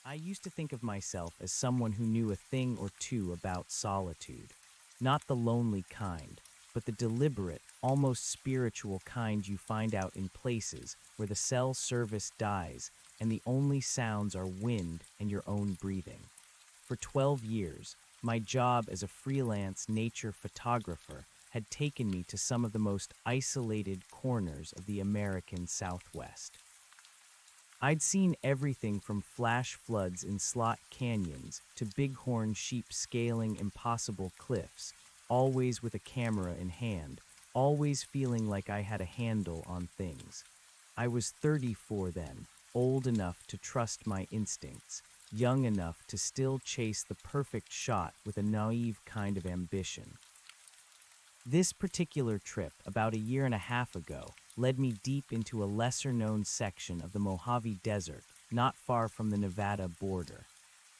I used to think of myself as someone who knew a thing or two about solitude. Not the lonely kind, but the deliberate, almost spiritual kind you find out in places where the cell service dies and the only sounds are wind and your own breathing. For 12 years, my job as a freelance nature photographer had taken me to some of the most isolated corners of the American Southwest. I'd seen everything from flash floods in slot canyons to bighorn sheep scaling impossible cliffs, always with a camera in hand, always feeling like I had a handle on things. I was 34 then, old enough to trust my instincts, young enough to still chase the perfect shot with a naive kind of ambition. This particular trip, about a year and a half ago, led me deep into a lesser-known section of the Mojave Desert, not far from the Nevada border.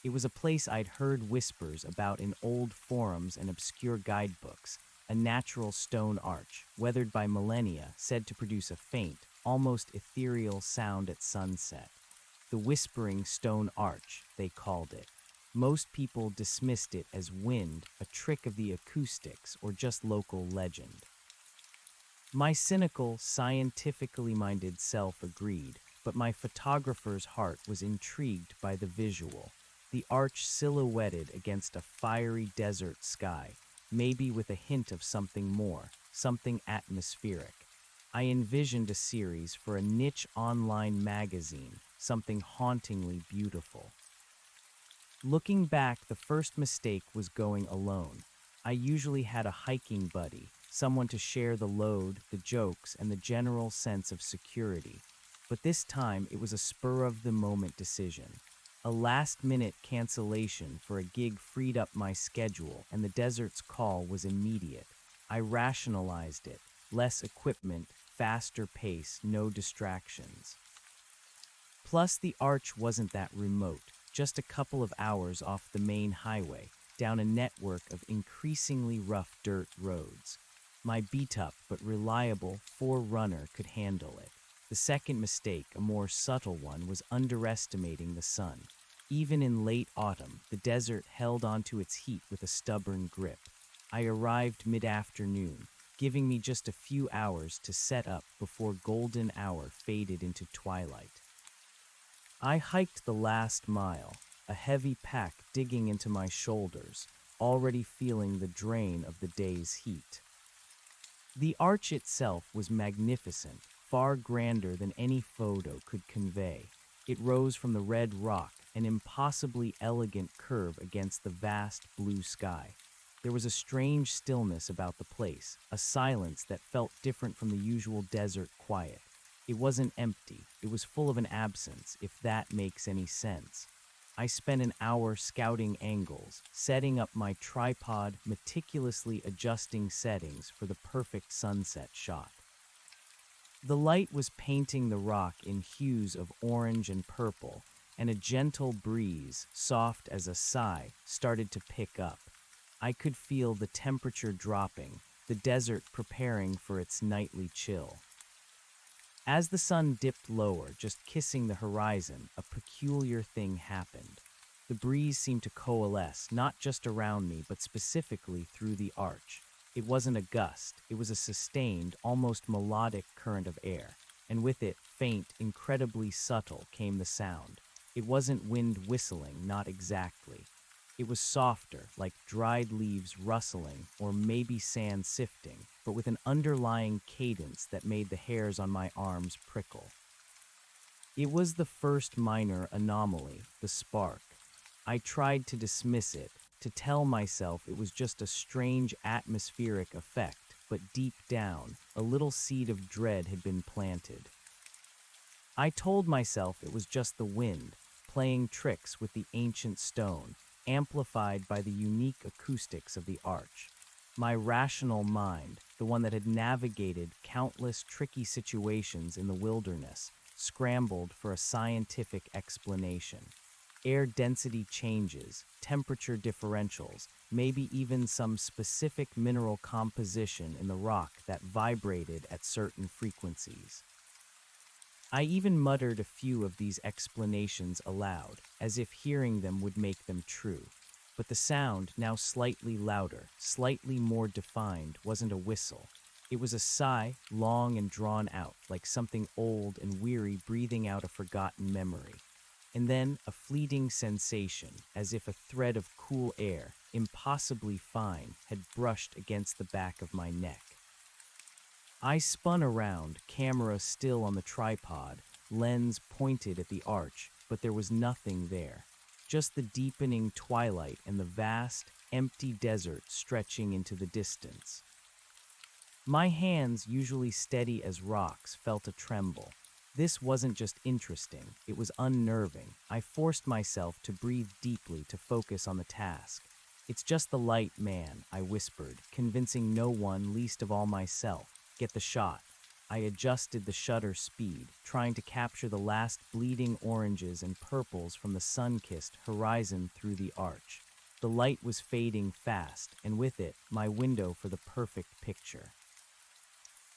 It was a place I'd heard whispers about in old forums and obscure guidebooks, a natural stone arch, weathered by millennia, said to produce a faint, almost ethereal sound at sunset. The Whispering Stone Arch, they called it. Most people dismissed it as wind, a trick of the acoustics, or just local legend. My cynical, scientifically minded self agreed, but my photographer's heart was intrigued by the visual. The arch silhouetted against a fiery desert sky, maybe with a hint of something more, something atmospheric. I envisioned a series for a niche online magazine, something hauntingly beautiful. Looking back, the first mistake was going alone. I usually had a hiking buddy, someone to share the load, the jokes, and the general sense of security. But this time, it was a spur-of-the-moment decision. A last-minute cancellation for a gig freed up my schedule, and the desert's call was immediate. I rationalized it. Less equipment, faster pace, no distractions. Plus, the arch wasn't that remote. Just a couple of hours off the main highway, down a network of increasingly rough dirt roads. My beat-up but reliable 4Runner could handle it. The second mistake, a more subtle one, was underestimating the sun. Even in late autumn, the desert held onto its heat with a stubborn grip. I arrived mid-afternoon, giving me just a few hours to set up before golden hour faded into twilight. I hiked the last mile, a heavy pack digging into my shoulders, already feeling the drain of the day's heat. The arch itself was magnificent, far grander than any photo could convey. It rose from the red rock, an impossibly elegant curve against the vast blue sky. There was a strange stillness about the place, a silence that felt different from the usual desert quiet. It wasn't empty, it was full of an absence, if that makes any sense. I spent an hour scouting angles, setting up my tripod, meticulously adjusting settings for the perfect sunset shot. The light was painting the rock in hues of orange and purple, and a gentle breeze, soft as a sigh, started to pick up. I could feel the temperature dropping, the desert preparing for its nightly chill. As the sun dipped lower, just kissing the horizon, a peculiar thing happened. The breeze seemed to coalesce, not just around me, but specifically through the arch. It wasn't a gust, it was a sustained, almost melodic current of air, and with it, faint, incredibly subtle, came the sound. It wasn't wind whistling, not exactly. It was softer, like dried leaves rustling, or maybe sand sifting, but with an underlying cadence that made the hairs on my arms prickle. It was the first minor anomaly, the spark. I tried to dismiss it, to tell myself it was just a strange atmospheric effect, but deep down, a little seed of dread had been planted. I told myself it was just the wind, playing tricks with the ancient stone, amplified by the unique acoustics of the arch. My rational mind, the one that had navigated countless tricky situations in the wilderness, scrambled for a scientific explanation. Air density changes, temperature differentials, maybe even some specific mineral composition in the rock that vibrated at certain frequencies. I even muttered a few of these explanations aloud, as if hearing them would make them true. But the sound, now slightly louder, slightly more defined, wasn't a whistle. It was a sigh, long and drawn out, like something old and weary breathing out a forgotten memory. And then a fleeting sensation, as if a thread of cool air, impossibly fine, had brushed against the back of my neck. I spun around, camera still on the tripod, lens pointed at the arch, but there was nothing there. Just the deepening twilight and the vast, empty desert stretching into the distance. My hands, usually steady as rocks, felt a tremble. This wasn't just interesting, it was unnerving. I forced myself to breathe deeply to focus on the task. "It's just the light, man," I whispered, convincing no one, least of all myself. "Get the shot." I adjusted the shutter speed, trying to capture the last bleeding oranges and purples from the sun-kissed horizon through the arch. The light was fading fast, and with it, my window for the perfect picture.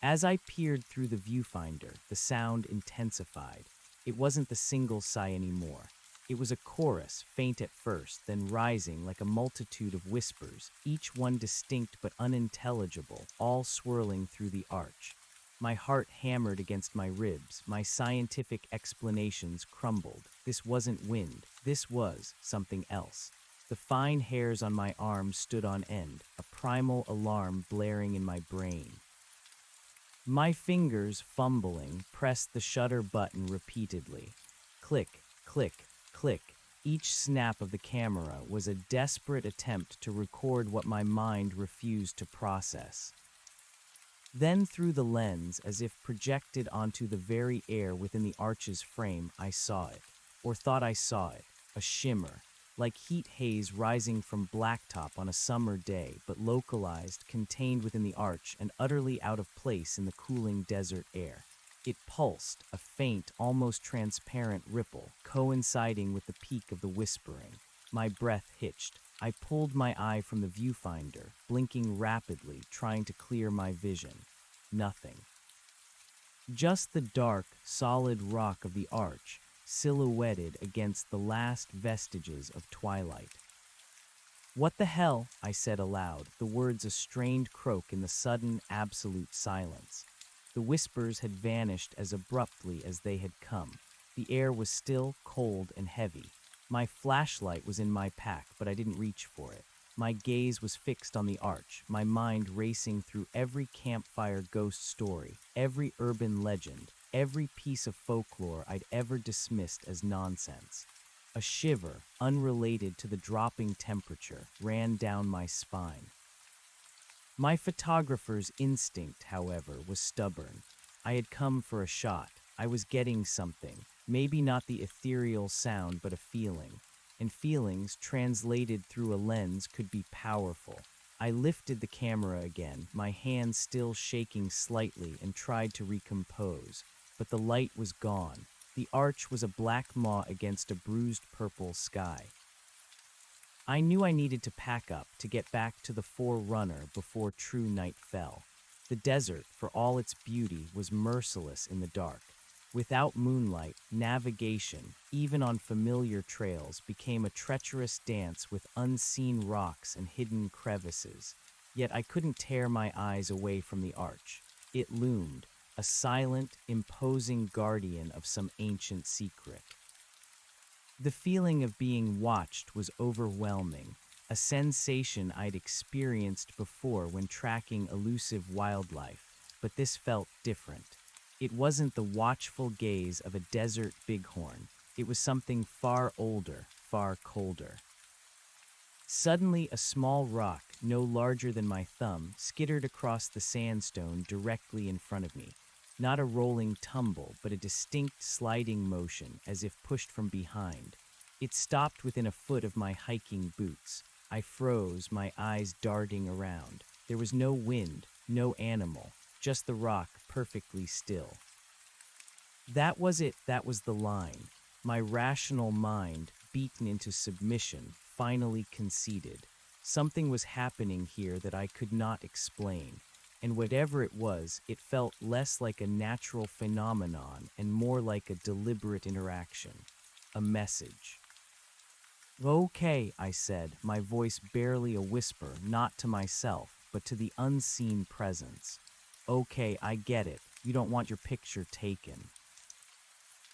As I peered through the viewfinder, the sound intensified. It wasn't the single sigh anymore. It was a chorus, faint at first, then rising like a multitude of whispers, each one distinct but unintelligible, all swirling through the arch. My heart hammered against my ribs, my scientific explanations crumbled. This wasn't wind, this was something else. The fine hairs on my arms stood on end, a primal alarm blaring in my brain. My fingers, fumbling, pressed the shutter button repeatedly. Click, click, click. Each snap of the camera was a desperate attempt to record what my mind refused to process. Then through the lens, as if projected onto the very air within the arch's frame, I saw it, or thought I saw it, a shimmer, like heat haze rising from blacktop on a summer day, but localized, contained within the arch, and utterly out of place in the cooling desert air. It pulsed, a faint, almost transparent ripple, coinciding with the peak of the whispering. My breath hitched. I pulled my eye from the viewfinder, blinking rapidly, trying to clear my vision. Nothing. Just the dark, solid rock of the arch, silhouetted against the last vestiges of twilight. "What the hell?" I said aloud, the words a strained croak in the sudden, absolute silence. The whispers had vanished as abruptly as they had come. The air was still, cold, and heavy. My flashlight was in my pack, but I didn't reach for it. My gaze was fixed on the arch, my mind racing through every campfire ghost story, every urban legend, every piece of folklore I'd ever dismissed as nonsense. A shiver, unrelated to the dropping temperature, ran down my spine. My photographer's instinct, however, was stubborn. I had come for a shot. I was getting something, maybe not the ethereal sound, but a feeling. And feelings, translated through a lens, could be powerful. I lifted the camera again, my hand still shaking slightly, and tried to recompose. But the light was gone. The arch was a black maw against a bruised purple sky. I knew I needed to pack up to get back to the Forerunner before true night fell. The desert, for all its beauty, was merciless in the dark. Without moonlight, navigation, even on familiar trails, became a treacherous dance with unseen rocks and hidden crevices. Yet I couldn't tear my eyes away from the arch. It loomed, a silent, imposing guardian of some ancient secret. The feeling of being watched was overwhelming, a sensation I'd experienced before when tracking elusive wildlife, but this felt different. It wasn't the watchful gaze of a desert bighorn. It was something far older, far colder. Suddenly, a small rock, no larger than my thumb, skittered across the sandstone directly in front of me. Not a rolling tumble, but a distinct sliding motion, as if pushed from behind. It stopped within a foot of my hiking boots. I froze, my eyes darting around. There was no wind, no animal, just the rock, perfectly still. That was it, that was the line. My rational mind, beaten into submission, finally conceded. Something was happening here that I could not explain. and whatever it was, it felt less like a natural phenomenon and more like a deliberate interaction, a message. Okay, I said, my voice barely a whisper, not to myself, but to the unseen presence. Okay, I get it. You don't want your picture taken.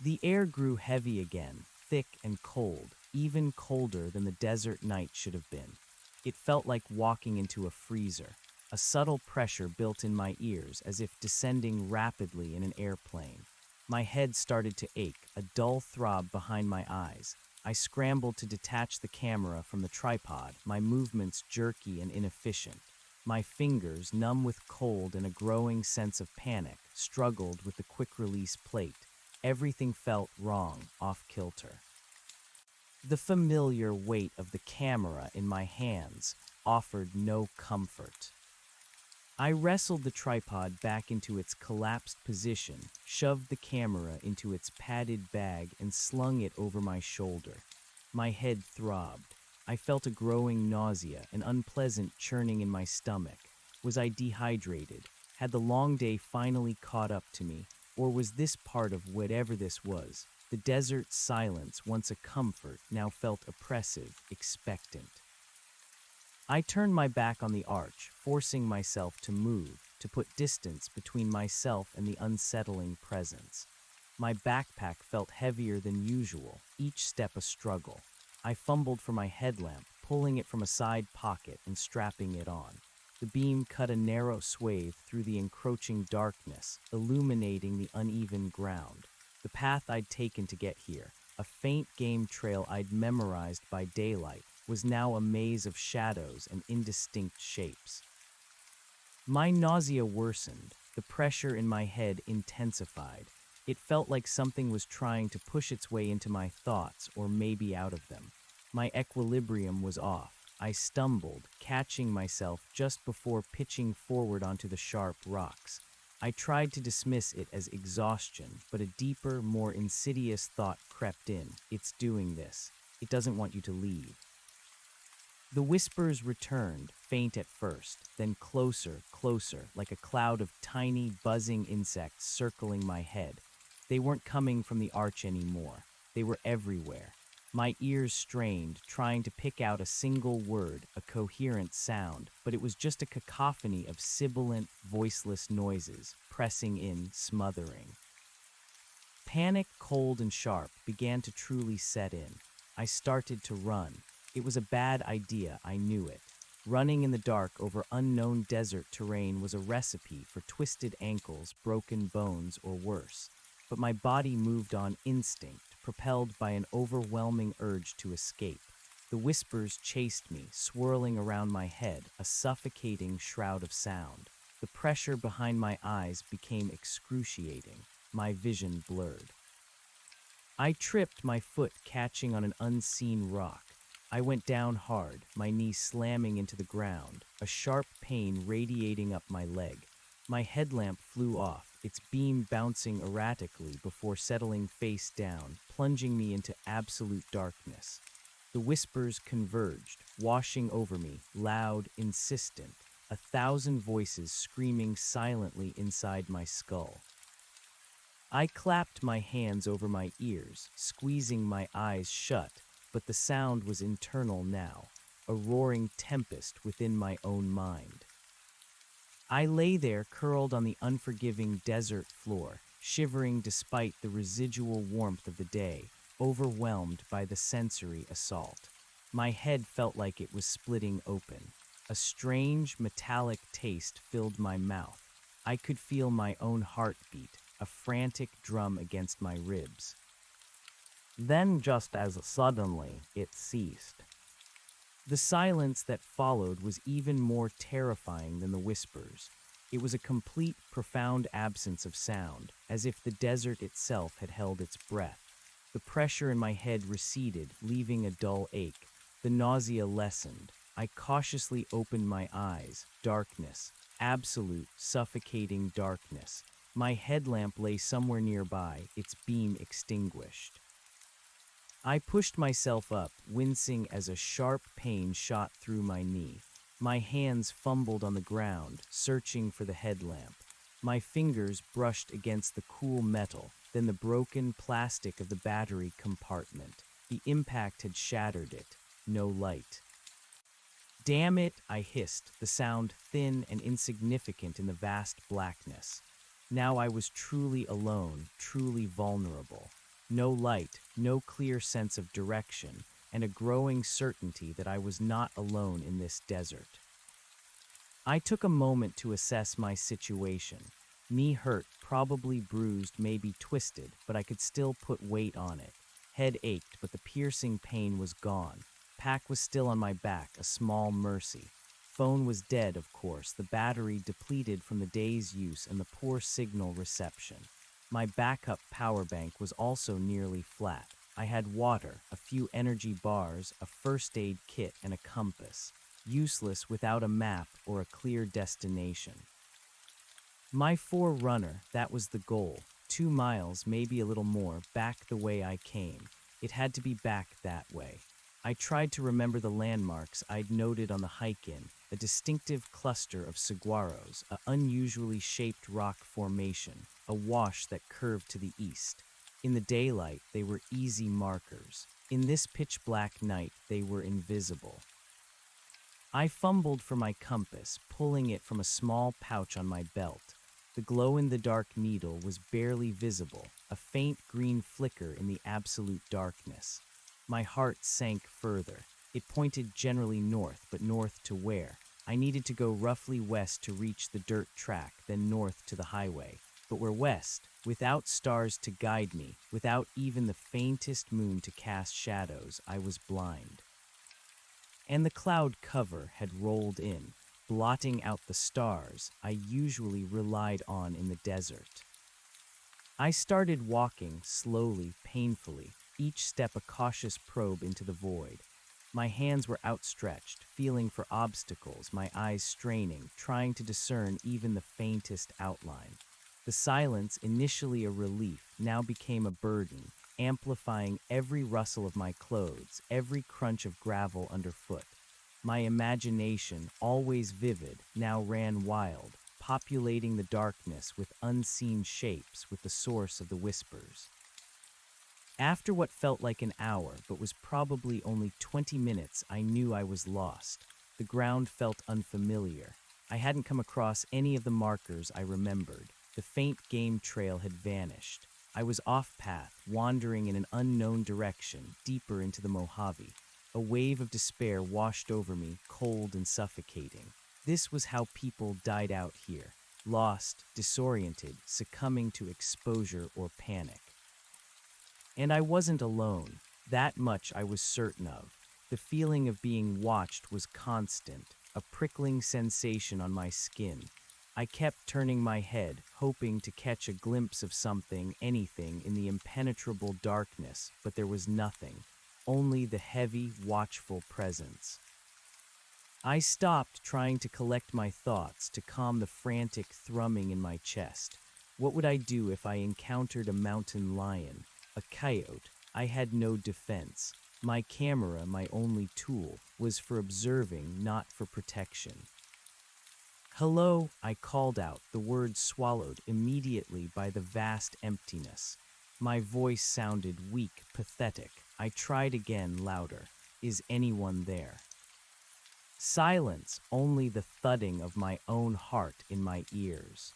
The air grew heavy again, thick and cold, even colder than the desert night should have been. It felt like walking into a freezer. A subtle pressure built in my ears as if descending rapidly in an airplane. My head started to ache, a dull throb behind my eyes. I scrambled to detach the camera from the tripod, my movements jerky and inefficient. My fingers, numb with cold and a growing sense of panic, struggled with the quick-release plate. Everything felt wrong, off-kilter. The familiar weight of the camera in my hands offered no comfort. I wrestled the tripod back into its collapsed position, shoved the camera into its padded bag, and slung it over my shoulder. My head throbbed. I felt a growing nausea, an unpleasant churning in my stomach. Was I dehydrated? Had the long day finally caught up to me? Or was this part of whatever this was? The desert silence, once a comfort, now felt oppressive, expectant. I turned my back on the arch, forcing myself to move, to put distance between myself and the unsettling presence. My backpack felt heavier than usual, each step a struggle. I fumbled for my headlamp, pulling it from a side pocket and strapping it on. The beam cut a narrow swathe through the encroaching darkness, illuminating the uneven ground. The path I'd taken to get here, a faint game trail I'd memorized by daylight, was now a maze of shadows and indistinct shapes. My nausea worsened, the pressure in my head intensified. It felt like something was trying to push its way into my thoughts, or maybe out of them. My equilibrium was off. I stumbled, catching myself just before pitching forward onto the sharp rocks. I tried to dismiss it as exhaustion, but a deeper, more insidious thought crept in. It's doing this. It doesn't want you to leave. The whispers returned, faint at first, then closer, closer, like a cloud of tiny, buzzing insects circling my head. They weren't coming from the arch anymore. They were everywhere. My ears strained, trying to pick out a single word, a coherent sound, but it was just a cacophony of sibilant, voiceless noises, pressing in, smothering. Panic, cold and sharp, began to truly set in. I started to run. It was a bad idea, I knew it. Running in the dark over unknown desert terrain was a recipe for twisted ankles, broken bones, or worse. But my body moved on instinct, propelled by an overwhelming urge to escape. The whispers chased me, swirling around my head, a suffocating shroud of sound. The pressure behind my eyes became excruciating, my vision blurred. I tripped, my foot catching on an unseen rock. I went down hard, my knee slamming into the ground, a sharp pain radiating up my leg. My headlamp flew off, its beam bouncing erratically before settling face down, plunging me into absolute darkness. The whispers converged, washing over me, loud, insistent, 1,000 voices screaming silently inside my skull. I clapped my hands over my ears, squeezing my eyes shut, but the sound was internal now, a roaring tempest within my own mind. I lay there curled on the unforgiving desert floor, shivering despite the residual warmth of the day, overwhelmed by the sensory assault. My head felt like it was splitting open. A strange, metallic taste filled my mouth. I could feel my own heartbeat, a frantic drum against my ribs. Then, just as suddenly, it ceased. The silence that followed was even more terrifying than the whispers. It was a complete, profound absence of sound, as if the desert itself had held its breath. The pressure in my head receded, leaving a dull ache. The nausea lessened. I cautiously opened my eyes. Darkness. Absolute, suffocating darkness. My headlamp lay somewhere nearby, its beam extinguished. I pushed myself up, wincing as a sharp pain shot through my knee. My hands fumbled on the ground, searching for the headlamp. My fingers brushed against the cool metal, then the broken plastic of the battery compartment. The impact had shattered it. No light. Damn it, I hissed, the sound thin and insignificant in the vast blackness. Now I was truly alone, truly vulnerable. No light, no clear sense of direction, and a growing certainty that I was not alone in this desert. I took a moment to assess my situation. Knee hurt, probably bruised, maybe twisted, but I could still put weight on it. Head ached, but the piercing pain was gone. Pack was still on my back, a small mercy. Phone was dead, of course, the battery depleted from the day's use and the poor signal reception. My backup power bank was also nearly flat. I had water, a few energy bars, a first aid kit, and a compass. Useless without a map or a clear destination. My forerunner, that was the goal. 2 miles, maybe a little more, back the way I came. It had to be back that way. I tried to remember the landmarks I'd noted on the hike-in, a distinctive cluster of saguaros, an unusually shaped rock formation, a wash that curved to the east. In the daylight, they were easy markers. In this pitch-black night, they were invisible. I fumbled for my compass, pulling it from a small pouch on my belt. The glow-in-the-dark needle was barely visible, a faint green flicker in the absolute darkness. My heart sank further. It pointed generally north, but north to where? I needed to go roughly west to reach the dirt track, then north to the highway. But where west? Without stars to guide me, without even the faintest moon to cast shadows, I was blind. And the cloud cover had rolled in, blotting out the stars I usually relied on in the desert. I started walking, slowly, painfully, each step a cautious probe into the void. My hands were outstretched, feeling for obstacles, my eyes straining, trying to discern even the faintest outline. The silence, initially a relief, now became a burden, amplifying every rustle of my clothes, every crunch of gravel underfoot. My imagination, always vivid, now ran wild, populating the darkness with unseen shapes, with the source of the whispers. After what felt like an hour, but was probably only 20 minutes, I knew I was lost. The ground felt unfamiliar. I hadn't come across any of the markers I remembered. The faint game trail had vanished. I was off path, wandering in an unknown direction, deeper into the Mojave. A wave of despair washed over me, cold and suffocating. This was how people died out here, lost, disoriented, succumbing to exposure or panic. And I wasn't alone. That much I was certain of. The feeling of being watched was constant, a prickling sensation on my skin. I kept turning my head, hoping to catch a glimpse of something, anything, in the impenetrable darkness, but there was nothing. Only the heavy, watchful presence. I stopped trying to collect my thoughts, to calm the frantic thrumming in my chest. What would I do if I encountered a mountain lion? A coyote? I had no defense. My camera, my only tool, was for observing, not for protection. "Hello," I called out, the words swallowed immediately by the vast emptiness. My voice sounded weak, pathetic. I tried again, louder. "Is anyone there?" Silence, only the thudding of my own heart in my ears.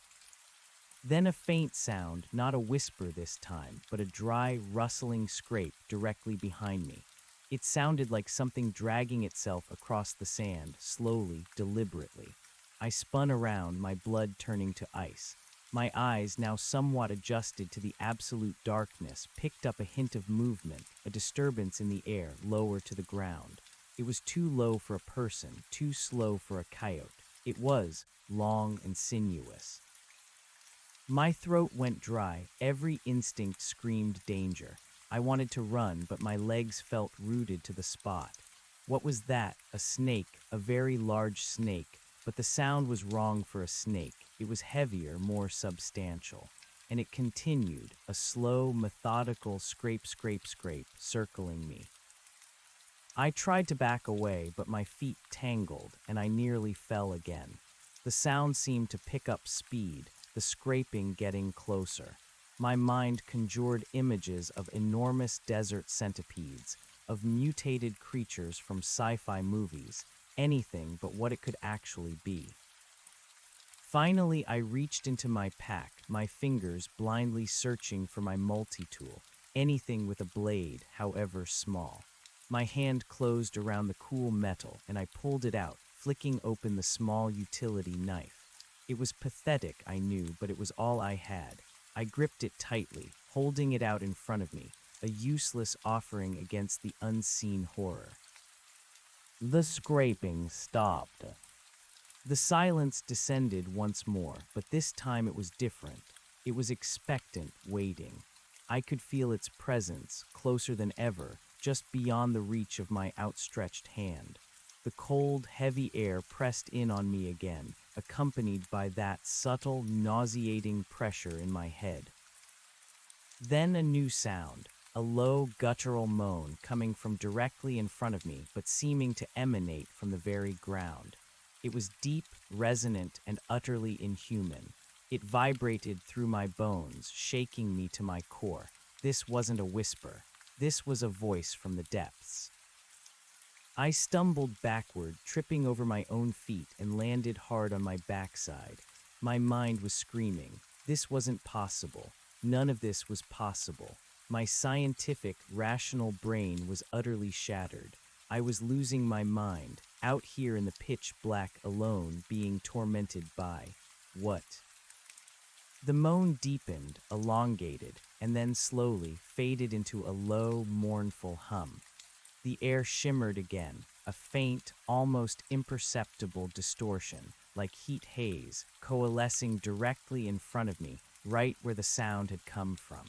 Then a faint sound, not a whisper this time, but a dry, rustling scrape directly behind me. It sounded like something dragging itself across the sand, slowly, deliberately. I spun around, my blood turning to ice. My eyes, now somewhat adjusted to the absolute darkness, picked up a hint of movement, a disturbance in the air, lower to the ground. It was too low for a person, too slow for a coyote. It was long and sinuous. My throat went dry, every instinct screamed danger. I wanted to run, but my legs felt rooted to the spot. What was that? A snake, a very large snake, but the sound was wrong for a snake. It was heavier, more substantial. And it continued, a slow, methodical scrape, scrape, scrape, circling me. I tried to back away, but my feet tangled, and I nearly fell again. The sound seemed to pick up speed, the scraping getting closer. My mind conjured images of enormous desert centipedes, of mutated creatures from sci-fi movies, anything but what it could actually be. Finally, I reached into my pack, my fingers blindly searching for my multi-tool, anything with a blade, however small. My hand closed around the cool metal, and I pulled it out, flicking open the small utility knife. It was pathetic, I knew, but it was all I had. I gripped it tightly, holding it out in front of me, a useless offering against the unseen horror. The scraping stopped. The silence descended once more, but this time it was different. It was expectant, waiting. I could feel its presence, closer than ever, just beyond the reach of my outstretched hand. The cold, heavy air pressed in on me again, accompanied by that subtle, nauseating pressure in my head. Then a new sound, a low, guttural moan coming from directly in front of me, but seeming to emanate from the very ground. It was deep, resonant, and utterly inhuman. It vibrated through my bones, shaking me to my core. This wasn't a whisper. This was a voice from the depths. I stumbled backward, tripping over my own feet, and landed hard on my backside. My mind was screaming. This wasn't possible. None of this was possible. My scientific, rational brain was utterly shattered. I was losing my mind, out here in the pitch black alone, being tormented by what? The moan deepened, elongated, and then slowly faded into a low, mournful hum. The air shimmered again, a faint, almost imperceptible distortion, like heat haze, coalescing directly in front of me, right where the sound had come from.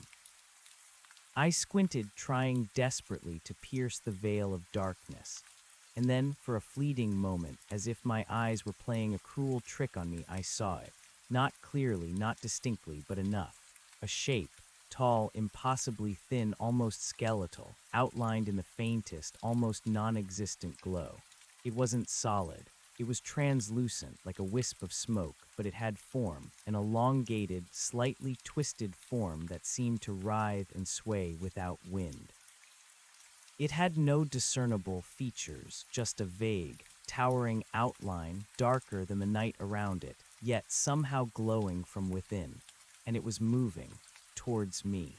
I squinted, trying desperately to pierce the veil of darkness. And then, for a fleeting moment, as if my eyes were playing a cruel trick on me, I saw it. Not clearly, not distinctly, but enough. A shape, tall, impossibly thin, almost skeletal, outlined in the faintest, almost non-existent glow. It wasn't solid. It was translucent, like a wisp of smoke, but it had form, an elongated, slightly twisted form that seemed to writhe and sway without wind. It had no discernible features, just a vague, towering outline, darker than the night around it, yet somehow glowing from within, and it was moving towards me.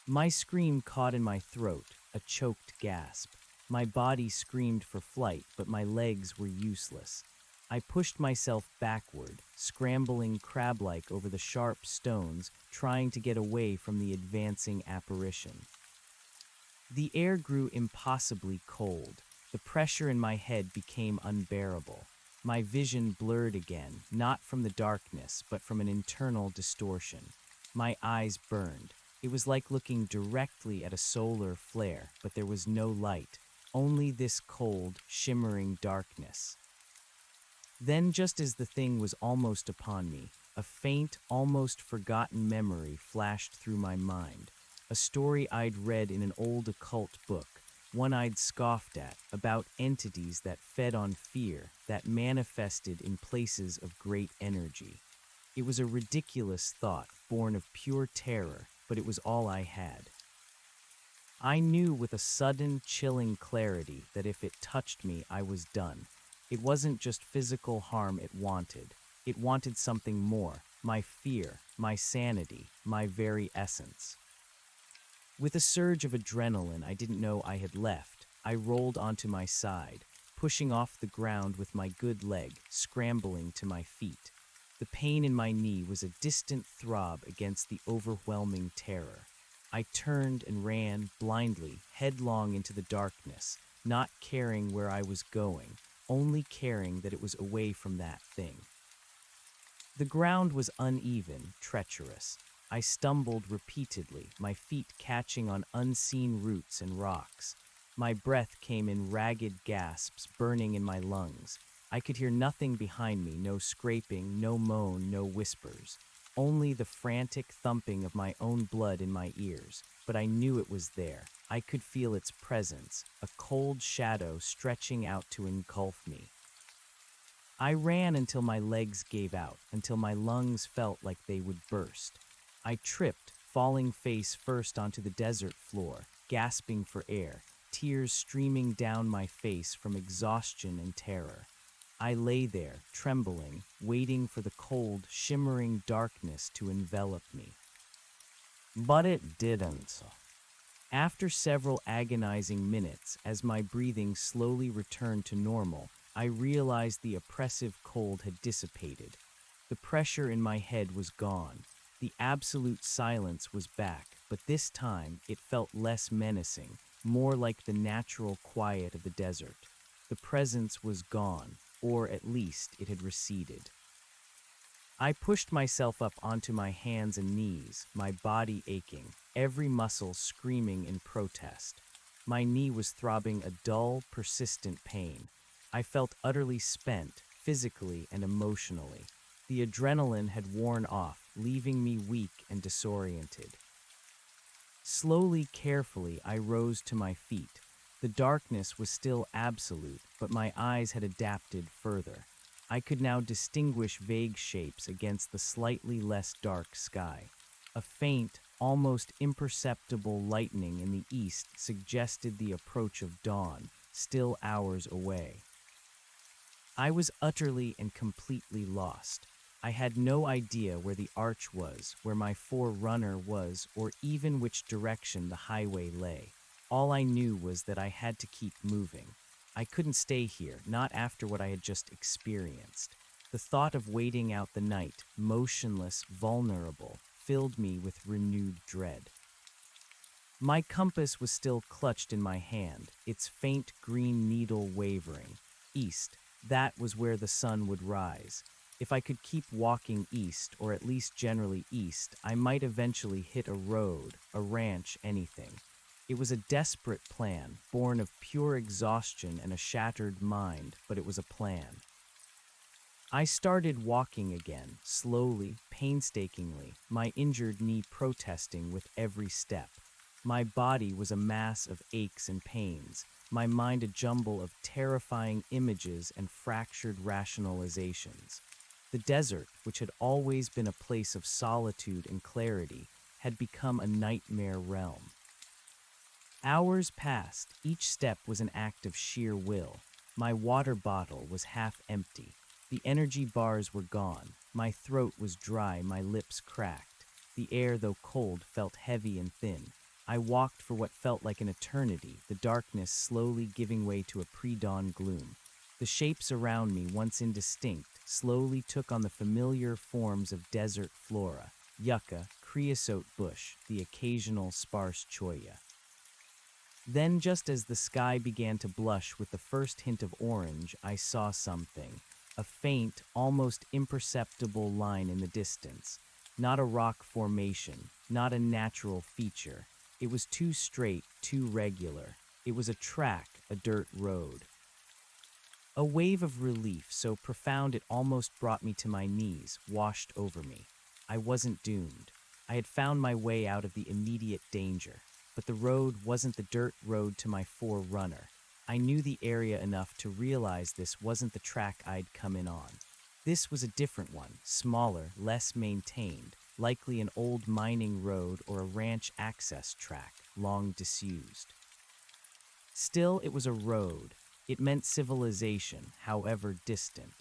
My scream caught in my throat, a choked gasp. My body screamed for flight, but my legs were useless. I pushed myself backward, scrambling crab-like over the sharp stones, trying to get away from the advancing apparition. The air grew impossibly cold. The pressure in my head became unbearable. My vision blurred again, not from the darkness, but from an internal distortion. My eyes burned. It was like looking directly at a solar flare, but there was no light, only this cold, shimmering darkness. Then, just as the thing was almost upon me, a faint, almost forgotten memory flashed through my mind. A story I'd read in an old occult book, one I'd scoffed at, about entities that fed on fear, that manifested in places of great energy. It was a ridiculous thought, born of pure terror, but it was all I had. I knew with a sudden, chilling clarity that if it touched me, I was done. It wasn't just physical harm it wanted something more, my fear, my sanity, my very essence. With a surge of adrenaline I didn't know I had left, I rolled onto my side, pushing off the ground with my good leg, scrambling to my feet. The pain in my knee was a distant throb against the overwhelming terror. I turned and ran, blindly, headlong into the darkness, not caring where I was going, only caring that it was away from that thing. The ground was uneven, treacherous. I stumbled repeatedly, my feet catching on unseen roots and rocks. My breath came in ragged gasps, burning in my lungs. I could hear nothing behind me, no scraping, no moan, no whispers. Only the frantic thumping of my own blood in my ears, but I knew it was there. I could feel its presence, a cold shadow stretching out to engulf me. I ran until my legs gave out, until my lungs felt like they would burst. I tripped, falling face first onto the desert floor, gasping for air, tears streaming down my face from exhaustion and terror. I lay there, trembling, waiting for the cold, shimmering darkness to envelop me. But it didn't. After several agonizing minutes, as my breathing slowly returned to normal, I realized the oppressive cold had dissipated. The pressure in my head was gone. The absolute silence was back, but this time it felt less menacing, more like the natural quiet of the desert. The presence was gone, or at least it had receded. I pushed myself up onto my hands and knees, my body aching, every muscle screaming in protest. My knee was throbbing a dull, persistent pain. I felt utterly spent, physically and emotionally. The adrenaline had worn off, leaving me weak and disoriented. Slowly, carefully, I rose to my feet. The darkness was still absolute, but my eyes had adapted further. I could now distinguish vague shapes against the slightly less dark sky. A faint, almost imperceptible lightning in the east suggested the approach of dawn, still hours away. I was utterly and completely lost. I had no idea where the arch was, where my forerunner was, or even which direction the highway lay. All I knew was that I had to keep moving. I couldn't stay here, not after what I had just experienced. The thought of waiting out the night, motionless, vulnerable, filled me with renewed dread. My compass was still clutched in my hand, its faint green needle wavering. East, that was where the sun would rise. If I could keep walking east, or at least generally east, I might eventually hit a road, a ranch, anything. It was a desperate plan, born of pure exhaustion and a shattered mind, but it was a plan. I started walking again, slowly, painstakingly, my injured knee protesting with every step. My body was a mass of aches and pains, my mind a jumble of terrifying images and fractured rationalizations. The desert, which had always been a place of solitude and clarity, had become a nightmare realm. Hours passed, each step was an act of sheer will. My water bottle was half empty. The energy bars were gone. My throat was dry, my lips cracked. The air, though cold, felt heavy and thin. I walked for what felt like an eternity, the darkness slowly giving way to a pre-dawn gloom. The shapes around me, once indistinct, slowly took on the familiar forms of desert flora, yucca, creosote bush, the occasional sparse cholla. Then, just as the sky began to blush with the first hint of orange, I saw something. A faint, almost imperceptible line in the distance. Not a rock formation, not a natural feature. It was too straight, too regular. It was a track, a dirt road. A wave of relief so profound it almost brought me to my knees, washed over me. I wasn't doomed. I had found my way out of the immediate danger. But the road wasn't the dirt road to my forerunner. I knew the area enough to realize this wasn't the track I'd come in on. This was a different one, smaller, less maintained, likely an old mining road or a ranch access track, long disused. Still, it was a road. It meant civilization, however distant.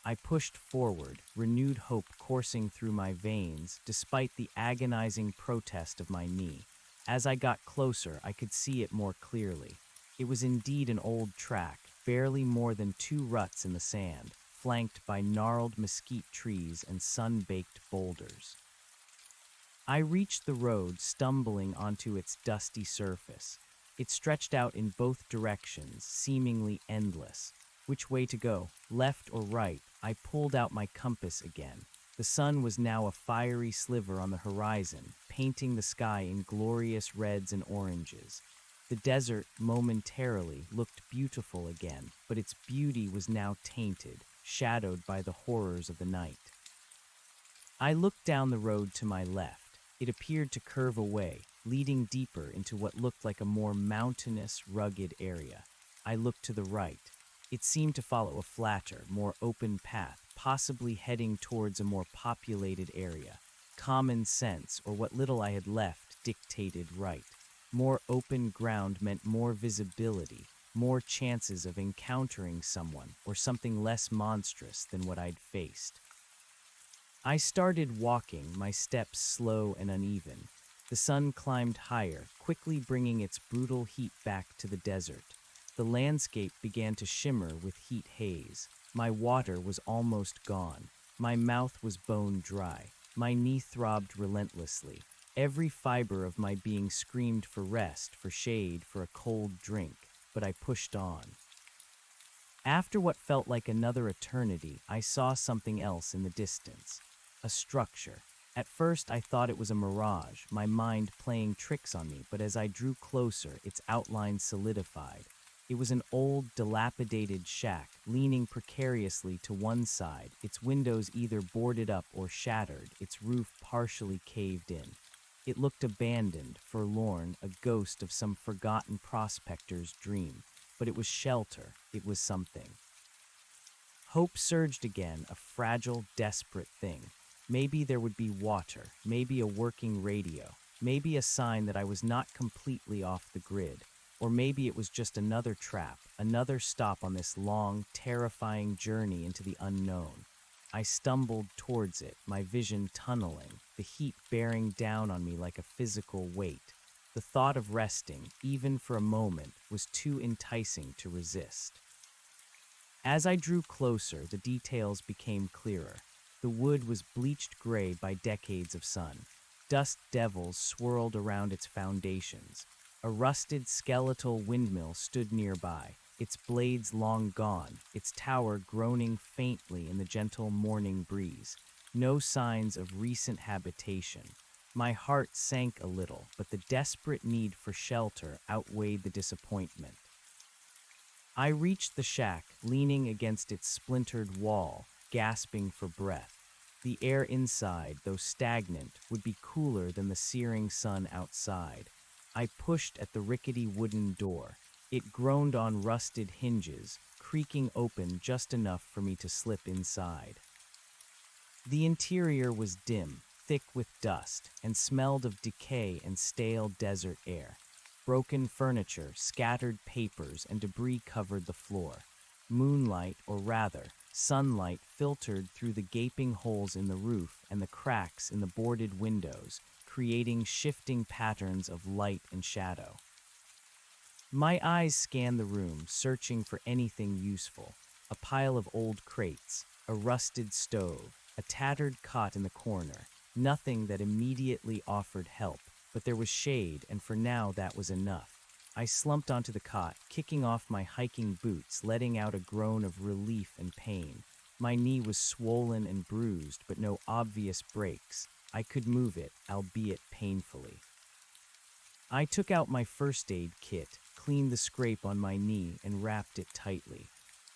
I pushed forward, renewed hope coursing through my veins, despite the agonizing protest of my knee. As I got closer, I could see it more clearly. It was indeed an old track, barely more than 2 ruts in the sand, flanked by gnarled mesquite trees and sun-baked boulders. I reached the road, stumbling onto its dusty surface. It stretched out in both directions, seemingly endless. Which way to go, left or right? I pulled out my compass again. The sun was now a fiery sliver on the horizon, painting the sky in glorious reds and oranges. The desert, momentarily, looked beautiful again, but its beauty was now tainted, shadowed by the horrors of the night. I looked down the road to my left. It appeared to curve away, leading deeper into what looked like a more mountainous, rugged area. I looked to the right. It seemed to follow a flatter, more open path, possibly heading towards a more populated area. Common sense, or what little I had left, dictated right. More open ground meant more visibility, more chances of encountering someone or something less monstrous than what I'd faced. I started walking, my steps slow and uneven. The sun climbed higher, quickly bringing its brutal heat back to the desert. The landscape began to shimmer with heat haze. My water was almost gone. My mouth was bone dry. My knee throbbed relentlessly. Every fiber of my being screamed for rest, for shade, for a cold drink, but I pushed on. After what felt like another eternity, I saw something else in the distance. A structure. At first, I thought it was a mirage, my mind playing tricks on me, but as I drew closer, its outline solidified. It was an old, dilapidated shack, leaning precariously to one side, its windows either boarded up or shattered, its roof partially caved in. It looked abandoned, forlorn, a ghost of some forgotten prospector's dream. But it was shelter, it was something. Hope surged again, a fragile, desperate thing. Maybe there would be water, maybe a working radio, maybe a sign that I was not completely off the grid, or maybe it was just another trap, another stop on this long, terrifying journey into the unknown. I stumbled towards it, my vision tunneling, the heat bearing down on me like a physical weight. The thought of resting, even for a moment, was too enticing to resist. As I drew closer, the details became clearer. The wood was bleached gray by decades of sun. Dust devils swirled around its foundations. A rusted skeletal windmill stood nearby, its blades long gone, its tower groaning faintly in the gentle morning breeze. No signs of recent habitation. My heart sank a little, but the desperate need for shelter outweighed the disappointment. I reached the shack, leaning against its splintered wall, gasping for breath. The air inside, though stagnant, would be cooler than the searing sun outside. I pushed at the rickety wooden door. It groaned on rusted hinges, creaking open just enough for me to slip inside. The interior was dim, thick with dust, and smelled of decay and stale desert air. Broken furniture, scattered papers, and debris covered the floor. Moonlight, or rather, sunlight filtered through the gaping holes in the roof and the cracks in the boarded windows, creating shifting patterns of light and shadow. My eyes scanned the room, searching for anything useful. A pile of old crates, a rusted stove, a tattered cot in the corner. Nothing that immediately offered help, but there was shade, and for now that was enough. I slumped onto the cot, kicking off my hiking boots, letting out a groan of relief and pain. My knee was swollen and bruised, but no obvious breaks. I could move it, albeit painfully. I took out my first aid kit, cleaned the scrape on my knee, and wrapped it tightly.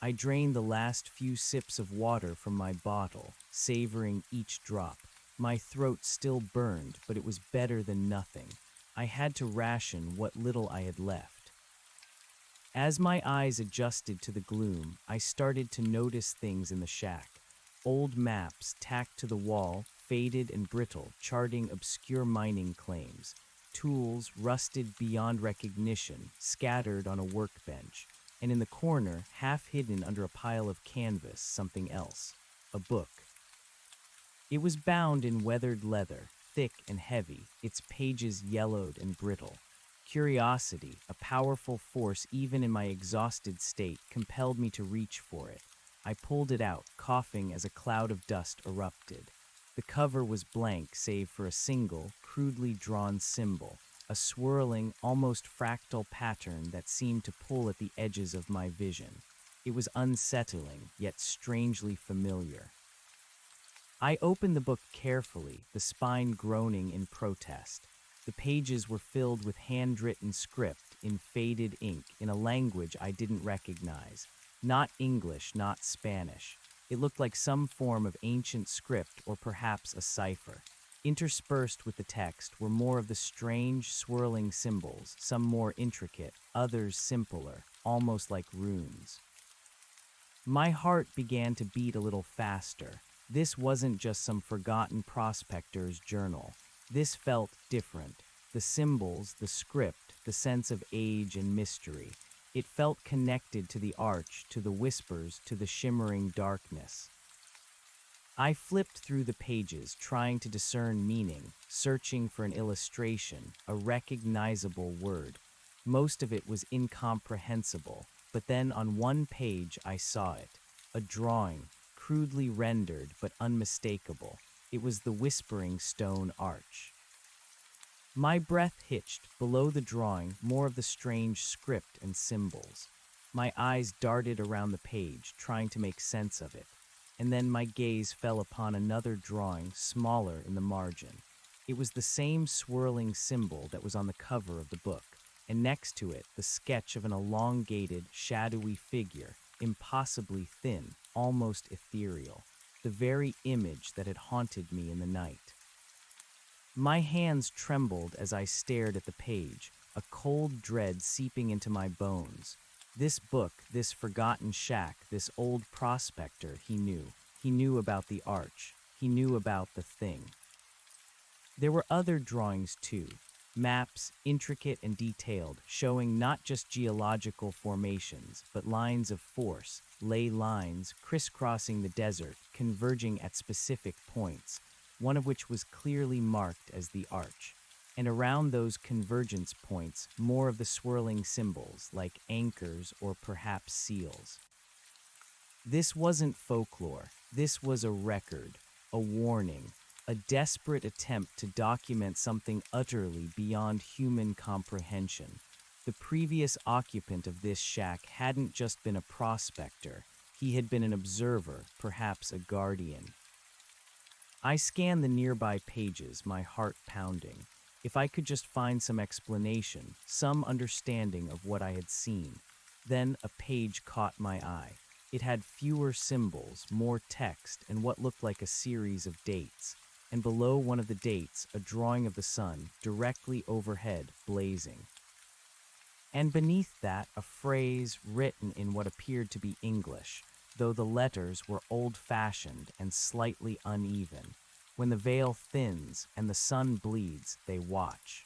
I drained the last few sips of water from my bottle, savoring each drop. My throat still burned, but it was better than nothing. I had to ration what little I had left. As my eyes adjusted to the gloom, I started to notice things in the shack. Old maps tacked to the wall, faded and brittle, charting obscure mining claims. Tools, rusted beyond recognition, scattered on a workbench. And in the corner, half hidden under a pile of canvas, something else. A book. It was bound in weathered leather, thick and heavy, its pages yellowed and brittle. Curiosity, a powerful force even in my exhausted state, compelled me to reach for it. I pulled it out, coughing as a cloud of dust erupted. The cover was blank save for a single, crudely drawn symbol, a swirling, almost fractal pattern that seemed to pull at the edges of my vision. It was unsettling, yet strangely familiar. I opened the book carefully, the spine groaning in protest. The pages were filled with handwritten script in faded ink in a language I didn't recognize. Not English, not Spanish. It looked like some form of ancient script or perhaps a cipher. Interspersed with the text were more of the strange, swirling symbols, some more intricate, others simpler, almost like runes. My heart began to beat a little faster. This wasn't just some forgotten prospector's journal. This felt different. The symbols, the script, the sense of age and mystery. It felt connected to the arch, to the whispers, to the shimmering darkness. I flipped through the pages, trying to discern meaning, searching for an illustration, a recognizable word. Most of it was incomprehensible, but then on one page I saw it. A drawing, crudely rendered but unmistakable. It was the Whispering Stone Arch. My breath hitched. Below the drawing, more of the strange script and symbols. My eyes darted around the page, trying to make sense of it. And then my gaze fell upon another drawing, smaller in the margin. It was the same swirling symbol that was on the cover of the book, and next to it, the sketch of an elongated, shadowy figure, impossibly thin, almost ethereal, the very image that had haunted me in the night. My hands trembled as I stared at the page, a cold dread seeping into my bones. This book, this forgotten shack, this old prospector, he knew. He knew about the arch. He knew about the thing. There were other drawings too, maps, intricate and detailed, showing not just geological formations, but lines of force, ley lines, crisscrossing the desert, converging at specific points, one of which was clearly marked as the arch. And around those convergence points, more of the swirling symbols, like anchors or perhaps seals. This wasn't folklore. This was a record, a warning, a desperate attempt to document something utterly beyond human comprehension. The previous occupant of this shack hadn't just been a prospector. He had been an observer, perhaps a guardian. I scanned the nearby pages, my heart pounding. If I could just find some explanation, some understanding of what I had seen. Then a page caught my eye. It had fewer symbols, more text, and what looked like a series of dates. And below one of the dates, a drawing of the sun, directly overhead, blazing. And beneath that, a phrase written in what appeared to be English, though the letters were old-fashioned and slightly uneven. When the veil thins and the sun bleeds, they watch.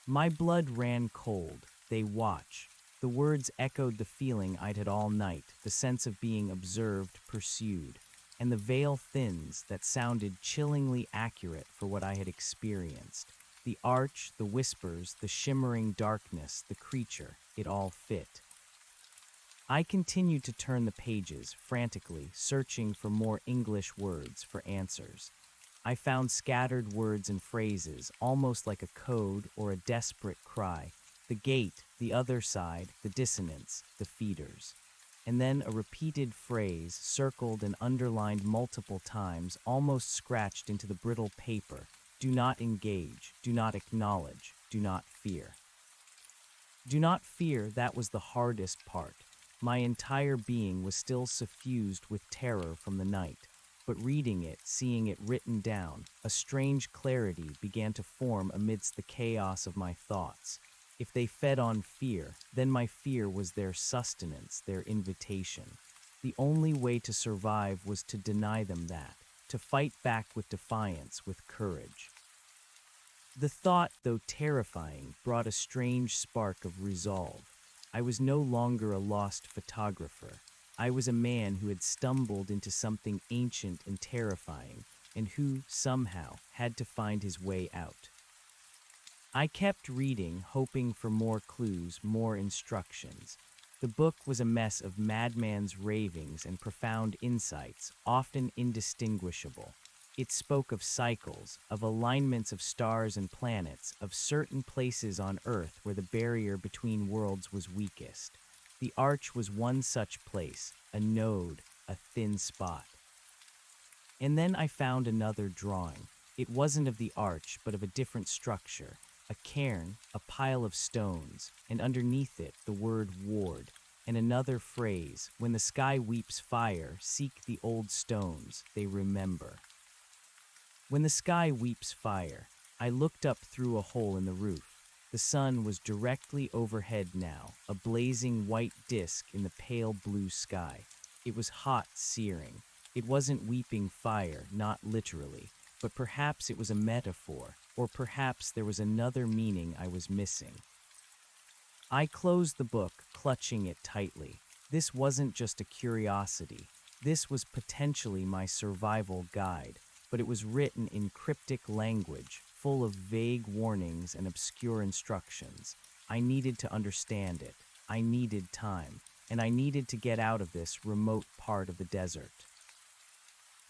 My blood ran cold. They watch. The words echoed the feeling I'd had all night, the sense of being observed, pursued. And the veil thins that sounded chillingly accurate for what I had experienced. The arch, the whispers, the shimmering darkness, the creature, it all fit. I continued to turn the pages, frantically, searching for more English words, for answers. I found scattered words and phrases, almost like a code or a desperate cry. The gate, the other side, the dissonance, the feeders. And then a repeated phrase, circled and underlined multiple times, almost scratched into the brittle paper. Do not engage, do not acknowledge, do not fear. Do not fear, that was the hardest part. My entire being was still suffused with terror from the night. But reading it, seeing it written down, a strange clarity began to form amidst the chaos of my thoughts. If they fed on fear, then my fear was their sustenance, their invitation. The only way to survive was to deny them that, to fight back with defiance, with courage. The thought, though terrifying, brought a strange spark of resolve. I was no longer a lost photographer. I was a man who had stumbled into something ancient and terrifying, and who, somehow, had to find his way out. I kept reading, hoping for more clues, more instructions. The book was a mess of madman's ravings and profound insights, often indistinguishable. It spoke of cycles, of alignments of stars and planets, of certain places on Earth where the barrier between worlds was weakest. The arch was one such place, a node, a thin spot. And then I found another drawing. It wasn't of the arch, but of a different structure. A cairn, a pile of stones, and underneath it the word ward, and another phrase, when the sky weeps fire, seek the old stones, they remember. When the sky weeps fire, I looked up through a hole in the roof. The sun was directly overhead now, a blazing white disk in the pale blue sky. It was hot, searing. It wasn't weeping fire, not literally, but perhaps it was a metaphor, or perhaps there was another meaning I was missing. I closed the book, clutching it tightly. This wasn't just a curiosity. This was potentially my survival guide, but it was written in cryptic language, full of vague warnings and obscure instructions. I needed to understand it. I needed time, and I needed to get out of this remote part of the desert.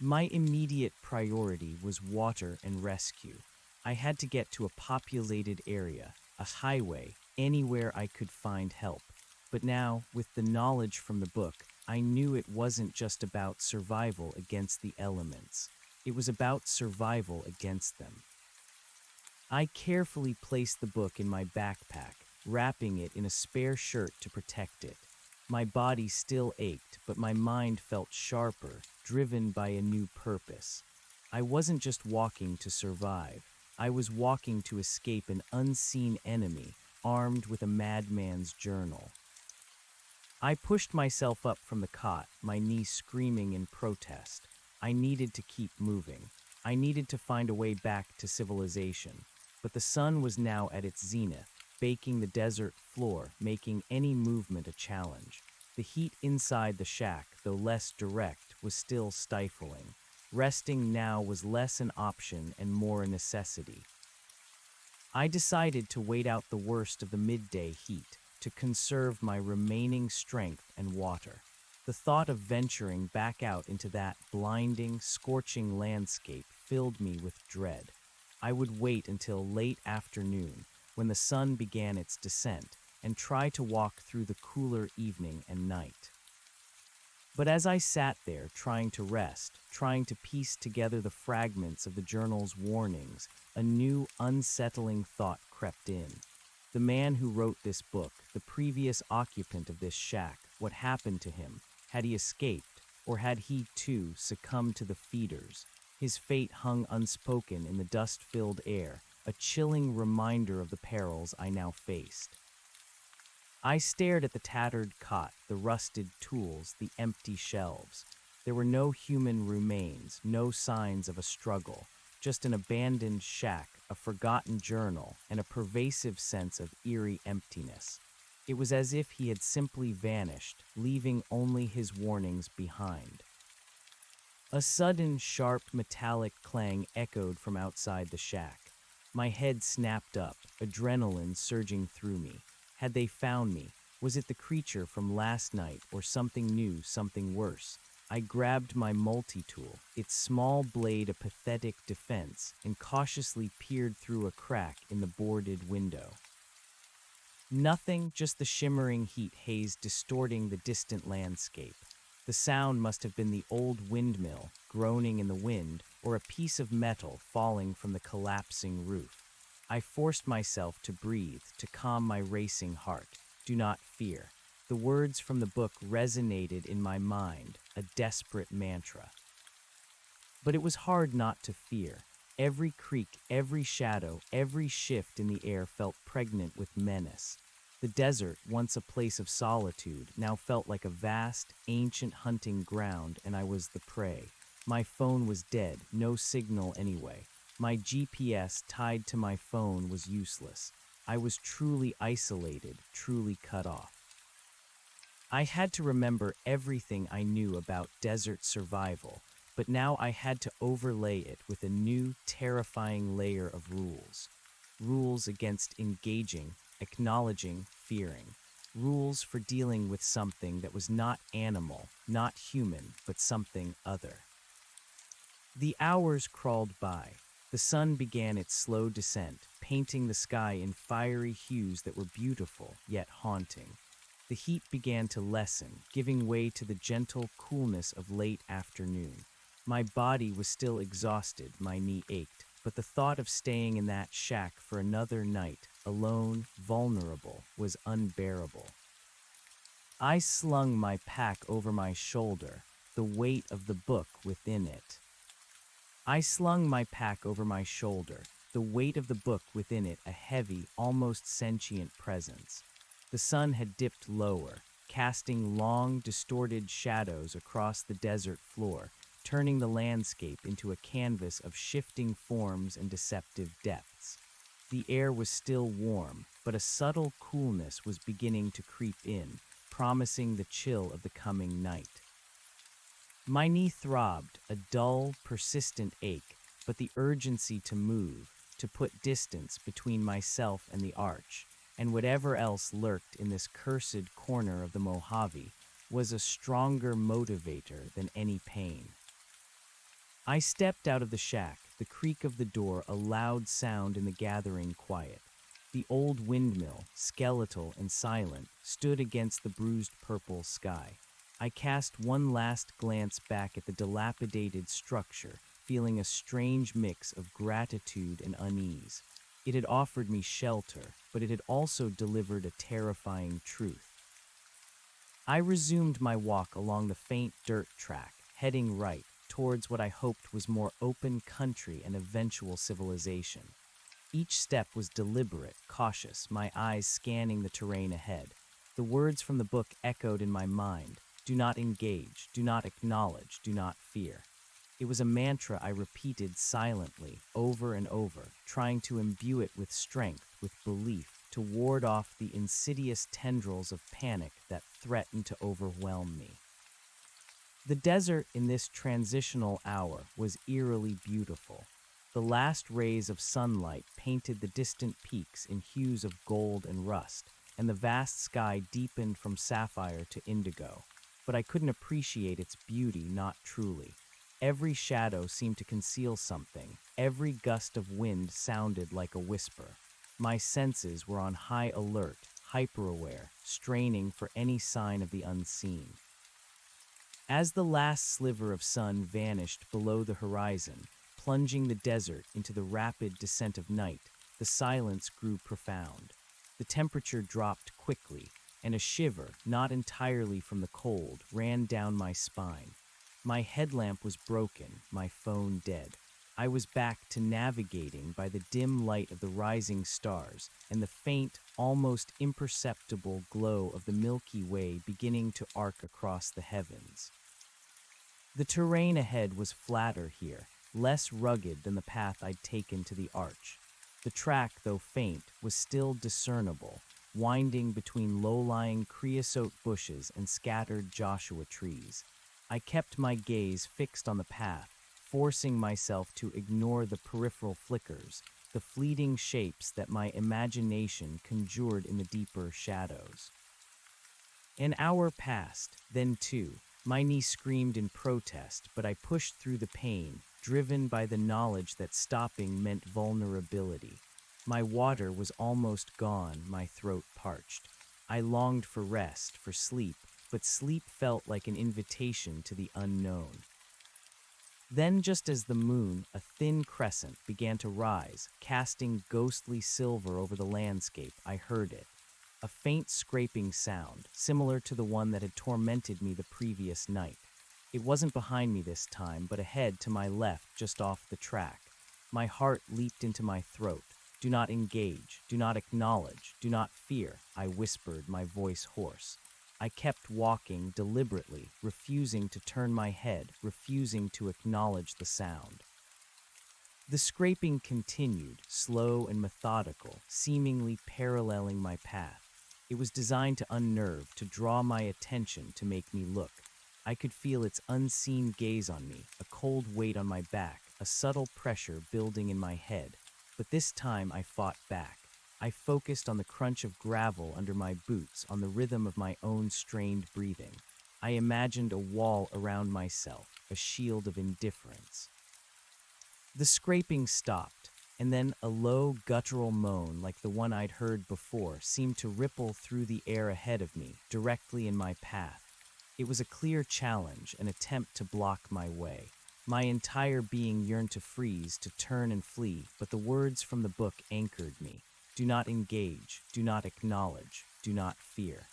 My immediate priority was water and rescue. I had to get to a populated area, a highway, anywhere I could find help. But now, with the knowledge from the book, I knew it wasn't just about survival against the elements. It was about survival against them. I carefully placed the book in my backpack, wrapping it in a spare shirt to protect it. My body still ached, but my mind felt sharper, driven by a new purpose. I wasn't just walking to survive. I was walking to escape an unseen enemy, armed with a madman's journal. I pushed myself up from the cot, my knees screaming in protest. I needed to keep moving. I needed to find a way back to civilization. But the sun was now at its zenith, baking the desert floor, making any movement a challenge. The heat inside the shack, though less direct, was still stifling. Resting now was less an option and more a necessity. I decided to wait out the worst of the midday heat, to conserve my remaining strength and water. The thought of venturing back out into that blinding, scorching landscape filled me with dread. I would wait until late afternoon, when the sun began its descent, and try to walk through the cooler evening and night. But as I sat there trying to rest, trying to piece together the fragments of the journal's warnings, a new, unsettling thought crept in. The man who wrote this book, the previous occupant of this shack, what happened to him? Had he escaped, or had he too succumbed to the feeders? His fate hung unspoken in the dust-filled air, a chilling reminder of the perils I now faced. I stared at the tattered cot, the rusted tools, the empty shelves. There were no human remains, no signs of a struggle, just an abandoned shack, a forgotten journal, and a pervasive sense of eerie emptiness. It was as if he had simply vanished, leaving only his warnings behind. A sudden, sharp, metallic clang echoed from outside the shack. My head snapped up, adrenaline surging through me. Had they found me? Was it the creature from last night, or something new, something worse? I grabbed my multi-tool, its small blade a pathetic defense, and cautiously peered through a crack in the boarded window. Nothing, just the shimmering heat haze distorting the distant landscape. The sound must have been the old windmill, groaning in the wind, or a piece of metal falling from the collapsing roof. I forced myself to breathe, to calm my racing heart. Do not fear. The words from the book resonated in my mind, a desperate mantra. But it was hard not to fear. Every creak, every shadow, every shift in the air felt pregnant with menace. The desert, once a place of solitude, now felt like a vast, ancient hunting ground, and I was the prey. My phone was dead, no signal anyway. My GPS tied to my phone was useless. I was truly isolated, truly cut off. I had to remember everything I knew about desert survival, but now I had to overlay it with a new, terrifying layer of rules. Rules against engaging, acknowledging, fearing. Rules for dealing with something that was not animal, not human, but something other. The hours crawled by. The sun began its slow descent, painting the sky in fiery hues that were beautiful, yet haunting. The heat began to lessen, giving way to the gentle coolness of late afternoon. My body was still exhausted, my knee ached, but the thought of staying in that shack for another night, alone, vulnerable, was unbearable. I slung my pack over my shoulder, the weight of the book within it. I slung my pack over my shoulder, the weight of the book within it a heavy, almost sentient presence. The sun had dipped lower, casting long, distorted shadows across the desert floor, turning the landscape into a canvas of shifting forms and deceptive depths. The air was still warm, but a subtle coolness was beginning to creep in, promising the chill of the coming night. My knee throbbed, a dull, persistent ache, but the urgency to move, to put distance between myself and the arch, and whatever else lurked in this cursed corner of the Mojave, was a stronger motivator than any pain. I stepped out of the shack, the creak of the door a loud sound in the gathering quiet. The old windmill, skeletal and silent, stood against the bruised purple sky. I cast one last glance back at the dilapidated structure, feeling a strange mix of gratitude and unease. It had offered me shelter, but it had also delivered a terrifying truth. I resumed my walk along the faint dirt track, heading right, towards what I hoped was more open country and eventual civilization. Each step was deliberate, cautious, my eyes scanning the terrain ahead. The words from the book echoed in my mind: do not engage, do not acknowledge, do not fear. It was a mantra I repeated silently, over and over, trying to imbue it with strength, with belief, to ward off the insidious tendrils of panic that threatened to overwhelm me. The desert in this transitional hour was eerily beautiful. The last rays of sunlight painted the distant peaks in hues of gold and rust, and the vast sky deepened from sapphire to indigo. But I couldn't appreciate its beauty, not truly. Every shadow seemed to conceal something. Every gust of wind sounded like a whisper. My senses were on high alert, hyper-aware, straining for any sign of the unseen. As the last sliver of sun vanished below the horizon, plunging the desert into the rapid descent of night, the silence grew profound. The temperature dropped quickly, and a shiver, not entirely from the cold, ran down my spine. My headlamp was broken, my phone dead. I was back to navigating by the dim light of the rising stars and the faint, almost imperceptible glow of the Milky Way beginning to arc across the heavens. The terrain ahead was flatter here, less rugged than the path I'd taken to the arch. The track, though faint, was still discernible, winding between low-lying creosote bushes and scattered Joshua trees. I kept my gaze fixed on the path, forcing myself to ignore the peripheral flickers, the fleeting shapes that my imagination conjured in the deeper shadows. An hour passed, then two. My knee screamed in protest, but I pushed through the pain, driven by the knowledge that stopping meant vulnerability. My water was almost gone, my throat parched. I longed for rest, for sleep, but sleep felt like an invitation to the unknown. Then, just as the moon, a thin crescent, began to rise, casting ghostly silver over the landscape, I heard it. A faint scraping sound, similar to the one that had tormented me the previous night. It wasn't behind me this time, but ahead to my left, just off the track. My heart leaped into my throat. Do not engage, do not acknowledge, do not fear, I whispered, my voice hoarse. I kept walking deliberately, refusing to turn my head, refusing to acknowledge the sound. The scraping continued, slow and methodical, seemingly paralleling my path. It was designed to unnerve, to draw my attention, to make me look. I could feel its unseen gaze on me, a cold weight on my back, a subtle pressure building in my head. But this time I fought back. I focused on the crunch of gravel under my boots, on the rhythm of my own strained breathing. I imagined a wall around myself, a shield of indifference. The scraping stopped, and then a low, guttural moan like the one I'd heard before seemed to ripple through the air ahead of me, directly in my path. It was a clear challenge, an attempt to block my way. My entire being yearned to freeze, to turn and flee, but the words from the book anchored me. Do not engage, do not acknowledge, do not fear.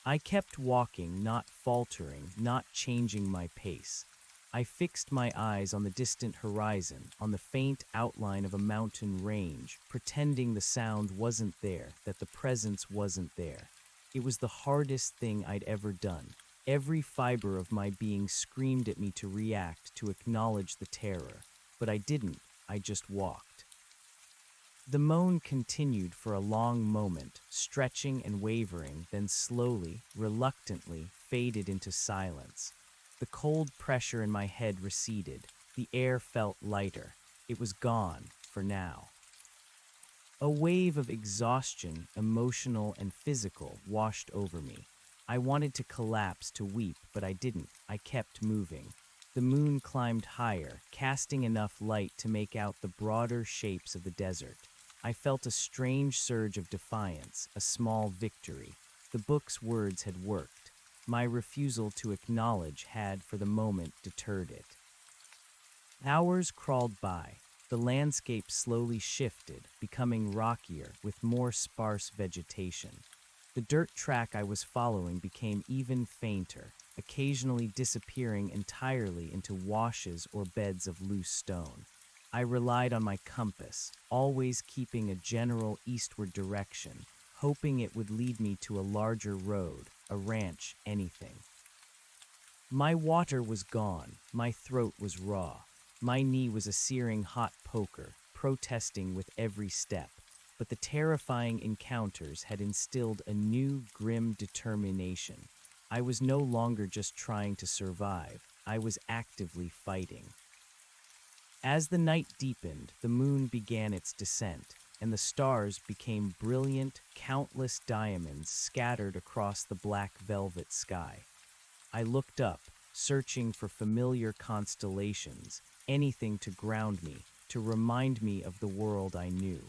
I kept walking, not faltering, not changing my pace. I fixed my eyes on the distant horizon, on the faint outline of a mountain range, pretending the sound wasn't there, that the presence wasn't there. It was the hardest thing I'd ever done. Every fiber of my being screamed at me to react, to acknowledge the terror. But I didn't. I just walked. The moan continued for a long moment, stretching and wavering, then slowly, reluctantly, faded into silence. The cold pressure in my head receded. The air felt lighter. It was gone, for now. A wave of exhaustion, emotional and physical, washed over me. I wanted to collapse, to weep, but I didn't. I kept moving. The moon climbed higher, casting enough light to make out the broader shapes of the desert. I felt a strange surge of defiance, a small victory. The book's words had worked. My refusal to acknowledge had, for the moment, deterred it. Hours crawled by. The landscape slowly shifted, becoming rockier, with more sparse vegetation. The dirt track I was following became even fainter, occasionally disappearing entirely into washes or beds of loose stone. I relied on my compass, always keeping a general eastward direction, hoping it would lead me to a larger road, a ranch, anything. My water was gone, my throat was raw, my knee was a searing hot poker, protesting with every step. But the terrifying encounters had instilled a new, grim determination. I was no longer just trying to survive, I was actively fighting. As the night deepened, the moon began its descent, and the stars became brilliant, countless diamonds scattered across the black velvet sky. I looked up, searching for familiar constellations, anything to ground me, to remind me of the world I knew.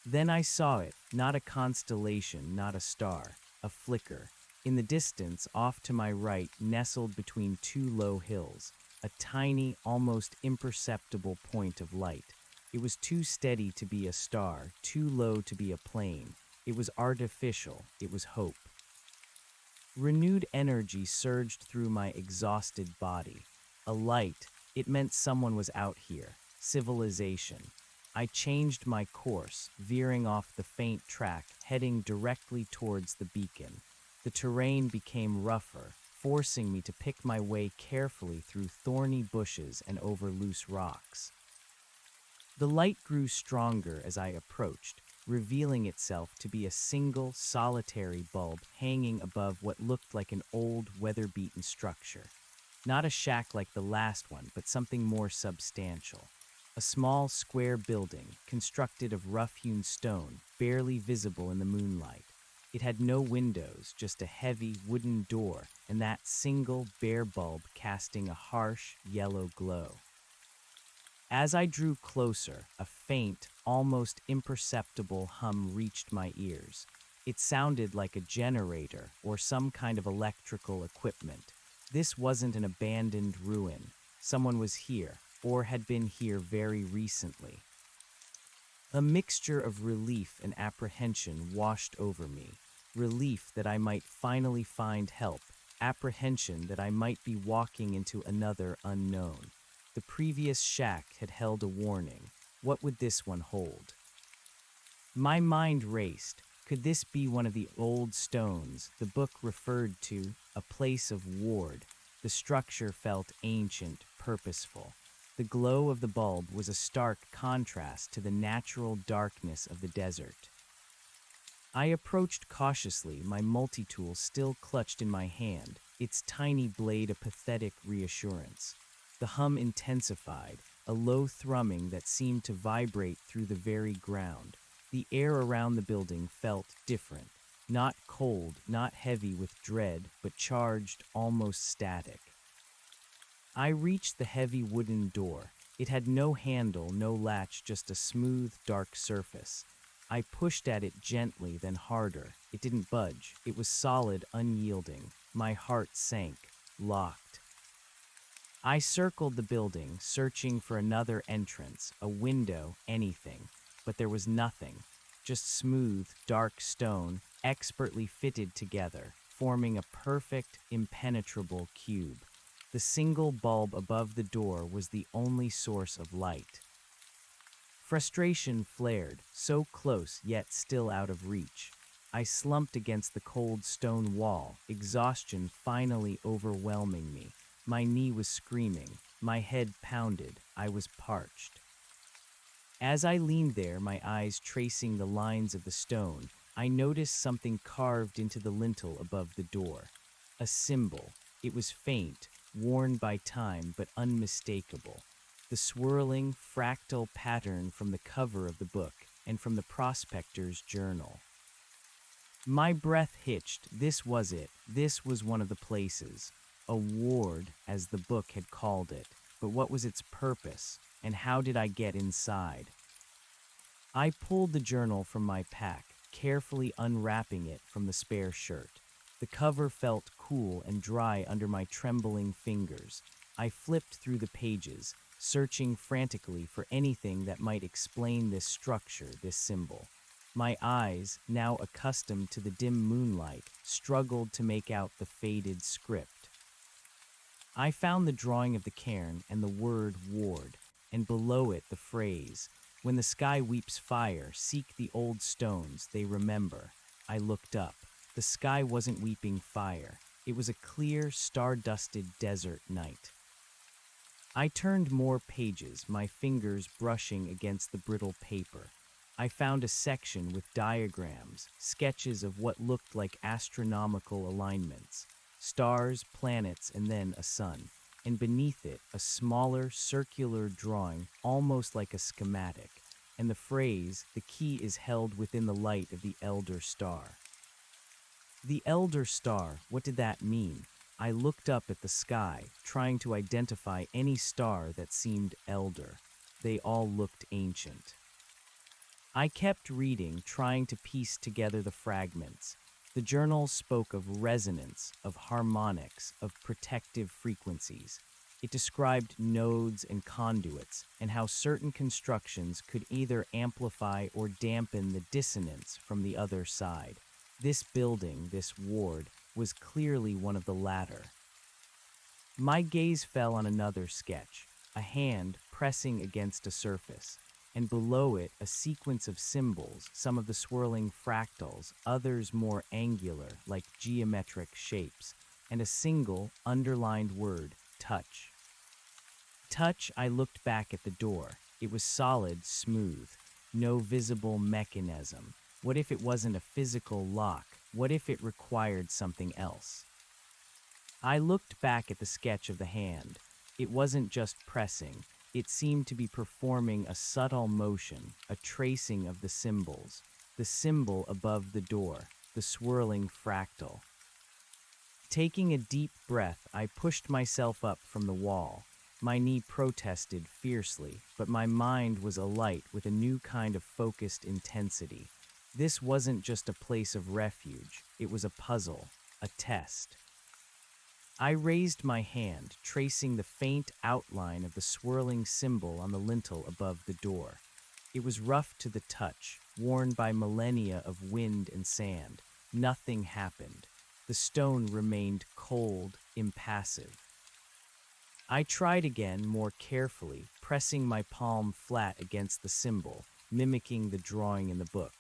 Then I saw it, not a constellation, not a star, a flicker. In the distance, off to my right, nestled between two low hills, a tiny, almost imperceptible point of light. It was too steady to be a star, too low to be a plane. It was artificial, it was hope. Renewed energy surged through my exhausted body. A light, it meant someone was out here, civilization. I changed my course, veering off the faint track, heading directly towards the beacon. The terrain became rougher, forcing me to pick my way carefully through thorny bushes and over loose rocks. The light grew stronger as I approached, revealing itself to be a single, solitary bulb hanging above what looked like an old, weather-beaten structure. Not a shack like the last one, but something more substantial. A small, square building, constructed of rough-hewn stone, barely visible in the moonlight. It had no windows, just a heavy, wooden door, and that single, bare bulb casting a harsh, yellow glow. As I drew closer, a faint, almost imperceptible hum reached my ears. It sounded like a generator or some kind of electrical equipment. This wasn't an abandoned ruin. Someone was here, or had been here very recently. A mixture of relief and apprehension washed over me. Relief that I might finally find help, apprehension that I might be walking into another unknown. The previous shack had held a warning. What would this one hold? My mind raced. Could this be one of the old stones the book referred to, a place of ward? The structure felt ancient, purposeful. The glow of the bulb was a stark contrast to the natural darkness of the desert. I approached cautiously, my multi-tool still clutched in my hand, its tiny blade a pathetic reassurance. The hum intensified, a low thrumming that seemed to vibrate through the very ground. The air around the building felt different, not cold, not heavy with dread, but charged, almost static. I reached the heavy wooden door. It had no handle, no latch, just a smooth, dark surface. I pushed at it gently, then harder. It didn't budge. It was solid, unyielding. My heart sank, locked. I circled the building, searching for another entrance, a window, anything. But there was nothing. Just smooth, dark stone, expertly fitted together, forming a perfect, impenetrable cube. The single bulb above the door was the only source of light. Frustration flared, so close yet still out of reach. I slumped against the cold stone wall, exhaustion finally overwhelming me. My knee was screaming, my head pounded, I was parched. As I leaned there, my eyes tracing the lines of the stone, I noticed something carved into the lintel above the door. A symbol. It was faint, worn by time, but unmistakable. The swirling, fractal pattern from the cover of the book and from the prospector's journal. My breath hitched. This was it. This was one of the places. A ward, as the book had called it. But what was its purpose, and how did I get inside? I pulled the journal from my pack, carefully unwrapping it from the spare shirt. The cover felt cool and dry under my trembling fingers. I flipped through the pages, searching frantically for anything that might explain this structure, this symbol. My eyes, now accustomed to the dim moonlight, struggled to make out the faded script. I found the drawing of the cairn and the word ward, and below it the phrase, "When the sky weeps fire, seek the old stones they remember." I looked up. The sky wasn't weeping fire. It was a clear, star-dusted desert night. I turned more pages, my fingers brushing against the brittle paper. I found a section with diagrams, sketches of what looked like astronomical alignments. Stars, planets, and then a sun. And beneath it, a smaller, circular drawing, almost like a schematic. And the phrase, "The key is held within the light of the elder star." The elder star, what did that mean? I looked up at the sky, trying to identify any star that seemed elder. They all looked ancient. I kept reading, trying to piece together the fragments. The journal spoke of resonance, of harmonics, of protective frequencies. It described nodes and conduits, and how certain constructions could either amplify or dampen the dissonance from the other side. This building, this ward, was clearly one of the latter. My gaze fell on another sketch, a hand pressing against a surface, and below it a sequence of symbols, some of the swirling fractals, others more angular, like geometric shapes, and a single, underlined word, touch. Touch, I looked back at the door. It was solid, smooth, no visible mechanism. What if it wasn't a physical lock? What if it required something else? I looked back at the sketch of the hand. It wasn't just pressing. It seemed to be performing a subtle motion, a tracing of the symbols. The symbol above the door, the swirling fractal. Taking a deep breath, I pushed myself up from the wall. My knee protested fiercely, but my mind was alight with a new kind of focused intensity. This wasn't just a place of refuge, it was a puzzle, a test. I raised my hand, tracing the faint outline of the swirling symbol on the lintel above the door. It was rough to the touch, worn by millennia of wind and sand. Nothing happened. The stone remained cold, impassive. I tried again, more carefully, pressing my palm flat against the symbol, mimicking the drawing in the book.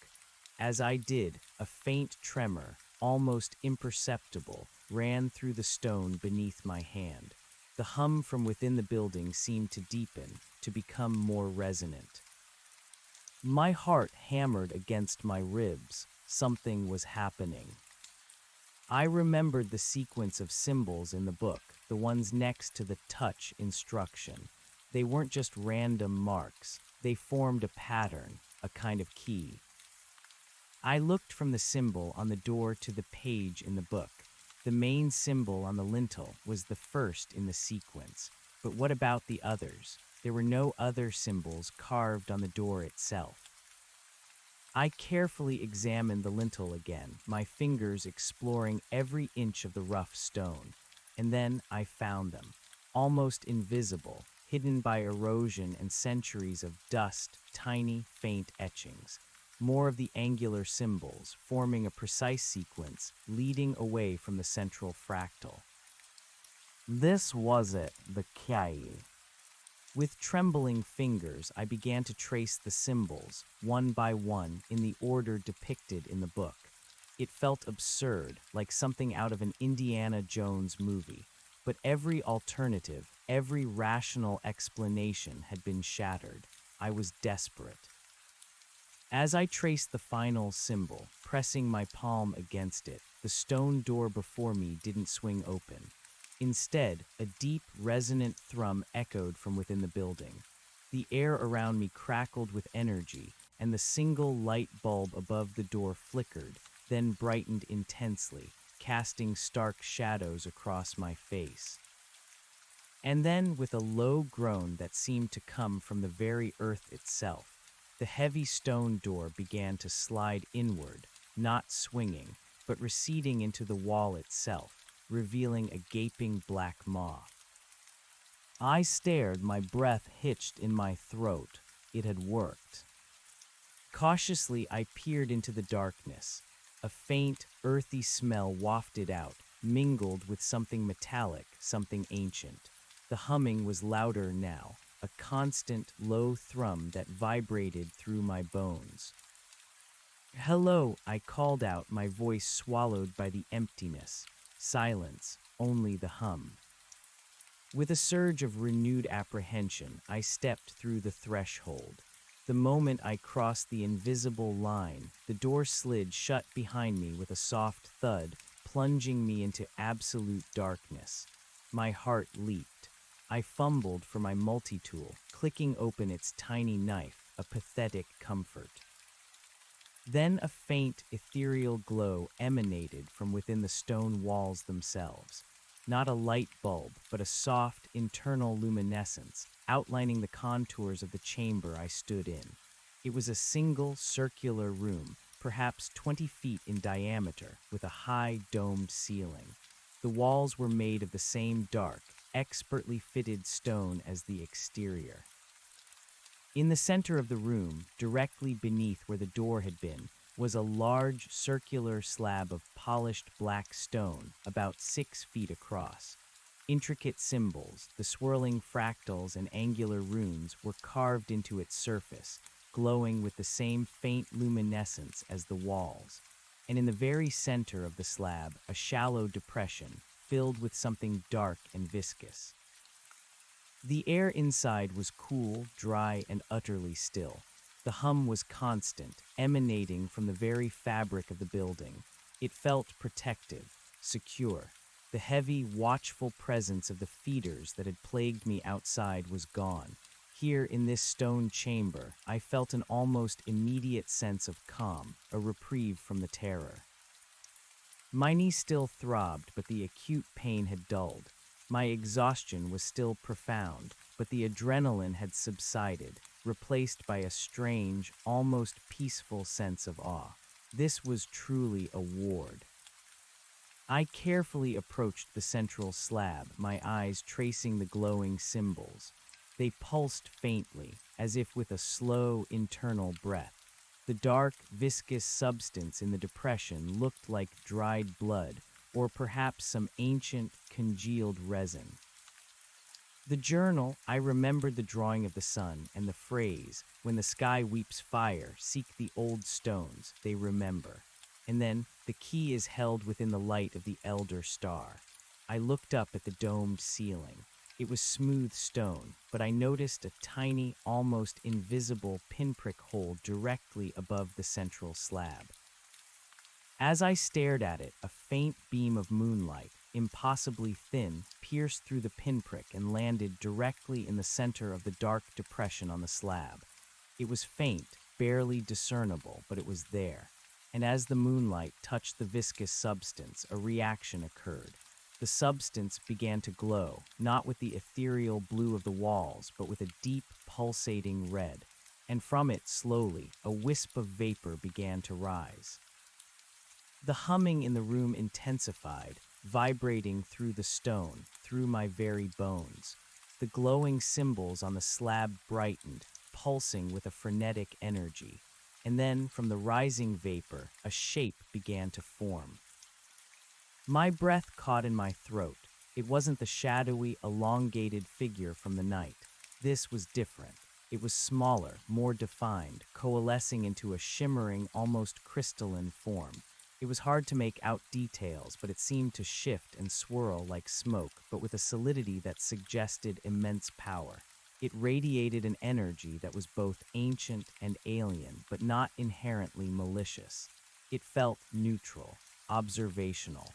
As I did, a faint tremor, almost imperceptible, ran through the stone beneath my hand. The hum from within the building seemed to deepen, to become more resonant. My heart hammered against my ribs. Something was happening. I remembered the sequence of symbols in the book, the ones next to the touch instruction. They weren't just random marks. They formed a pattern, a kind of key. I looked from the symbol on the door to the page in the book. The main symbol on the lintel was the first in the sequence. But what about the others? There were no other symbols carved on the door itself. I carefully examined the lintel again, my fingers exploring every inch of the rough stone. And then I found them, almost invisible, hidden by erosion and centuries of dust, tiny, faint etchings. More of the angular symbols, forming a precise sequence, leading away from the central fractal. This was it, the key. With trembling fingers, I began to trace the symbols, one by one, in the order depicted in the book. It felt absurd, like something out of an Indiana Jones movie, but every alternative, every rational explanation had been shattered. I was desperate. As I traced the final symbol, pressing my palm against it, the stone door before me didn't swing open. Instead, a deep, resonant thrum echoed from within the building. The air around me crackled with energy, and the single light bulb above the door flickered, then brightened intensely, casting stark shadows across my face. And then, with a low groan that seemed to come from the very earth itself, the heavy stone door began to slide inward, not swinging, but receding into the wall itself, revealing a gaping black maw. I stared, my breath hitched in my throat. It had worked. Cautiously, I peered into the darkness. A faint, earthy smell wafted out, mingled with something metallic, something ancient. The humming was louder now, a constant, low thrum that vibrated through my bones. "Hello," I called out, my voice swallowed by the emptiness. Silence, only the hum. With a surge of renewed apprehension, I stepped through the threshold. The moment I crossed the invisible line, the door slid shut behind me with a soft thud, plunging me into absolute darkness. My heart leaped. I fumbled for my multi-tool, clicking open its tiny knife, a pathetic comfort. Then a faint, ethereal glow emanated from within the stone walls themselves. Not a light bulb, but a soft, internal luminescence, outlining the contours of the chamber I stood in. It was a single, circular room, perhaps 20 feet in diameter, with a high, domed ceiling. The walls were made of the same dark, expertly fitted stone as the exterior. In the center of the room, directly beneath where the door had been, was a large circular slab of polished black stone, about 6 feet across. Intricate symbols, the swirling fractals and angular runes, were carved into its surface, glowing with the same faint luminescence as the walls. And in the very center of the slab, a shallow depression, filled with something dark and viscous. The air inside was cool, dry, and utterly still. The hum was constant, emanating from the very fabric of the building. It felt protective, secure. The heavy, watchful presence of the feeders that had plagued me outside was gone. Here, in this stone chamber, I felt an almost immediate sense of calm, a reprieve from the terror. My knee still throbbed, but the acute pain had dulled. My exhaustion was still profound, but the adrenaline had subsided, replaced by a strange, almost peaceful sense of awe. This was truly a ward. I carefully approached the central slab, my eyes tracing the glowing symbols. They pulsed faintly, as if with a slow, internal breath. The dark, viscous substance in the depression looked like dried blood, or perhaps some ancient, congealed resin. The journal, I remembered the drawing of the sun and the phrase, "When the sky weeps fire, seek the old stones, they remember." And then, the key is held within the light of the elder star. I looked up at the domed ceiling. It was smooth stone, but I noticed a tiny, almost invisible pinprick hole directly above the central slab. As I stared at it, a faint beam of moonlight, impossibly thin, pierced through the pinprick and landed directly in the center of the dark depression on the slab. It was faint, barely discernible, but it was there. And as the moonlight touched the viscous substance, a reaction occurred. The substance began to glow, not with the ethereal blue of the walls, but with a deep, pulsating red. And from it, slowly, a wisp of vapor began to rise. The humming in the room intensified, vibrating through the stone, through my very bones. The glowing symbols on the slab brightened, pulsing with a frenetic energy. And then, from the rising vapor, a shape began to form. My breath caught in my throat. It wasn't the shadowy, elongated figure from the night. This was different. It was smaller, more defined, coalescing into a shimmering, almost crystalline form. It was hard to make out details, but it seemed to shift and swirl like smoke, but with a solidity that suggested immense power. It radiated an energy that was both ancient and alien, but not inherently malicious. It felt neutral, observational.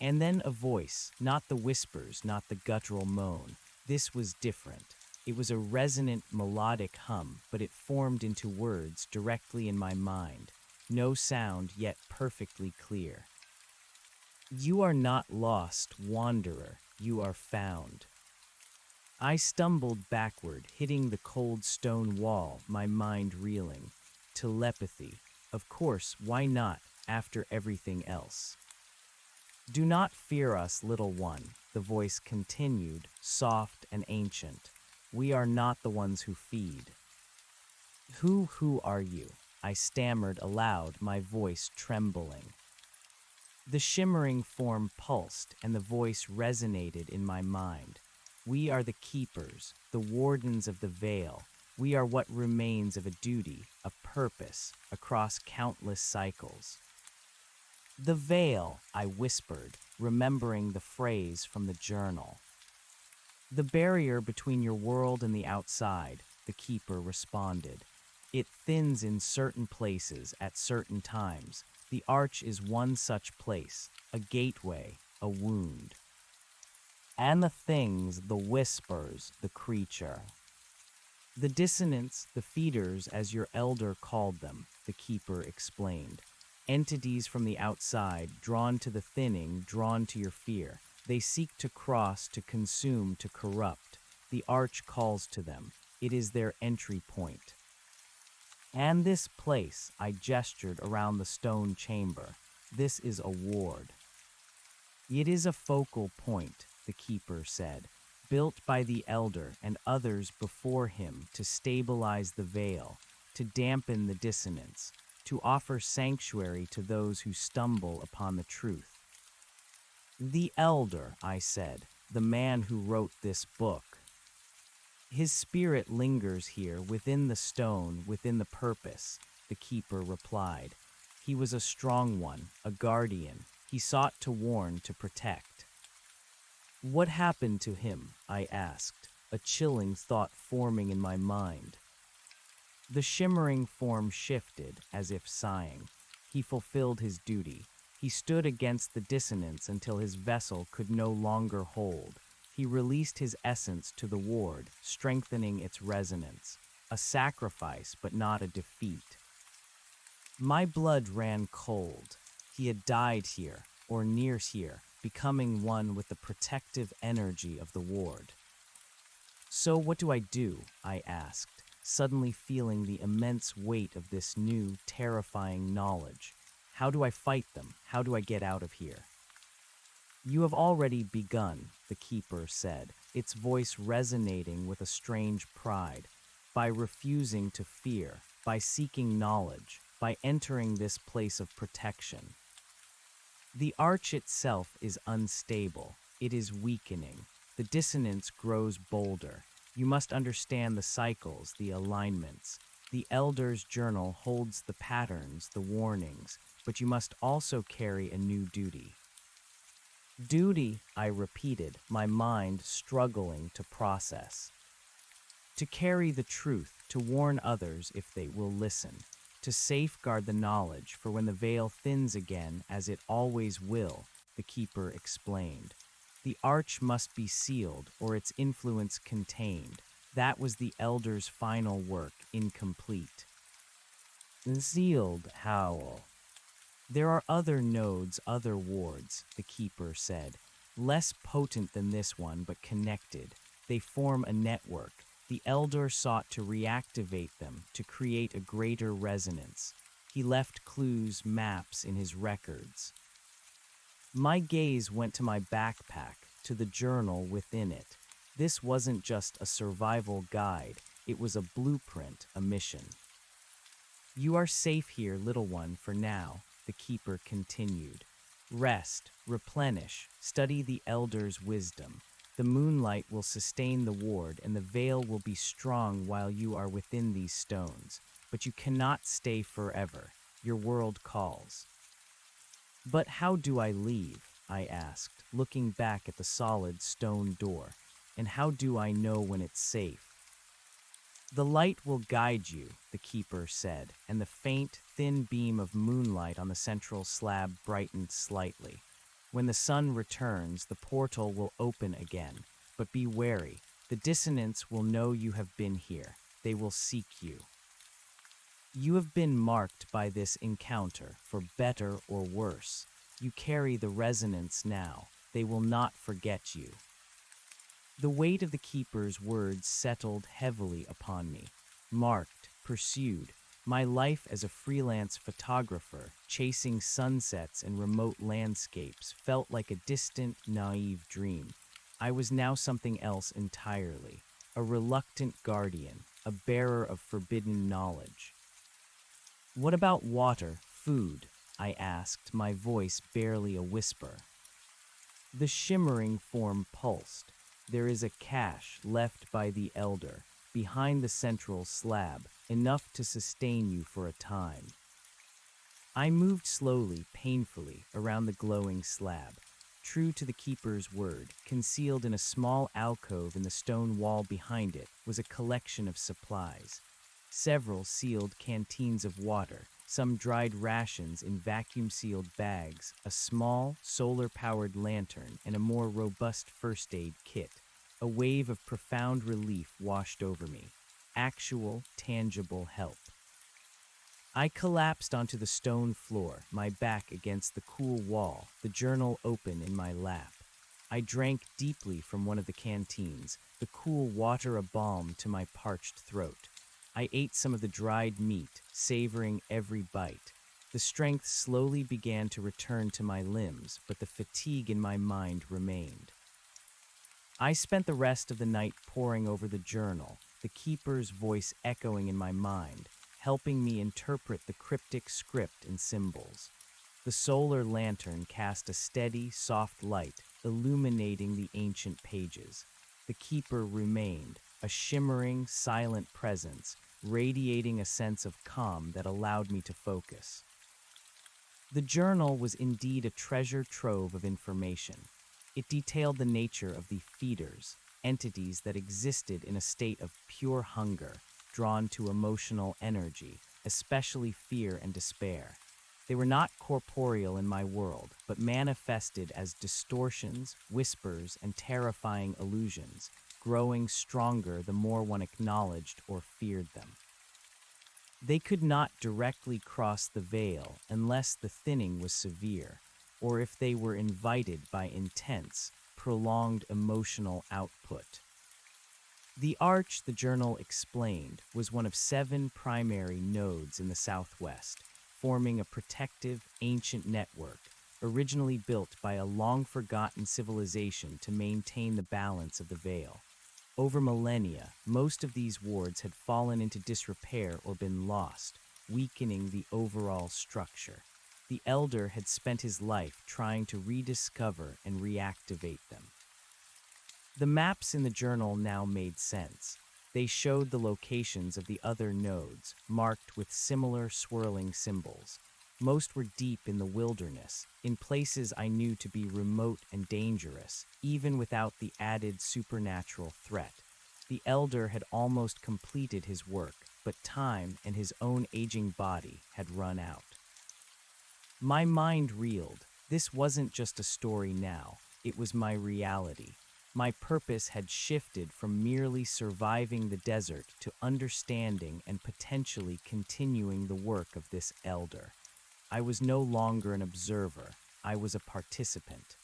And then a voice, not the whispers, not the guttural moan. This was different. It was a resonant, melodic hum, but it formed into words directly in my mind. No sound, yet perfectly clear. You are not lost, wanderer. You are found. I stumbled backward, hitting the cold stone wall, my mind reeling. Telepathy. Of course, why not, after everything else? Do not fear us, little one, the voice continued, soft and ancient. We are not the ones who feed. Who are you? I stammered aloud, my voice trembling. The shimmering form pulsed, and the voice resonated in my mind. We are the keepers, the wardens of the veil. We are what remains of a duty, a purpose, across countless cycles. The veil, I whispered, remembering the phrase from the journal. The barrier between your world and the outside, the keeper responded. It thins in certain places at certain times. The arch is one such place, a gateway, a wound. And the things, the whispers, the creature. The dissonance, the feeders, as your elder called them, the keeper explained. Entities from the outside, drawn to the thinning, drawn to your fear. They seek to cross, to consume, to corrupt. The arch calls to them. It is their entry point. And this place, I gestured around the stone chamber. This is a ward. It is a focal point, the keeper said, built by the elder and others before him to stabilize the veil, to dampen the dissonance, to offer sanctuary to those who stumble upon the truth. The elder, I said, the man who wrote this book. His spirit lingers here within the stone, within the purpose, the keeper replied. He was a strong one, a guardian. He sought to warn, to protect. What happened to him? I asked, a chilling thought forming in my mind. The shimmering form shifted, as if sighing. He fulfilled his duty. He stood against the dissonance until his vessel could no longer hold. He released his essence to the ward, strengthening its resonance. A sacrifice, but not a defeat. My blood ran cold. He had died here, or near here, becoming one with the protective energy of the ward. So what do I do? I asked, suddenly feeling the immense weight of this new, terrifying knowledge. How do I fight them? How do I get out of here? You have already begun, the keeper said, its voice resonating with a strange pride, by refusing to fear, by seeking knowledge, by entering this place of protection. The arch itself is unstable. It is weakening. The dissonance grows bolder. You must understand the cycles, the alignments. The elder's journal holds the patterns, the warnings, but you must also carry a new duty. Duty, I repeated, my mind struggling to process. To carry the truth, to warn others if they will listen, to safeguard the knowledge for when the veil thins again, as it always will, the keeper explained. The arch must be sealed or its influence contained. That was the elder's final work, incomplete. Sealed, howl. There are other nodes, other wards, the keeper said, less potent than this one but connected. They form a network. The elder sought to reactivate them, to create a greater resonance. He left clues, maps in his records. My gaze went to my backpack, to the journal within it. This wasn't just a survival guide, it was a blueprint, a mission. You are safe here, little one, for now, the keeper continued. Rest, replenish, study the elder's wisdom. The moonlight will sustain the ward, and the veil will be strong while you are within these stones. But you cannot stay forever. Your world calls. But how do I leave? I asked, looking back at the solid stone door. And how do I know when it's safe? The light will guide you, the keeper said, and the faint, thin beam of moonlight on the central slab brightened slightly. When the sun returns, the portal will open again. But be wary. The dissonance will know you have been here. They will seek you. You have been marked by this encounter, for better or worse. You carry the resonance now. They will not forget you. The weight of the keeper's words settled heavily upon me. Marked, pursued, my life as a freelance photographer, chasing sunsets and remote landscapes, felt like a distant, naive dream. I was now something else entirely, a reluctant guardian, a bearer of forbidden knowledge. What about water, food? I asked, my voice barely a whisper. The shimmering form pulsed. There is a cache left by the elder, behind the central slab, enough to sustain you for a time. I moved slowly, painfully, around the glowing slab. True to the keeper's word, concealed in a small alcove in the stone wall behind it was a collection of supplies. Several sealed canteens of water, some dried rations in vacuum-sealed bags, a small, solar-powered lantern, and a more robust first aid kit. A wave of profound relief washed over me. Actual, tangible help. I collapsed onto the stone floor, my back against the cool wall, the journal open in my lap. I drank deeply from one of the canteens, the cool water a balm to my parched throat. I ate some of the dried meat, savoring every bite. The strength slowly began to return to my limbs, but the fatigue in my mind remained. I spent the rest of the night poring over the journal, the keeper's voice echoing in my mind, helping me interpret the cryptic script and symbols. The solar lantern cast a steady, soft light, illuminating the ancient pages. The keeper remained, a shimmering, silent presence, radiating a sense of calm that allowed me to focus. The journal was indeed a treasure trove of information. It detailed the nature of the feeders, entities that existed in a state of pure hunger, drawn to emotional energy, especially fear and despair. They were not corporeal in my world, but manifested as distortions, whispers, and terrifying illusions, growing stronger the more one acknowledged or feared them. They could not directly cross the veil unless the thinning was severe, or if they were invited by intense, prolonged emotional output. The arch, the journal explained, was one of 7 primary nodes in the southwest, forming a protective, ancient network, originally built by a long-forgotten civilization to maintain the balance of the veil. Over millennia, most of these wards had fallen into disrepair or been lost, weakening the overall structure. The elder had spent his life trying to rediscover and reactivate them. The maps in the journal now made sense. They showed the locations of the other nodes, marked with similar swirling symbols. Most were deep in the wilderness, in places I knew to be remote and dangerous, even without the added supernatural threat. The elder had almost completed his work, but time and his own aging body had run out. My mind reeled. This wasn't just a story now, it was my reality. My purpose had shifted from merely surviving the desert to understanding and potentially continuing the work of this elder. I was no longer an observer, I was a participant.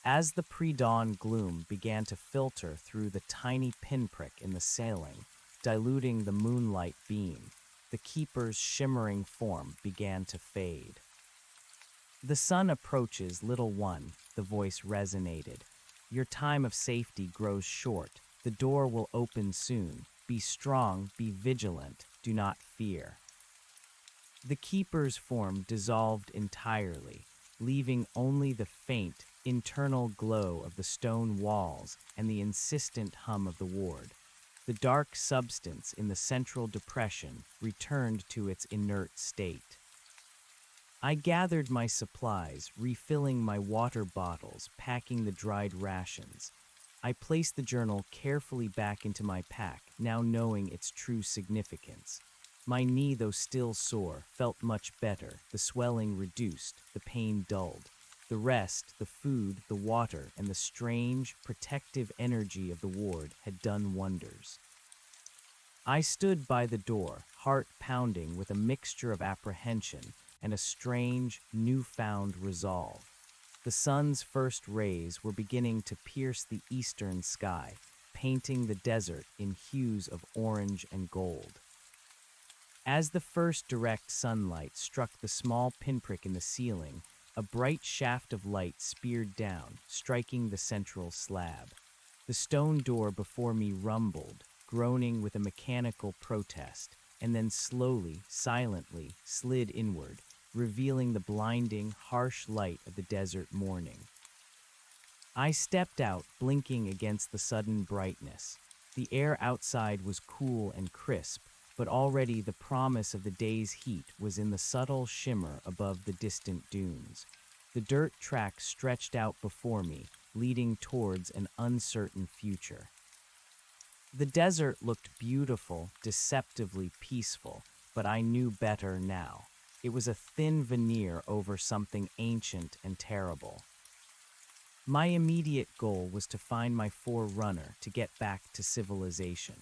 As the pre-dawn gloom began to filter through the tiny pinprick in the ceiling, diluting the moonlight beam, the keeper's shimmering form began to fade. "The sun approaches, little one," the voice resonated. "Your time of safety grows short. The door will open soon. Be strong, be vigilant, do not fear." The keeper's form dissolved entirely. leaving only the faint, internal glow of the stone walls and the insistent hum of the ward. The dark substance in the central depression returned to its inert state. I gathered my supplies, refilling my water bottles, packing the dried rations. I placed the journal carefully back into my pack, now knowing its true significance. My knee, though still sore, felt much better. The swelling reduced, the pain dulled. The rest, the food, the water, and the strange, protective energy of the ward had done wonders. I stood by the door, heart pounding with a mixture of apprehension and a strange, newfound resolve. The sun's first rays were beginning to pierce the eastern sky, painting the desert in hues of orange and gold. As the first direct sunlight struck the small pinprick in the ceiling, a bright shaft of light speared down, striking the central slab. The stone door before me rumbled, groaning with a mechanical protest, and then slowly, silently, slid inward, revealing the blinding, harsh light of the desert morning. I stepped out, blinking against the sudden brightness. The air outside was cool and crisp, but already the promise of the day's heat was in the subtle shimmer above the distant dunes. The dirt track stretched out before me, leading towards an uncertain future. The desert looked beautiful, deceptively peaceful, but I knew better now. It was a thin veneer over something ancient and terrible. My immediate goal was to find my forerunner to get back to civilization,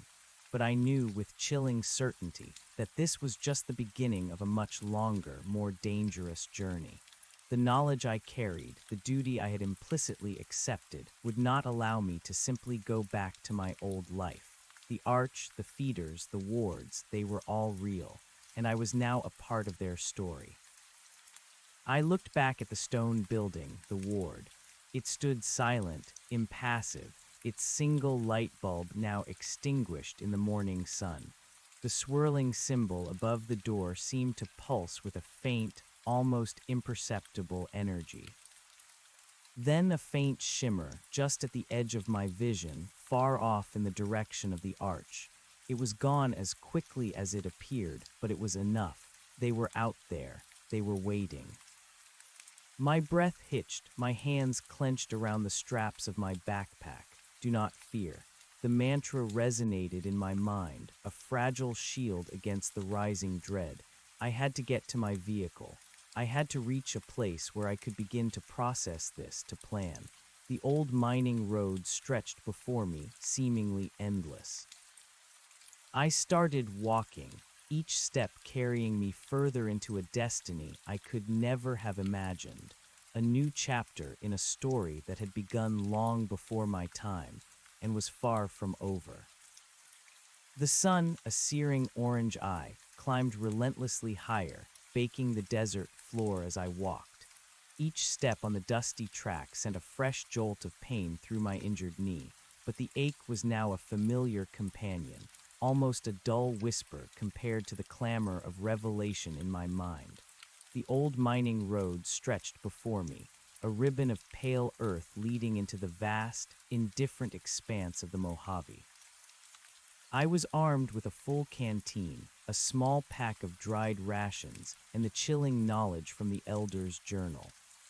but I knew with chilling certainty that this was just the beginning of a much longer, more dangerous journey. The knowledge I carried, the duty I had implicitly accepted, would not allow me to simply go back to my old life. The arch, the feeders, the wards, they were all real, and I was now a part of their story. I looked back at the stone building, the ward. It stood silent, impassive, its single light bulb now extinguished in the morning sun. The swirling symbol above the door seemed to pulse with a faint, almost imperceptible energy. Then a faint shimmer, just at the edge of my vision, far off in the direction of the arch. It was gone as quickly as it appeared, but it was enough. They were out there. They were waiting. My breath hitched, my hands clenched around the straps of my backpack. Do not fear. The mantra resonated in my mind, a fragile shield against the rising dread. I had to get to my vehicle. I had to reach a place where I could begin to process this, to plan. The old mining road stretched before me, seemingly endless. I started walking, each step carrying me further into a destiny I could never have imagined, a new chapter in a story that had begun long before my time and was far from over. The sun, a searing orange eye, climbed relentlessly higher, baking the desert floor as I walked. Each step on the dusty track sent a fresh jolt of pain through my injured knee, but the ache was now a familiar companion, almost a dull whisper compared to the clamor of revelation in my mind. The old mining road stretched before me, a ribbon of pale earth leading into the vast, indifferent expanse of the Mojave. I was armed with a full canteen, a small pack of dried rations, and the chilling knowledge from the elder's journal.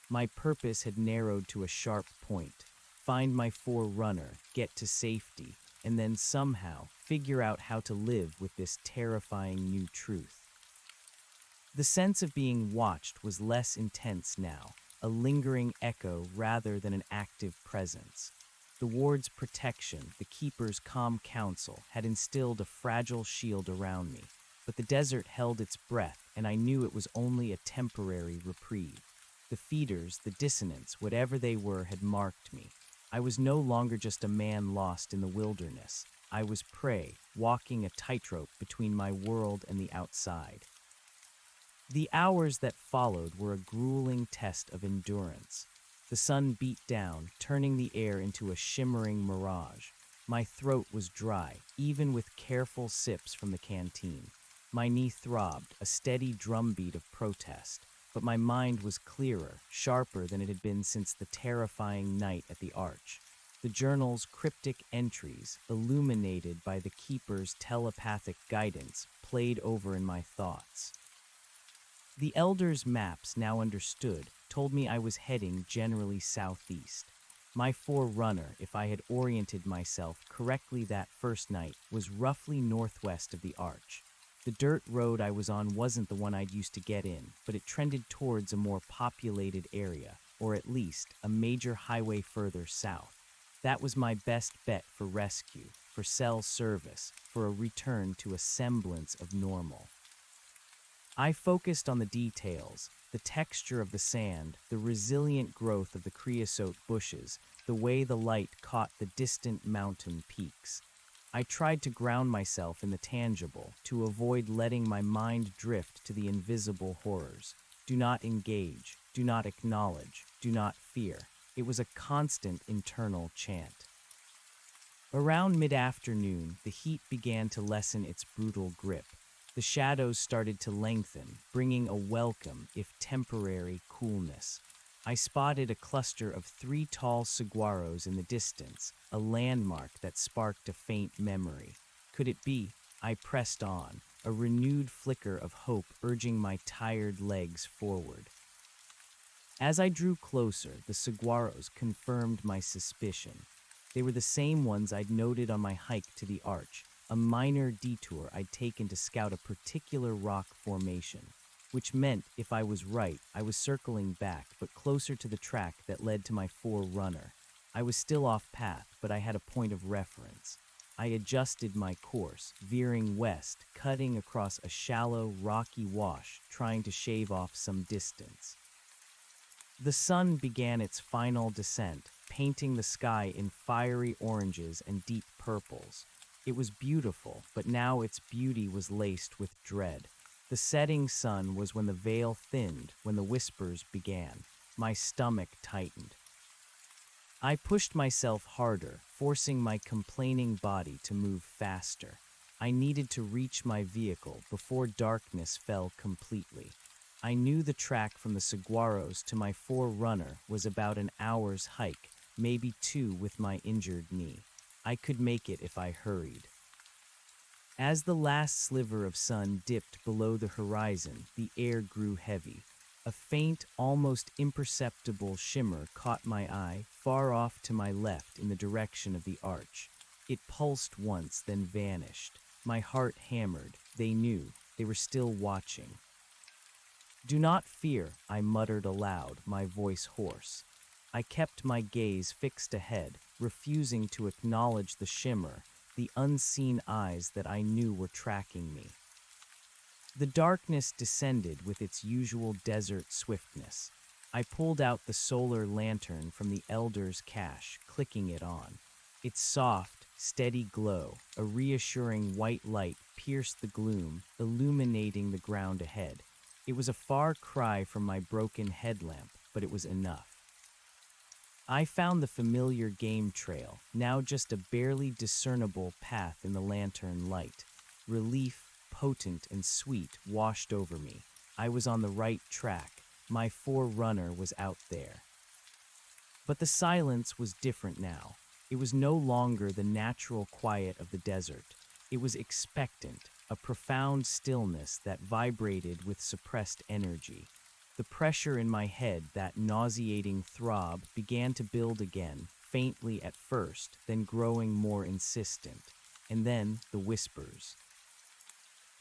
My purpose had narrowed to a sharp point: find my forerunner, get to safety, and then somehow figure out how to live with this terrifying new truth. The sense of being watched was less intense now, a lingering echo rather than an active presence. The ward's protection, the keeper's calm counsel, had instilled a fragile shield around me, but the desert held its breath, and I knew it was only a temporary reprieve. The feeders, the dissonance, whatever they were, had marked me. I was no longer just a man lost in the wilderness. I was prey, walking a tightrope between my world and the outside. The hours that followed were a grueling test of endurance. The sun beat down, turning the air into a shimmering mirage. My throat was dry, even with careful sips from the canteen. My knee throbbed, a steady drumbeat of protest. but my mind was clearer, sharper than it had been since the terrifying night at the arch. The journal's cryptic entries, illuminated by the keeper's telepathic guidance, played over in my thoughts. The elder's maps, now understood, told me I was heading generally southeast. My forerunner, if I had oriented myself correctly that first night, was roughly northwest of the arch. The dirt road I was on wasn't the one I'd used to get in, but it trended towards a more populated area, or at least a major highway further south. That was my best bet for rescue, for cell service, for a return to a semblance of normal. I focused on the details, the texture of the sand, the resilient growth of the creosote bushes, the way the light caught the distant mountain peaks. I tried to ground myself in the tangible, to avoid letting my mind drift to the invisible horrors. Do not engage, do not acknowledge, do not fear. It was a constant internal chant. Around mid-afternoon, the heat began to lessen its brutal grip. The shadows started to lengthen, bringing a welcome, if temporary, coolness. I spotted a cluster of 3 tall saguaros in the distance, a landmark that sparked a faint memory. Could it be? I pressed on, a renewed flicker of hope urging my tired legs forward. As I drew closer, the saguaros confirmed my suspicion. They were the same ones I'd noted on my hike to the arch, a minor detour I'd taken to scout a particular rock formation, which meant, if I was right, I was circling back, but closer to the track that led to my forerunner. I was still off path, but I had a point of reference. I adjusted my course, veering west, cutting across a shallow, rocky wash, trying to shave off some distance. The sun began its final descent, painting the sky in fiery oranges and deep purples. It was beautiful, but now its beauty was laced with dread. The setting sun was when the veil thinned, when the whispers began. My stomach tightened. I pushed myself harder, forcing my complaining body to move faster. I needed to reach my vehicle before darkness fell completely. I knew the track from the saguaros to my forerunner was about an hour's hike, maybe 2 with my injured knee. I could make it if I hurried. As the last sliver of sun dipped below the horizon, the air grew heavy. A faint, almost imperceptible shimmer caught my eye, far off to my left in the direction of the arch. It pulsed once, then vanished. My heart hammered. They knew. They were still watching. "Do not fear," I muttered aloud, my voice hoarse. I kept my gaze fixed ahead, refusing to acknowledge the shimmer, the unseen eyes that I knew were tracking me. The darkness descended with its usual desert swiftness. I pulled out the solar lantern from the elder's cache, clicking it on. Its soft, steady glow, a reassuring white light, pierced the gloom, illuminating the ground ahead. It was a far cry from my broken headlamp, but it was enough. I found the familiar game trail, now just a barely discernible path in the lantern light. Relief, potent and sweet, washed over me. I was on the right track. My forerunner was out there. But the silence was different now. It was no longer the natural quiet of the desert. It was expectant, a profound stillness that vibrated with suppressed energy. The pressure in my head, that nauseating throb, began to build again, faintly at first, then growing more insistent. And then the whispers.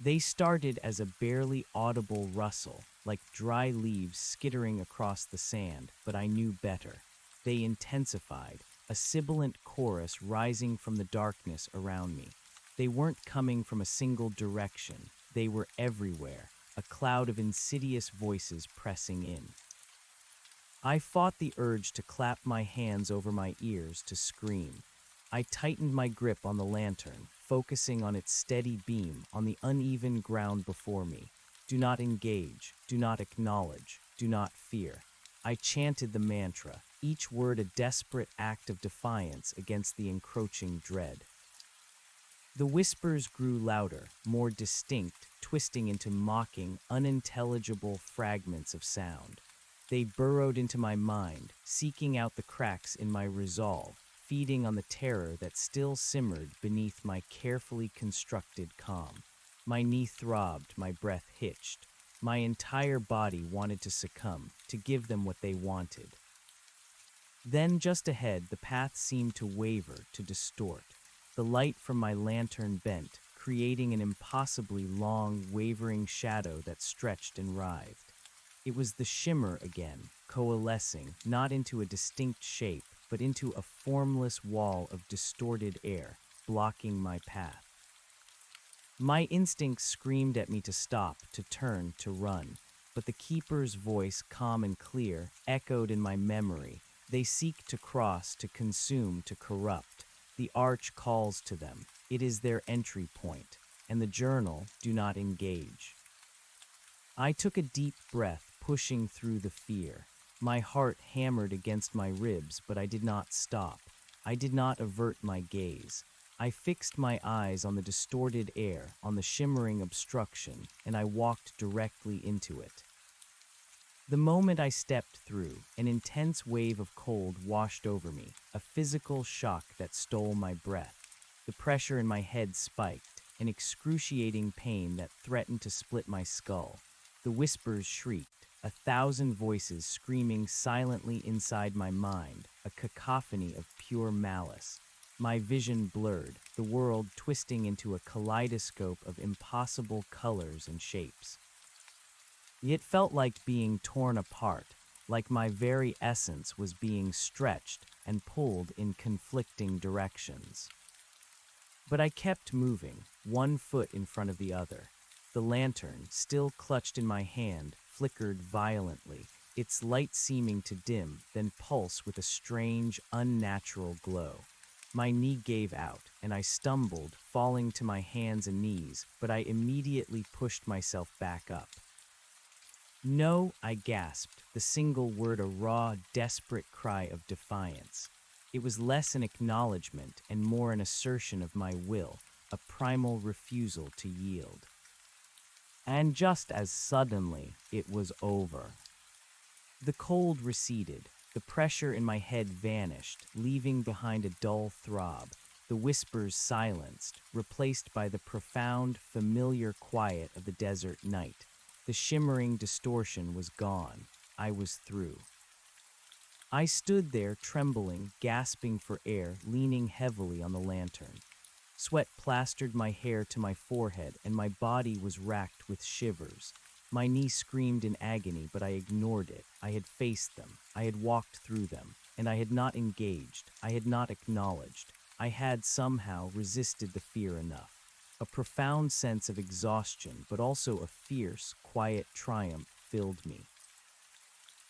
They started as a barely audible rustle, like dry leaves skittering across the sand, but I knew better. They intensified, a sibilant chorus rising from the darkness around me. They weren't coming from a single direction. They were everywhere, a cloud of insidious voices pressing in. I fought the urge to clap my hands over my ears, to scream. I tightened my grip on the lantern, focusing on its steady beam, on the uneven ground before me. Do not engage, do not acknowledge, do not fear. I chanted the mantra, each word a desperate act of defiance against the encroaching dread. The whispers grew louder, more distinct, twisting into mocking, unintelligible fragments of sound. They burrowed into my mind, seeking out the cracks in my resolve, feeding on the terror that still simmered beneath my carefully constructed calm. My knee throbbed, my breath hitched. My entire body wanted to succumb, to give them what they wanted. Then, just ahead, the path seemed to waver, to distort. The light from my lantern bent, creating an impossibly long, wavering shadow that stretched and writhed. It was the shimmer again, coalescing, not into a distinct shape, but into a formless wall of distorted air, blocking my path. My instincts screamed at me to stop, to turn, to run, but the keeper's voice, calm and clear, echoed in my memory. They seek to cross, to consume, to corrupt. The arch calls to them. It is their entry point, and the journal, do not engage. I took a deep breath, pushing through the fear. My heart hammered against my ribs, but I did not stop. I did not avert my gaze. I fixed my eyes on the distorted air, on the shimmering obstruction, and I walked directly into it. The moment I stepped through, an intense wave of cold washed over me, a physical shock that stole my breath. The pressure in my head spiked, an excruciating pain that threatened to split my skull. The whispers shrieked, 1,000 voices screaming silently inside my mind, a cacophony of pure malice. My vision blurred, the world twisting into a kaleidoscope of impossible colors and shapes. It felt like being torn apart, like my very essence was being stretched and pulled in conflicting directions. But I kept moving, one foot in front of the other. The lantern, still clutched in my hand, flickered violently, its light seeming to dim, then pulse with a strange, unnatural glow. My knee gave out, and I stumbled, falling to my hands and knees, but I immediately pushed myself back up. "No," I gasped, the single word a raw, desperate cry of defiance. It was less an acknowledgement and more an assertion of my will, a primal refusal to yield. And just as suddenly, it was over. The cold receded, the pressure in my head vanished, leaving behind a dull throb, the whispers silenced, replaced by the profound, familiar quiet of the desert night. The shimmering distortion was gone. I was through. I stood there, trembling, gasping for air, leaning heavily on the lantern. Sweat plastered my hair to my forehead, and my body was racked with shivers. My knee screamed in agony, but I ignored it. I had faced them. I had walked through them, and I had not engaged. I had not acknowledged. I had somehow resisted the fear enough. A profound sense of exhaustion, but also a fierce, quiet triumph filled me.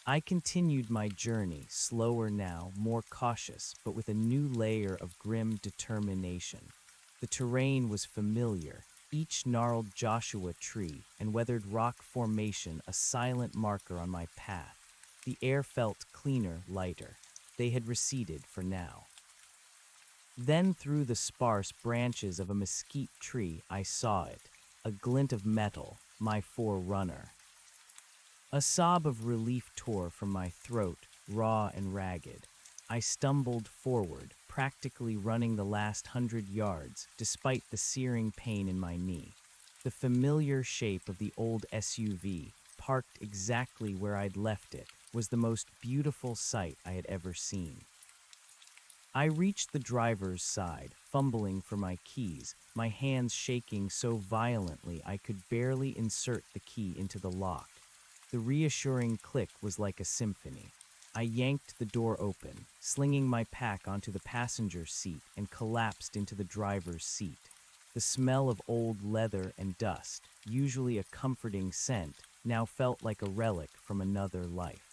I continued my journey, slower now, more cautious, but with a new layer of grim determination. The terrain was familiar, each gnarled Joshua tree and weathered rock formation a silent marker on my path. The air felt cleaner, lighter. They had receded for now. Then through the sparse branches of a mesquite tree I saw it, a glint of metal, my forerunner. A sob of relief tore from my throat, raw and ragged. I stumbled forward, practically running the last 100 yards, despite the searing pain in my knee. The familiar shape of the old SUV, parked exactly where I'd left it, was the most beautiful sight I had ever seen. I reached the driver's side, fumbling for my keys, my hands shaking so violently I could barely insert the key into the lock. The reassuring click was like a symphony. I yanked the door open, slinging my pack onto the passenger seat, and collapsed into the driver's seat. The smell of old leather and dust, usually a comforting scent, now felt like a relic from another life.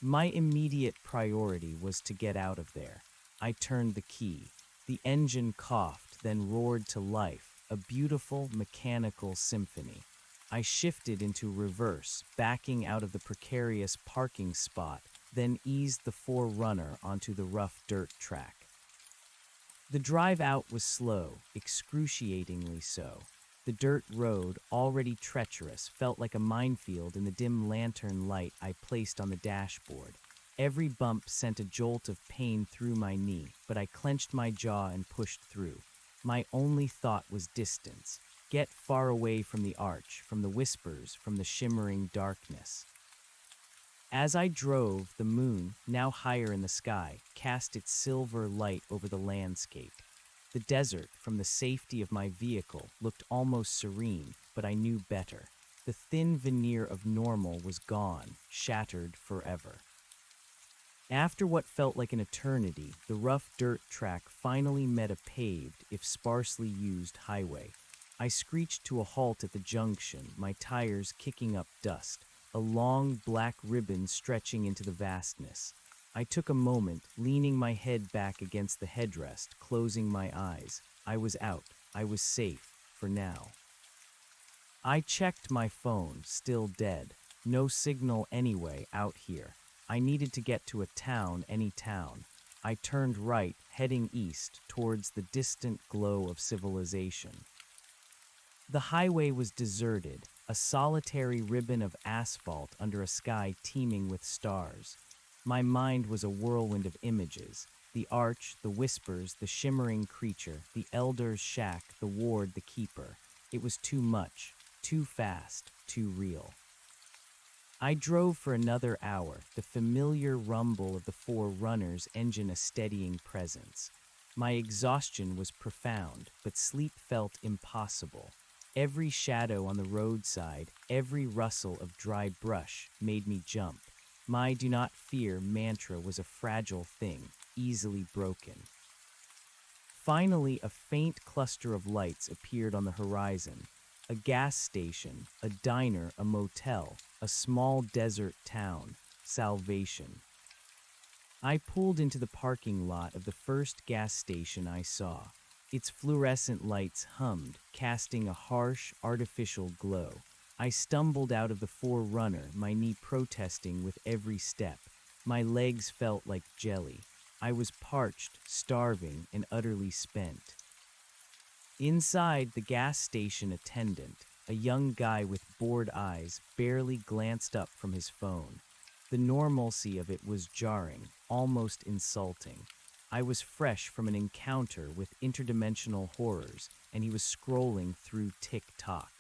My immediate priority was to get out of there. I turned the key. The engine coughed, then roared to life, a beautiful mechanical symphony. I shifted into reverse, backing out of the precarious parking spot, then eased the forerunner onto the rough dirt track. The drive out was slow, excruciatingly so. The dirt road, already treacherous, felt like a minefield in the dim lantern light I placed on the dashboard. Every bump sent a jolt of pain through my knee, but I clenched my jaw and pushed through. My only thought was distance. Get far away from the arch, from the whispers, from the shimmering darkness. As I drove, the moon, now higher in the sky, cast its silver light over the landscape. The desert, from the safety of my vehicle, looked almost serene, but I knew better. The thin veneer of normal was gone, shattered forever. After what felt like an eternity, the rough dirt track finally met a paved, if sparsely used, highway. I screeched to a halt at the junction, my tires kicking up dust, a long black ribbon stretching into the vastness. I took a moment, leaning my head back against the headrest, closing my eyes. I was out. I was safe, for now. I checked my phone, still dead. No signal anyway out here. I needed to get to a town, any town. I turned right, heading east, towards the distant glow of civilization. The highway was deserted, a solitary ribbon of asphalt under a sky teeming with stars. My mind was a whirlwind of images. The arch, the whispers, the shimmering creature, the elder's shack, the ward, the keeper. It was too much, too fast, too real. I drove for another hour, the familiar rumble of the four runners' engine a steadying presence. My exhaustion was profound, but sleep felt impossible. Every shadow on the roadside, every rustle of dry brush made me jump. My do not fear mantra was a fragile thing, easily broken. Finally, a faint cluster of lights appeared on the horizon. A gas station, a diner, a motel, a small desert town, salvation. I pulled into the parking lot of the first gas station I saw. Its fluorescent lights hummed, casting a harsh, artificial glow. I stumbled out of the 4Runner, my knee protesting with every step. My legs felt like jelly. I was parched, starving, and utterly spent. Inside, the gas station attendant, a young guy with bored eyes, barely glanced up from his phone. The normalcy of it was jarring, almost insulting. I was fresh from an encounter with interdimensional horrors, and he was scrolling through TikTok.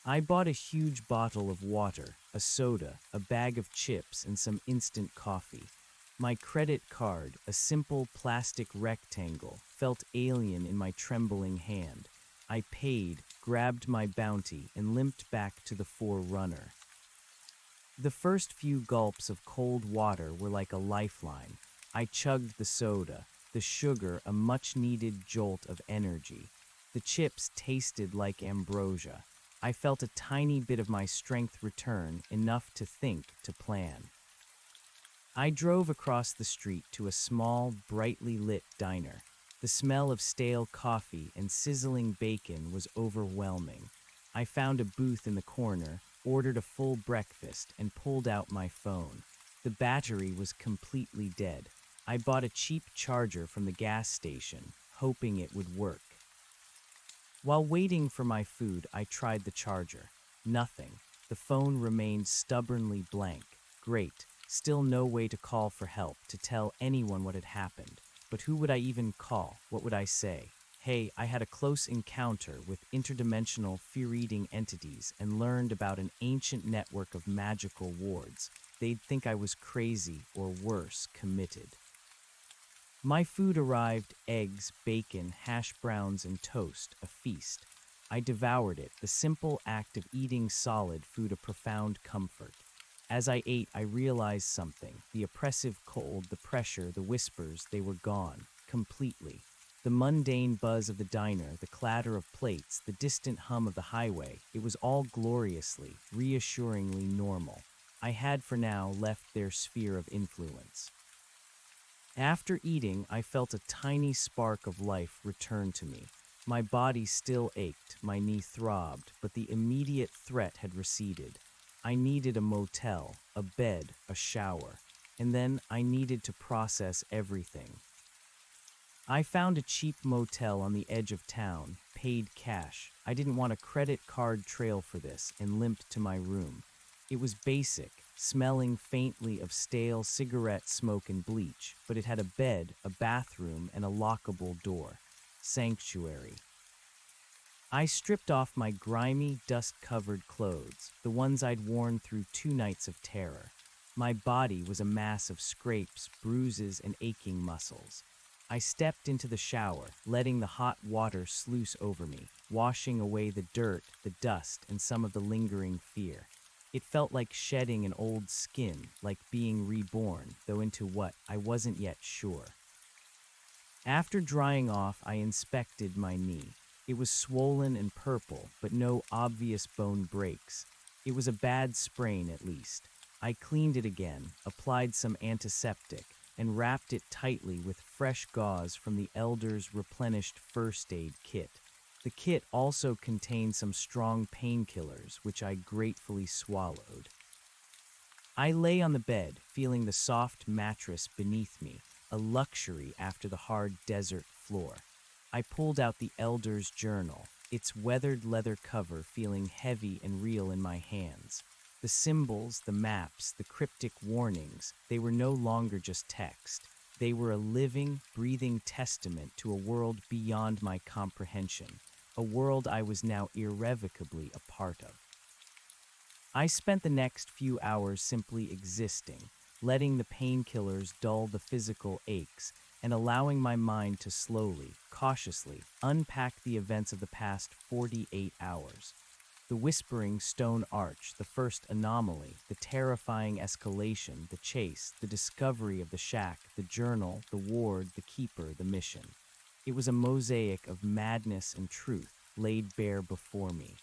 I bought a huge bottle of water, a soda, a bag of chips, and some instant coffee. My credit card, a simple plastic rectangle, felt alien in my trembling hand. I paid, grabbed my bounty, and limped back to the 4Runner. The first few gulps of cold water were like a lifeline. I chugged the soda, the sugar a much-needed jolt of energy. The chips tasted like ambrosia. I felt a tiny bit of my strength return, enough to think, to plan. I drove across the street to a small, brightly lit diner. The smell of stale coffee and sizzling bacon was overwhelming. I found a booth in the corner, ordered a full breakfast, and pulled out my phone. The battery was completely dead. I bought a cheap charger from the gas station, hoping it would work. While waiting for my food, I tried the charger. Nothing. The phone remained stubbornly blank. Great. Still no way to call for help, to tell anyone what had happened. But who would I even call? What would I say? Hey, I had a close encounter with interdimensional fear-eating entities and learned about an ancient network of magical wards. They'd think I was crazy, or worse, committed. My food arrived: eggs, bacon, hash browns, and toast, a feast. I devoured it, the simple act of eating solid food a profound comfort. As I ate, I realized something. The oppressive cold, the pressure, the whispers, they were gone, completely. The mundane buzz of the diner, the clatter of plates, the distant hum of the highway, it was all gloriously, reassuringly normal. I had for now left their sphere of influence. After eating, I felt a tiny spark of life return to me. My body still ached, my knee throbbed, but the immediate threat had receded. I needed a motel, a bed, a shower, and then I needed to process everything. I found a cheap motel on the edge of town, paid cash. I didn't want a credit card trail for this, and limped to my room. It was basic, smelling faintly of stale cigarette smoke and bleach, but it had a bed, a bathroom, and a lockable door. Sanctuary. I stripped off my grimy, dust-covered clothes, the ones I'd worn through 2 nights of terror. My body was a mass of scrapes, bruises, and aching muscles. I stepped into the shower, letting the hot water sluice over me, washing away the dirt, the dust, and some of the lingering fear. It felt like shedding an old skin, like being reborn, though into what, I wasn't yet sure. After drying off, I inspected my knee. It was swollen and purple, but no obvious bone breaks. It was a bad sprain, at least. I cleaned it again, applied some antiseptic, and wrapped it tightly with fresh gauze from the elder's replenished first aid kit. The kit also contained some strong painkillers, which I gratefully swallowed. I lay on the bed, feeling the soft mattress beneath me, a luxury after the hard desert floor. I pulled out the elder's journal, its weathered leather cover feeling heavy and real in my hands. The symbols, the maps, the cryptic warnings, they were no longer just text. They were a living, breathing testament to a world beyond my comprehension, a world I was now irrevocably a part of. I spent the next few hours simply existing, letting the painkillers dull the physical aches, and allowing my mind to slowly, cautiously, unpack the events of the past 48 hours. The whispering stone arch, the first anomaly, the terrifying escalation, the chase, the discovery of the shack, the journal, the ward, the keeper, the mission. It was a mosaic of madness and truth laid bare before me.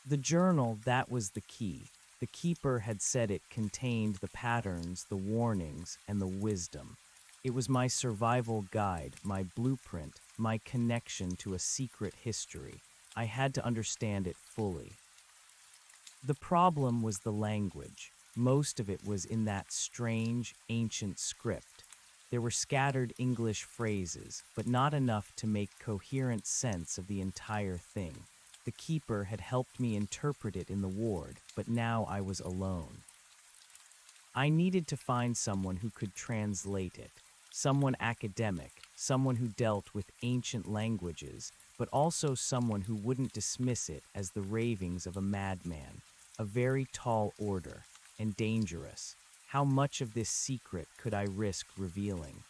The journal, that was the key. The keeper had said it contained the patterns, the warnings, and the wisdom. It was my survival guide, my blueprint, my connection to a secret history. I had to understand it fully. The problem was the language. Most of it was in that strange, ancient script. There were scattered English phrases, but not enough to make coherent sense of the entire thing. The keeper had helped me interpret it in the ward, but now I was alone. I needed to find someone who could translate it, someone academic, someone who dealt with ancient languages, but also someone who wouldn't dismiss it as the ravings of a madman, a very tall order, and dangerous. How much of this secret could I risk revealing?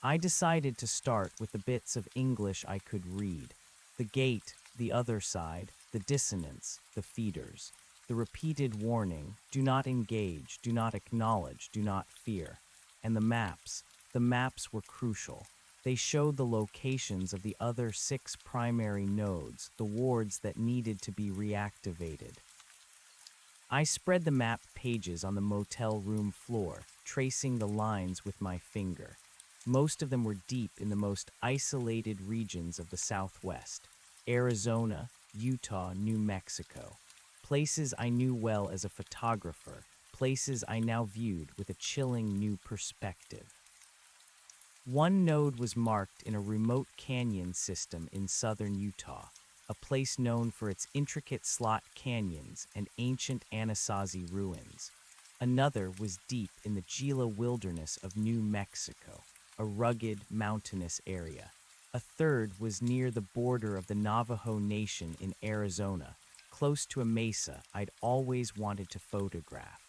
I decided to start with the bits of English I could read. The gate, the other side, the dissonance, the feeders, the repeated warning, do not engage, do not acknowledge, do not fear. And the maps were crucial. They showed the locations of the other 6 primary nodes, the wards that needed to be reactivated. I spread the map pages on the motel room floor, tracing the lines with my finger. Most of them were deep in the most isolated regions of the Southwest: Arizona, Utah, New Mexico. Places I knew well as a photographer, places I now viewed with a chilling new perspective. One node was marked in a remote canyon system in southern Utah, a place known for its intricate slot canyons and ancient Anasazi ruins. Another was deep in the Gila wilderness of New Mexico, a rugged, mountainous area. A third was near the border of the Navajo Nation in Arizona, close to a mesa I'd always wanted to photograph.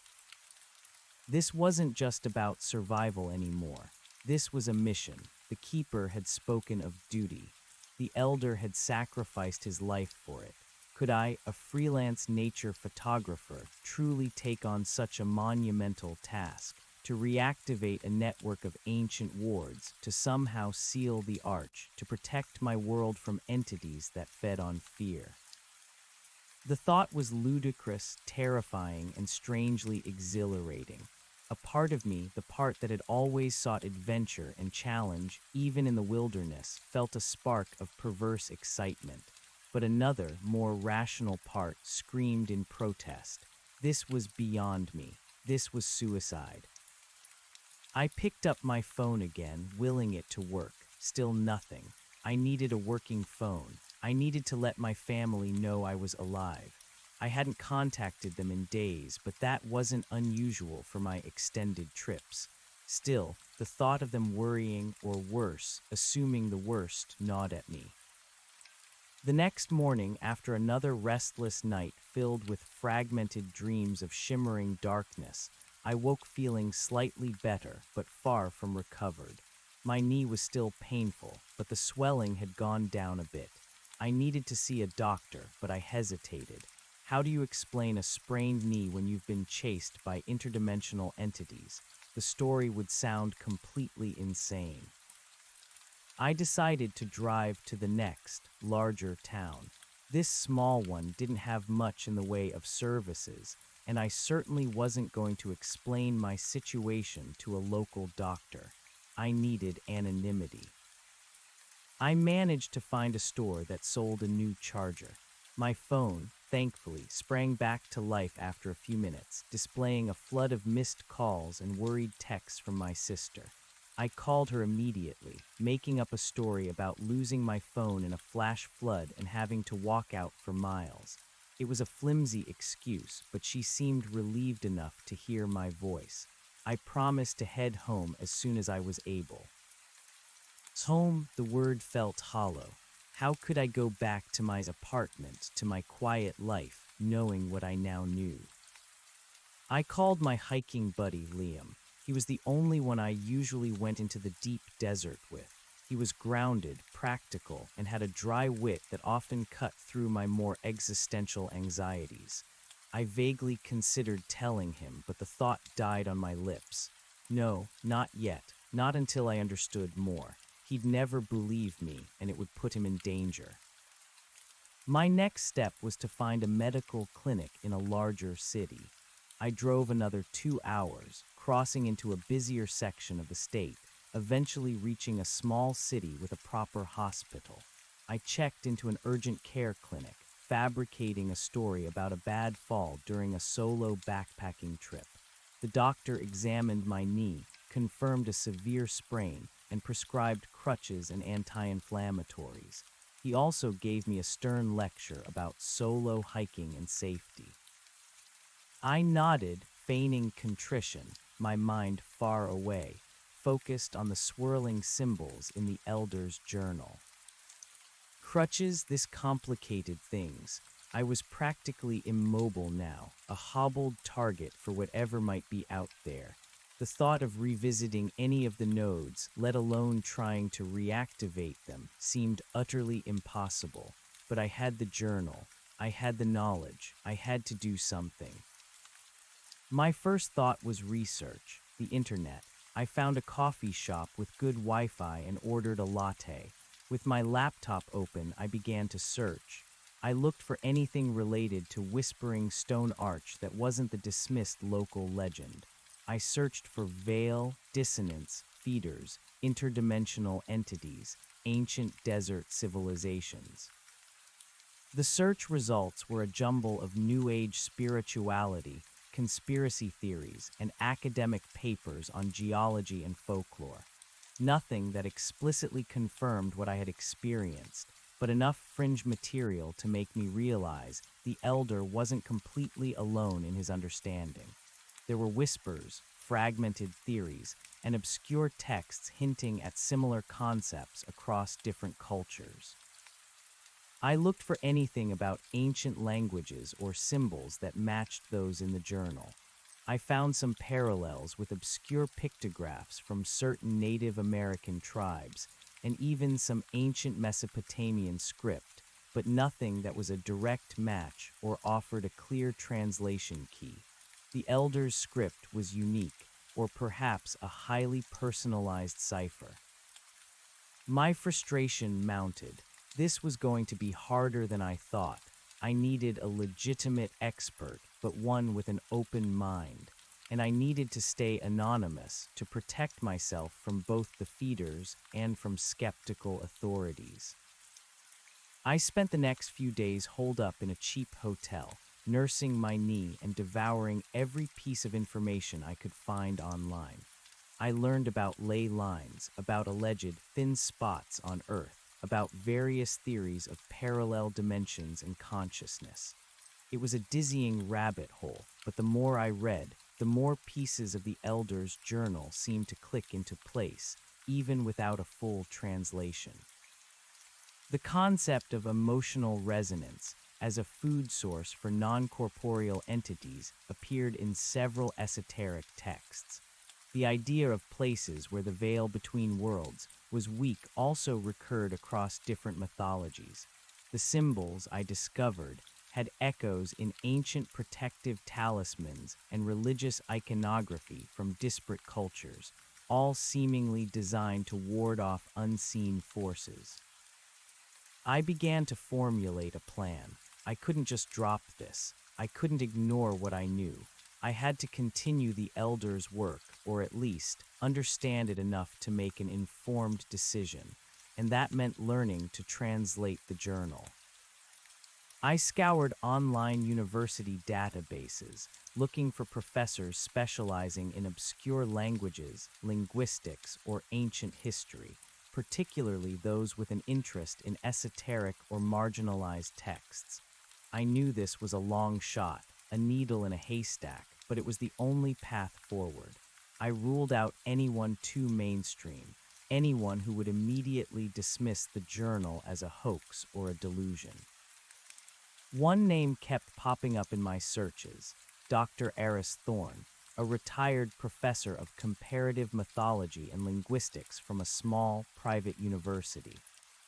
This wasn't just about survival anymore. This was a mission. The keeper had spoken of duty. The elder had sacrificed his life for it. Could I, a freelance nature photographer, truly take on such a monumental task? To reactivate a network of ancient wards, to somehow seal the arch, to protect my world from entities that fed on fear. The thought was ludicrous, terrifying, and strangely exhilarating. A part of me, the part that had always sought adventure and challenge, even in the wilderness, felt a spark of perverse excitement. But another, more rational part screamed in protest. This was beyond me. This was suicide. I picked up my phone again, willing it to work. Still nothing. I needed a working phone. I needed to let my family know I was alive. I hadn't contacted them in days, but that wasn't unusual for my extended trips. Still, the thought of them worrying, or worse, assuming the worst, gnawed at me. The next morning, after another restless night filled with fragmented dreams of shimmering darkness, I woke feeling slightly better, but far from recovered. My knee was still painful, but the swelling had gone down a bit. I needed to see a doctor, but I hesitated. How do you explain a sprained knee when you've been chased by interdimensional entities? The story would sound completely insane. I decided to drive to the next, larger town. This small one didn't have much in the way of services, and I certainly wasn't going to explain my situation to a local doctor. I needed anonymity. I managed to find a store that sold a new charger. My phone, thankfully, sprang back to life after a few minutes, displaying a flood of missed calls and worried texts from my sister. I called her immediately, making up a story about losing my phone in a flash flood and having to walk out for miles. It was a flimsy excuse, but she seemed relieved enough to hear my voice. I promised to head home as soon as I was able. Home, the word felt hollow. How could I go back to my apartment, to my quiet life, knowing what I now knew? I called my hiking buddy, Liam. He was the only one I usually went into the deep desert with. He was grounded, practical, and had a dry wit that often cut through my more existential anxieties. I vaguely considered telling him, but the thought died on my lips. No, not yet. Not until I understood more. He'd never believe me, and it would put him in danger. My next step was to find a medical clinic in a larger city. I drove another 2 hours, crossing into a busier section of the state, eventually reaching a small city with a proper hospital. I checked into an urgent care clinic, fabricating a story about a bad fall during a solo backpacking trip. The doctor examined my knee, confirmed a severe sprain, and prescribed crutches and anti-inflammatories. He also gave me a stern lecture about solo hiking and safety. I nodded, feigning contrition, my mind far away, focused on the swirling symbols in the elder's journal. Crutches, this complicated things. I was practically immobile now, a hobbled target for whatever might be out there. The thought of revisiting any of the nodes, let alone trying to reactivate them, seemed utterly impossible. But I had the journal. I had the knowledge. I had to do something. My first thought was research, the internet. I found a coffee shop with good Wi-Fi and ordered a latte. With my laptop open, I began to search. I looked for anything related to Whispering Stone Arch that wasn't the dismissed local legend. I searched for veil, dissonance, feeders, interdimensional entities, ancient desert civilizations. The search results were a jumble of New Age spirituality, conspiracy theories, and academic papers on geology and folklore. Nothing that explicitly confirmed what I had experienced, but enough fringe material to make me realize the elder wasn't completely alone in his understanding. There were whispers, fragmented theories, and obscure texts hinting at similar concepts across different cultures. I looked for anything about ancient languages or symbols that matched those in the journal. I found some parallels with obscure pictographs from certain Native American tribes, and even some ancient Mesopotamian script, but nothing that was a direct match or offered a clear translation key. The elder's script was unique, or perhaps a highly personalized cipher. My frustration mounted. This was going to be harder than I thought. I needed a legitimate expert, but one with an open mind. And I needed to stay anonymous to protect myself from both the feeders and from skeptical authorities. I spent the next few days holed up in a cheap hotel, nursing my knee and devouring every piece of information I could find online. I learned about ley lines, about alleged thin spots on Earth, about various theories of parallel dimensions and consciousness. It was a dizzying rabbit hole, but the more I read, the more pieces of the Elder's journal seemed to click into place, even without a full translation. The concept of emotional resonance as a food source for non-corporeal entities appeared in several esoteric texts. The idea of places where the veil between worlds was weak also recurred across different mythologies. The symbols I discovered had echoes in ancient protective talismans and religious iconography from disparate cultures, all seemingly designed to ward off unseen forces. I began to formulate a plan. I couldn't just drop this. I couldn't ignore what I knew. I had to continue the Elder's work, or at least understand it enough to make an informed decision, and that meant learning to translate the journal. I scoured online university databases, looking for professors specializing in obscure languages, linguistics, or ancient history, particularly those with an interest in esoteric or marginalized texts. I knew this was a long shot, a needle in a haystack, but it was the only path forward. I ruled out anyone too mainstream, anyone who would immediately dismiss the journal as a hoax or a delusion. One name kept popping up in my searches: Dr. Eris Thorne, a retired professor of comparative mythology and linguistics from a small, private university.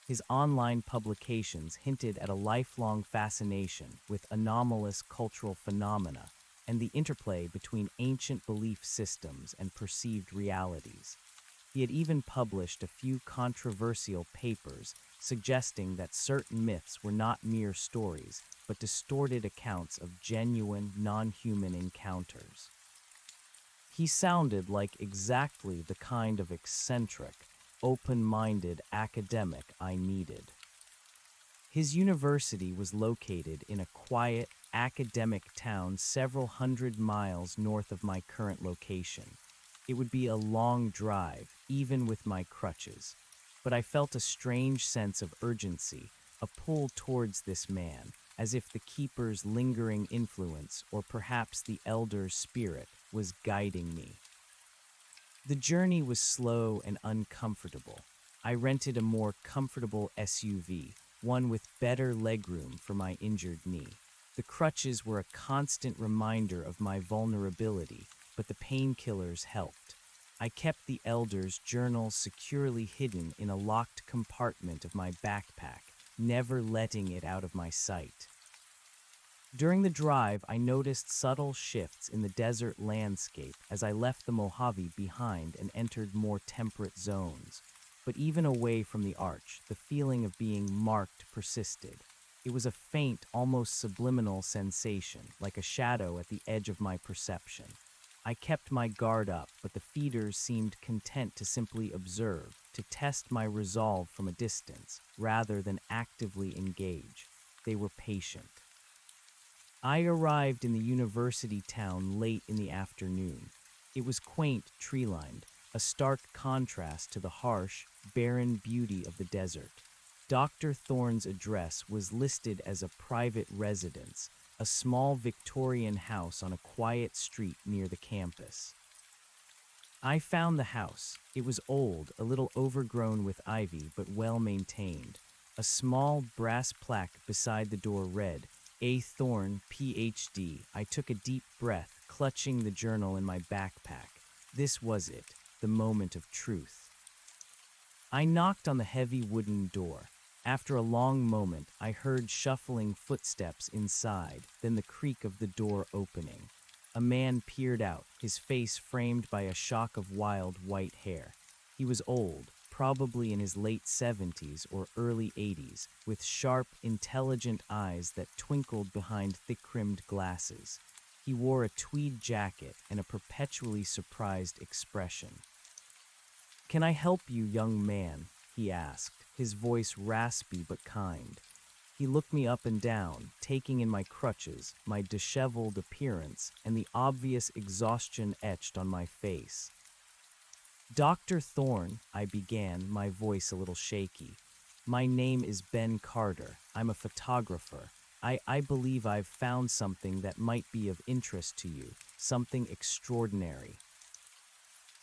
His online publications hinted at a lifelong fascination with anomalous cultural phenomena and the interplay between ancient belief systems and perceived realities. He had even published a few controversial papers suggesting that certain myths were not mere stories, but distorted accounts of genuine, non-human encounters. He sounded like exactly the kind of eccentric, open-minded academic I needed. His university was located in a quiet, academic town several hundred miles north of my current location. It would be a long drive, even with my crutches, but I felt a strange sense of urgency, a pull towards this man, as if the keeper's lingering influence, or perhaps the Elder's spirit, was guiding me. The journey was slow and uncomfortable. I rented a more comfortable SUV, one with better legroom for my injured knee. The crutches were a constant reminder of my vulnerability, but the painkillers helped. I kept the Elder's journal securely hidden in a locked compartment of my backpack, never letting it out of my sight. During the drive, I noticed subtle shifts in the desert landscape as I left the Mojave behind and entered more temperate zones. But even away from the arch, the feeling of being marked persisted. It was a faint, almost subliminal sensation, like a shadow at the edge of my perception. I kept my guard up, but the feeders seemed content to simply observe, to test my resolve from a distance, rather than actively engage. They were patient. I arrived in the university town late in the afternoon. It was quaint, tree-lined, a stark contrast to the harsh, barren beauty of the desert. Dr. Thorne's address was listed as a private residence, a small Victorian house on a quiet street near the campus. I found the house. It was old, a little overgrown with ivy, but well maintained. A small brass plaque beside the door read, A. Thorne, Ph.D. I took a deep breath, clutching the journal in my backpack. This was it, the moment of truth. I knocked on the heavy wooden door. After a long moment, I heard shuffling footsteps inside, then the creak of the door opening. A man peered out, his face framed by a shock of wild white hair. He was old, probably in his late 70s or early 80s, with sharp, intelligent eyes that twinkled behind thick-rimmed glasses. He wore a tweed jacket and a perpetually surprised expression. "Can I help you, young man?" he asked, his voice raspy but kind. He looked me up and down, taking in my crutches, my disheveled appearance, and the obvious exhaustion etched on my face. Dr. Thorne, I began, my voice a little shaky. My name is Ben Carter. I'm a photographer. I believe I've found something that might be of interest to you, something extraordinary.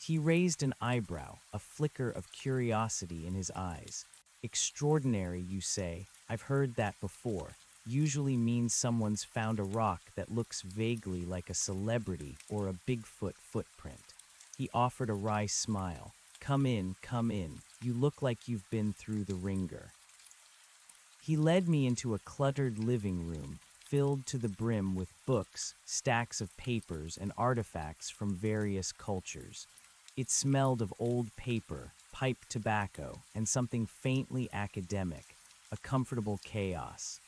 He raised an eyebrow, a flicker of curiosity in his eyes. Extraordinary, you say? I've heard that before. Usually means someone's found a rock that looks vaguely like a celebrity or a Bigfoot footprint. He offered a wry smile. Come in, come in. You look like you've been through the ringer. He led me into a cluttered living room, filled to the brim with books, stacks of papers, and artifacts from various cultures. It smelled of old paper, pipe tobacco, and something faintly academic, a comfortable chaos.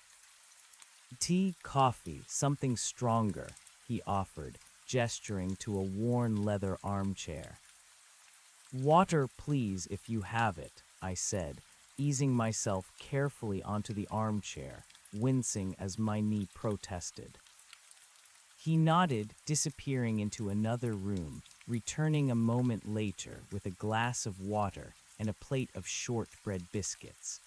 Tea, coffee, something stronger, he offered, gesturing to a worn leather armchair. Water, please, if you have it, I said, easing myself carefully onto the armchair, wincing as my knee protested. He nodded, disappearing into another room, returning a moment later with a glass of water and a plate of shortbread biscuits.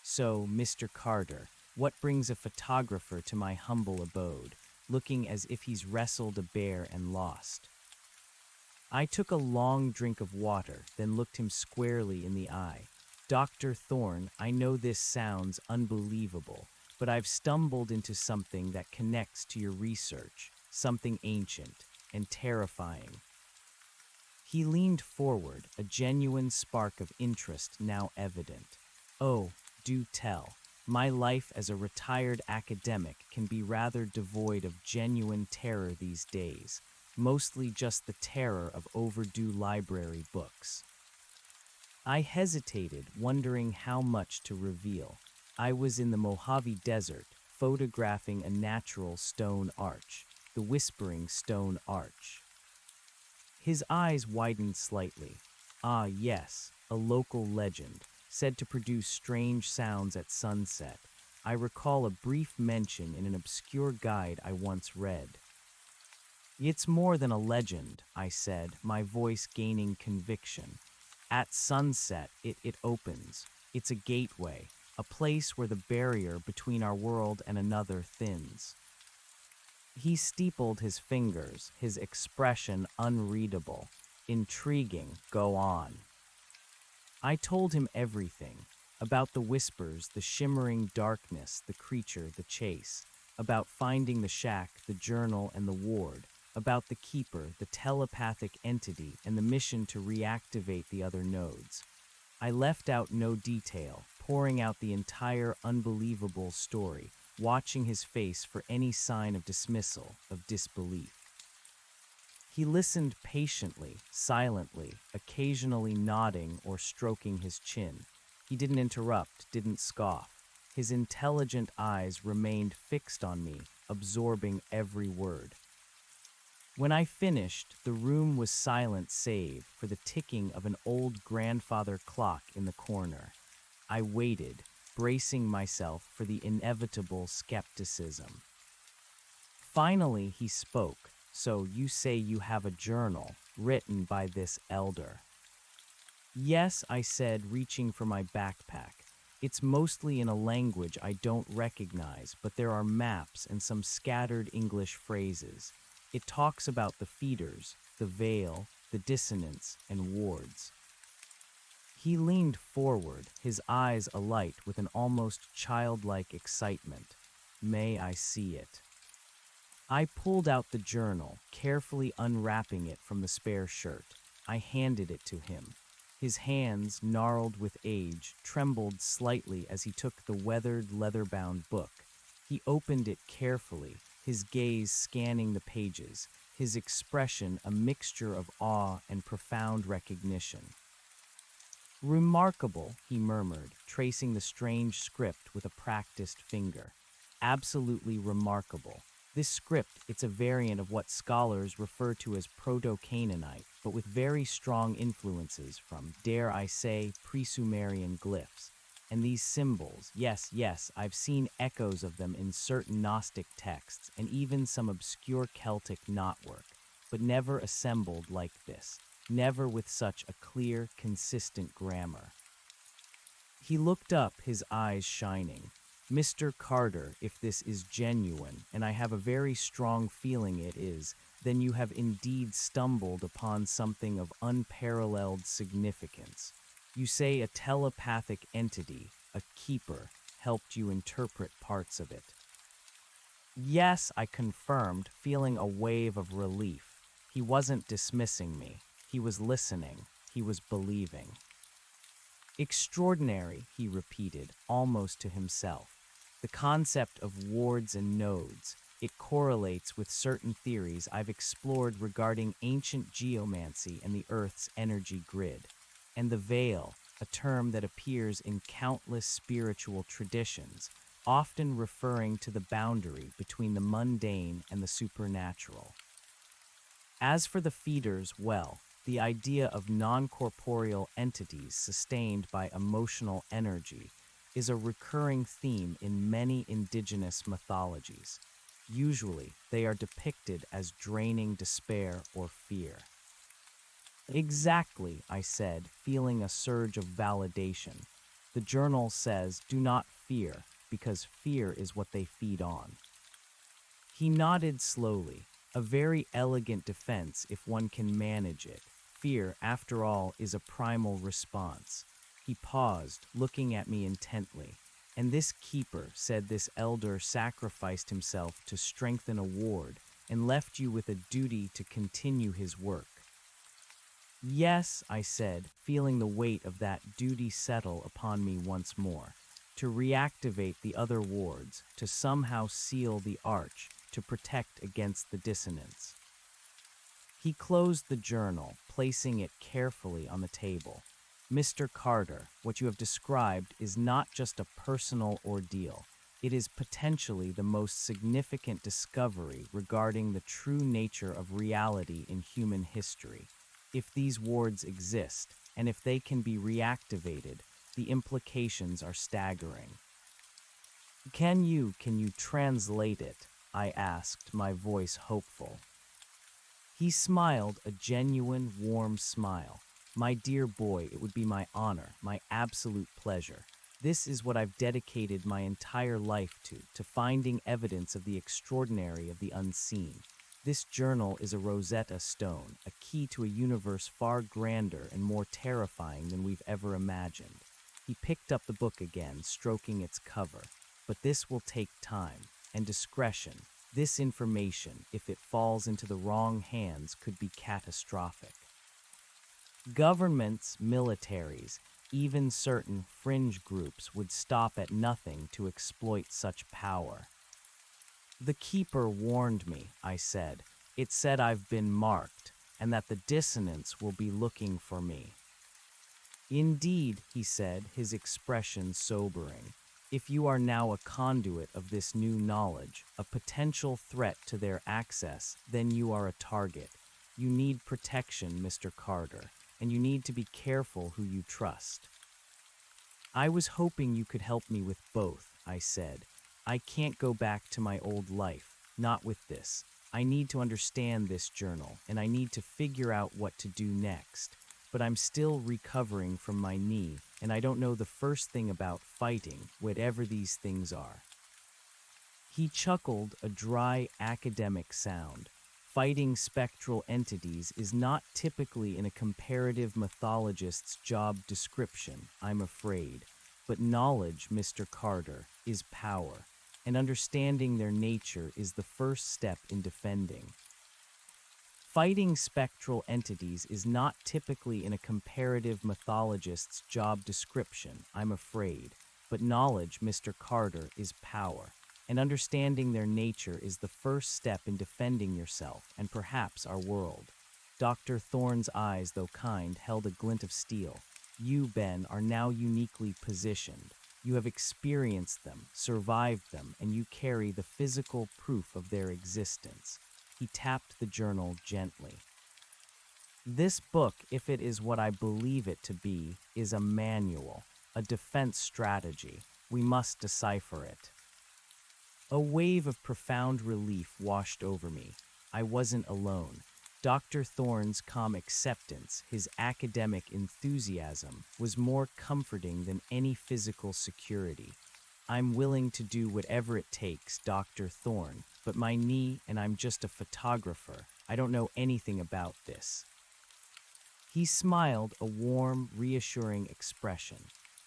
So, Mr. Carter, what brings a photographer to my humble abode, looking as if he's wrestled a bear and lost? I took a long drink of water, then looked him squarely in the eye. Dr. Thorne, I know this sounds unbelievable, but I've stumbled into something that connects to your research, something ancient and terrifying. He leaned forward, a genuine spark of interest now evident. Oh, do tell. My life as a retired academic can be rather devoid of genuine terror these days, mostly just the terror of overdue library books. I hesitated, wondering how much to reveal. I was in the Mojave Desert, photographing a natural stone arch, the Whispering Stone Arch. His eyes widened slightly. Ah, yes, a local legend, said to produce strange sounds at sunset. I recall a brief mention in an obscure guide I once read. It's more than a legend, I said, my voice gaining conviction. At sunset, it opens. It's a gateway, a place where the barrier between our world and another thins. He steepled his fingers, his expression unreadable. Intriguing, go on. I told him everything, about the whispers, the shimmering darkness, the creature, the chase, about finding the shack, the journal, and the ward, about the keeper, the telepathic entity, and the mission to reactivate the other nodes. I left out no detail, pouring out the entire unbelievable story, watching his face for any sign of dismissal, of disbelief. He listened patiently, silently, occasionally nodding or stroking his chin. He didn't interrupt, didn't scoff. His intelligent eyes remained fixed on me, absorbing every word. When I finished, the room was silent save for the ticking of an old grandfather clock in the corner. I waited, bracing myself for the inevitable skepticism. Finally, he spoke. So you say you have a journal written by this elder? Yes, I said, reaching for my backpack. It's mostly in a language I don't recognize, but there are maps and some scattered English phrases. It talks about the feeders, the veil, the dissonance, and wards. He leaned forward, his eyes alight with an almost childlike excitement. May I see it? I pulled out the journal, carefully unwrapping it from the spare shirt. I handed it to him. His hands, gnarled with age, trembled slightly as he took the weathered, leather-bound book. He opened it carefully, his gaze scanning the pages, his expression a mixture of awe and profound recognition. Remarkable, he murmured, tracing the strange script with a practiced finger. Absolutely remarkable. This script, it's a variant of what scholars refer to as Proto-Canaanite, but with very strong influences from, dare I say, pre-Sumerian glyphs. And these symbols, yes, I've seen echoes of them in certain Gnostic texts and even some obscure Celtic knotwork, but never assembled like this. never with such a clear, consistent grammar. He looked up, his eyes shining. Mr. Carter, if this is genuine, and I have a very strong feeling it is, then you have indeed stumbled upon something of unparalleled significance. You say a telepathic entity, a keeper, helped you interpret parts of it. Yes, I confirmed, feeling a wave of relief. He wasn't dismissing me. He was listening. He was believing. Extraordinary, he repeated, almost to himself. The concept of wards and nodes. It correlates with certain theories I've explored regarding ancient geomancy and the Earth's energy grid. And the veil, a term that appears in countless spiritual traditions, often referring to the boundary between the mundane and the supernatural. As for the feeders, well, the idea of non-corporeal entities sustained by emotional energy is a recurring theme in many indigenous mythologies. Usually, they are depicted as draining despair or fear. Exactly, I said, feeling a surge of validation. The journal says, do not fear, because fear is what they feed on. He nodded slowly, a very elegant defense if one can manage it. Fear, after all, is a primal response. He paused, looking at me intently. And this keeper, said this elder, sacrificed himself to strengthen a ward and left you with a duty to continue his work. Yes, I said, feeling the weight of that duty settle upon me once more. To reactivate the other wards, to somehow seal the arch, to protect against the dissonance. He closed the journal, placing it carefully on the table. Mr. Carter, what you have described is not just a personal ordeal. It is potentially the most significant discovery regarding the true nature of reality in human history. If these wards exist, and if they can be reactivated, the implications are staggering. Can you translate it? I asked, my voice hopeful. He smiled, a genuine, warm smile. My dear boy, it would be my honor, my absolute pleasure. This is what I've dedicated my entire life to finding evidence of the extraordinary, of the unseen. This journal is a Rosetta Stone, a key to a universe far grander and more terrifying than we've ever imagined. He picked up the book again, stroking its cover. But this will take time and discretion. This information, if it falls into the wrong hands, could be catastrophic. Governments, militaries, even certain fringe groups would stop at nothing to exploit such power. The keeper warned me, I said. It said I've been marked, and that the dissonance will be looking for me. Indeed, he said, his expression sobering. If you are now a conduit of this new knowledge, a potential threat to their access, then you are a target. You need protection, Mr. Carter, and you need to be careful who you trust. I was hoping you could help me with both, I said. I can't go back to my old life, not with this. I need to understand this journal, and I need to figure out what to do next. But I'm still recovering from my knee, and I don't know the first thing about fighting, whatever these things are. He chuckled, a dry, academic sound. Fighting spectral entities is not typically in a comparative mythologist's job description, I'm afraid. But knowledge, Mr. Carter, is power, and understanding their nature is the first step in defending. Fighting spectral entities is not typically in a comparative mythologist's job description, I'm afraid, but knowledge, Mr. Carter, is power, and understanding their nature is the first step in defending yourself and perhaps our world. Dr. Thorne's eyes, though kind, held a glint of steel. You, Ben, are now uniquely positioned. You have experienced them, survived them, and you carry the physical proof of their existence. He tapped the journal gently. This book, if it is what I believe it to be, is a manual, a defense strategy. We must decipher it. A wave of profound relief washed over me. I wasn't alone. Dr. Thorne's calm acceptance, his academic enthusiasm, was more comforting than any physical security. I'm willing to do whatever it takes, Dr. Thorne, but my knee and I'm just a photographer. I don't know anything about this. He smiled, a warm, reassuring expression.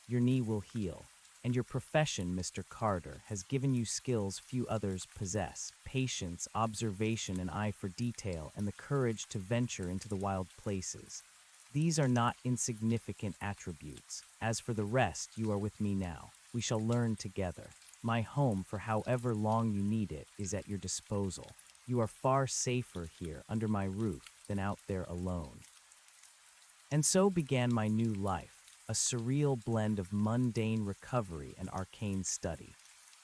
Your knee will heal, and your profession, Mr. Carter, has given you skills few others possess: patience, observation, an eye for detail, and the courage to venture into the wild places. These are not insignificant attributes. As for the rest, you are with me now. We shall learn together. My home, for however long you need it, is at your disposal. You are far safer here, under my roof, than out there alone. And so began my new life, a surreal blend of mundane recovery and arcane study.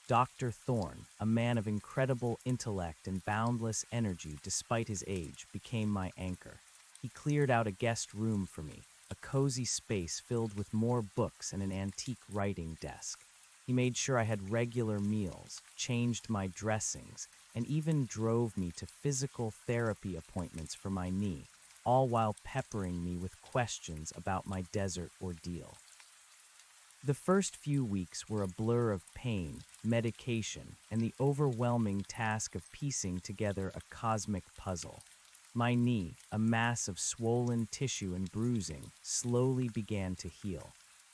Dr. Thorne, a man of incredible intellect and boundless energy despite his age, became my anchor. He cleared out a guest room for me, a cozy space filled with more books and an antique writing desk. He made sure I had regular meals, changed my dressings, and even drove me to physical therapy appointments for my knee, all while peppering me with questions about my desert ordeal. The first few weeks were a blur of pain, medication, and the overwhelming task of piecing together a cosmic puzzle. My knee, a mass of swollen tissue and bruising, slowly began to heal.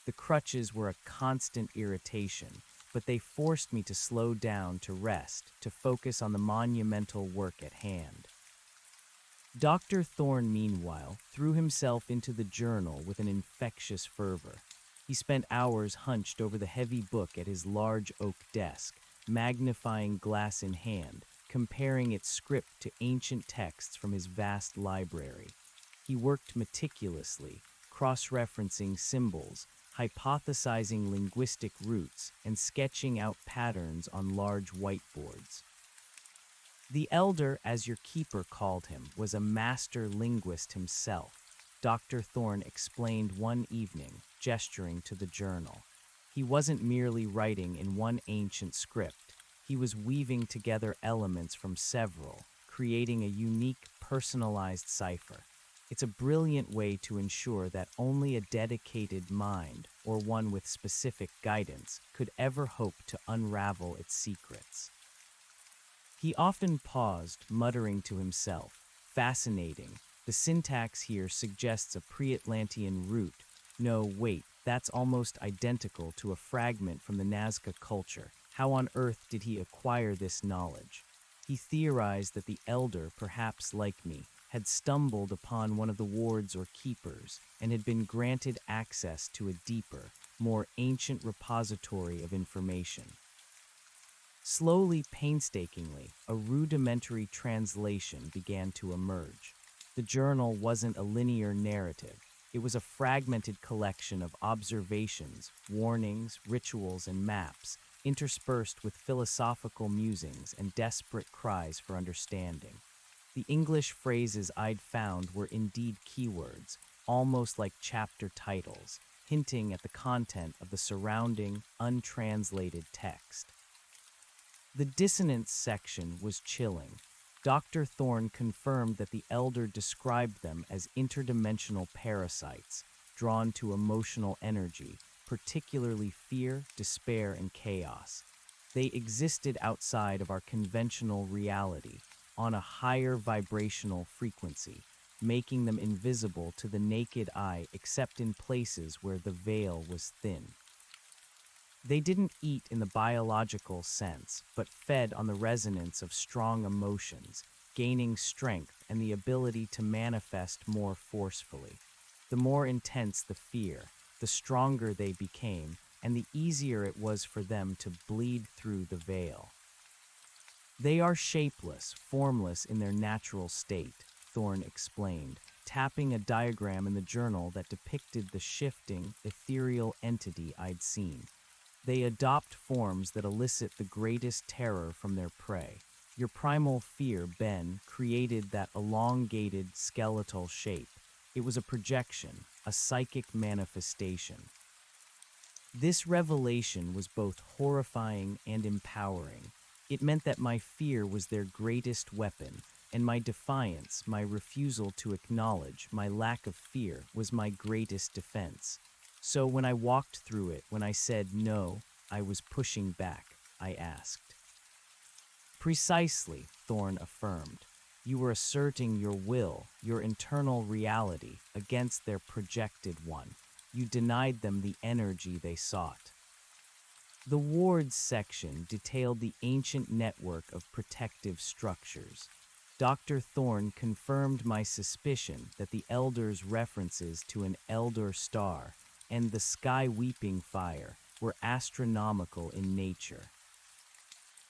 The crutches were a constant irritation, but they forced me to slow down, to rest, to focus on the monumental work at hand. Dr. Thorne, meanwhile, threw himself into the journal with an infectious fervor. He spent hours hunched over the heavy book at his large oak desk, magnifying glass in hand, comparing its script to ancient texts from his vast library. He worked meticulously, cross-referencing symbols, hypothesizing linguistic roots, and sketching out patterns on large whiteboards. The elder, as your keeper called him, was a master linguist himself, Dr. Thorne explained one evening, gesturing to the journal. He wasn't merely writing in one ancient script. He was weaving together elements from several, creating a unique, personalized cipher. It's a brilliant way to ensure that only a dedicated mind, or one with specific guidance, could ever hope to unravel its secrets. He often paused, muttering to himself, "Fascinating. The syntax here suggests a pre-Atlantean root. No, wait, that's almost identical to a fragment from the Nazca culture. How on earth did he acquire this knowledge?" He theorized that the elder, perhaps like me, had stumbled upon one of the wards or keepers and had been granted access to a deeper, more ancient repository of information. Slowly, painstakingly, a rudimentary translation began to emerge. The journal wasn't a linear narrative. It was a fragmented collection of observations, warnings, rituals, and maps, interspersed with philosophical musings and desperate cries for understanding. The English phrases I'd found were indeed keywords, almost like chapter titles, hinting at the content of the surrounding, untranslated text. The dissonance section was chilling. Dr. Thorne confirmed that the elder described them as interdimensional parasites, drawn to emotional energy, particularly fear, despair, and chaos. They existed outside of our conventional reality, on a higher vibrational frequency, making them invisible to the naked eye except in places where the veil was thin. They didn't eat in the biological sense, but fed on the resonance of strong emotions, gaining strength and the ability to manifest more forcefully. The more intense the fear, the stronger they became, and the easier it was for them to bleed through the veil. They are shapeless, formless in their natural state, Thorne explained, tapping a diagram in the journal that depicted the shifting, ethereal entity I'd seen. They adopt forms that elicit the greatest terror from their prey. Your primal fear, Ben, created that elongated, skeletal shape. It was a projection, a psychic manifestation. This revelation was both horrifying and empowering. It meant that my fear was their greatest weapon, and my defiance, my refusal to acknowledge, my lack of fear was my greatest defense. So when I walked through it, when I said no, I was pushing back, I asked. Precisely, Thorn affirmed. You were asserting your will, your internal reality, against their projected one. You denied them the energy they sought. The wards section detailed the ancient network of protective structures. Dr. Thorne confirmed my suspicion that the elders' references to an elder star and the sky weeping fire were astronomical in nature.